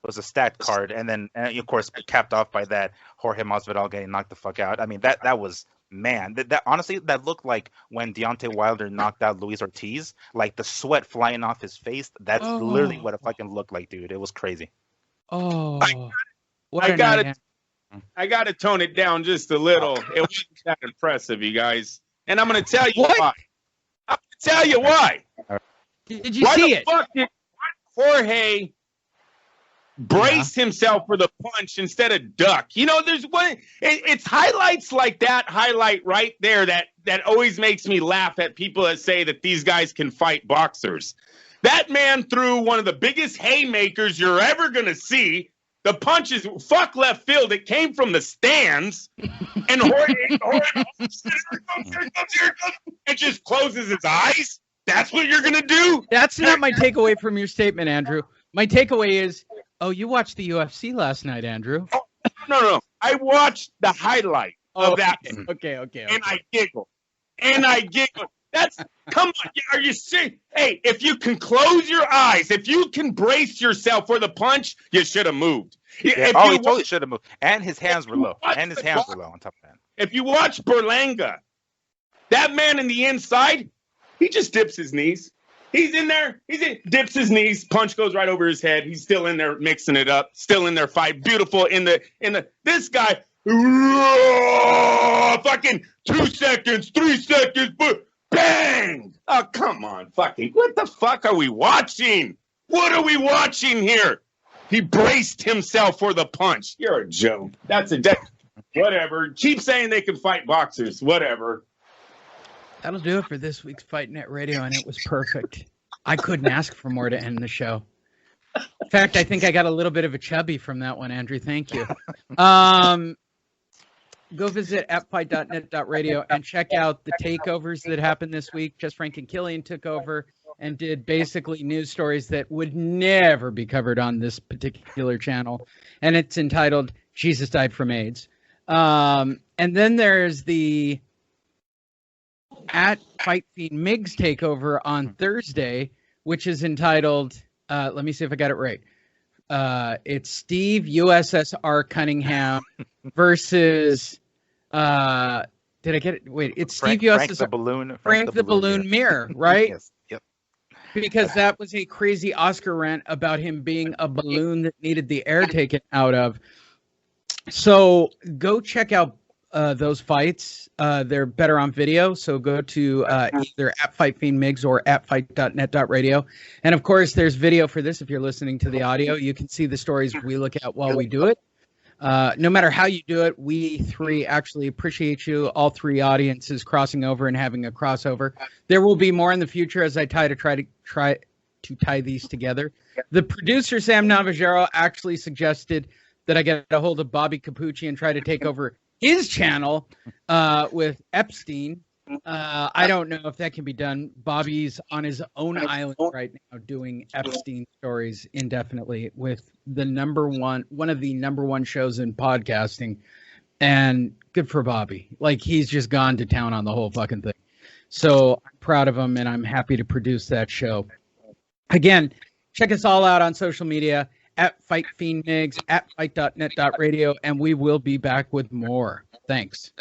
was a stacked card, and then of course capped off by that Jorge Masvidal getting knocked the fuck out. I mean, that was, man, that honestly, that looked like when Deontay Wilder knocked out Luis Ortiz, like the sweat flying off his face. That's literally what it fucking looked like, dude. It was crazy. I gotta tone it down just a little. It wasn't that impressive, you guys, and I'm gonna tell you why. I'm gonna tell you why. Did you see it? Why Jorge brace himself for the punch instead of duck. You know, there's one. It's highlights like that highlight right there that always makes me laugh at people that say that these guys can fight boxers. That man threw one of the biggest haymakers you're ever gonna see. The punch is fuck left field. It came from the stands, and Jorge it just closes his eyes. That's what you're gonna do? That's not my takeaway from your statement, Andrew. My takeaway is, oh, you watched the UFC last night, Andrew. Oh, no. I watched the highlight of that. Okay. And I giggle. That's, come on. Are you serious? Hey, if you can close your eyes, if you can brace yourself for the punch, you should have moved. Yeah. Oh, he totally should have moved. And his hands were low. And his hands were low on top of that. If you watch Berlanga, that man in the inside, he just dips his knees. He's in there. Dips his knees. Punch goes right over his head. He's still in there mixing it up. Still in there fight. Beautiful in the. This guy, fucking 2 seconds, 3 seconds, bang! Oh, come on, fucking. What the fuck are we watching? What are we watching here? He braced himself for the punch. You're a joke. That's a whatever. Keep saying they can fight boxers. Whatever. That'll do it for this week's Fight Net Radio, and it was perfect. I couldn't ask for more to end the show. In fact, I think I got a little bit of a chubby from that one, Andrew. Thank you. Go visit @fight.net.radio and check out the takeovers that happened this week. Just Frank and Killian took over and did basically news stories that would never be covered on this particular channel. And it's entitled Jesus Died from AIDS. And then there's the Fight Fiend Migs takeover on Thursday, which is entitled, let me see if I got it right. It's Steve USSR Cunningham versus, did I get it? Wait, it's Steve USSR. Frank the Balloon Mirror, right? Yes. Yep. Because that was a crazy Oscar rant about him being a balloon that needed the air taken out of. So go check out those fights. They're better on video, so go to either @FightFiendMigs or @fight.net.radio. And of course, there's video for this if you're listening to the audio. You can see the stories we look at while we do it. No matter how you do it, we three actually appreciate you, all three audiences crossing over and having a crossover. There will be more in the future as I try to tie these together. The producer, Sam Navajero, actually suggested that I get a hold of Bobby Capucci and try to take over his channel with Epstein. I don't know if that can be done. Bobby's on his own island right now doing Epstein stories indefinitely with one of the number one shows in podcasting. And good for Bobby. Like, he's just gone to town on the whole fucking thing. So I'm proud of him, and I'm happy to produce that show. Again, check us all out on social media @FightFiendMigs, @fight.net.radio, and we will be back with more. Thanks.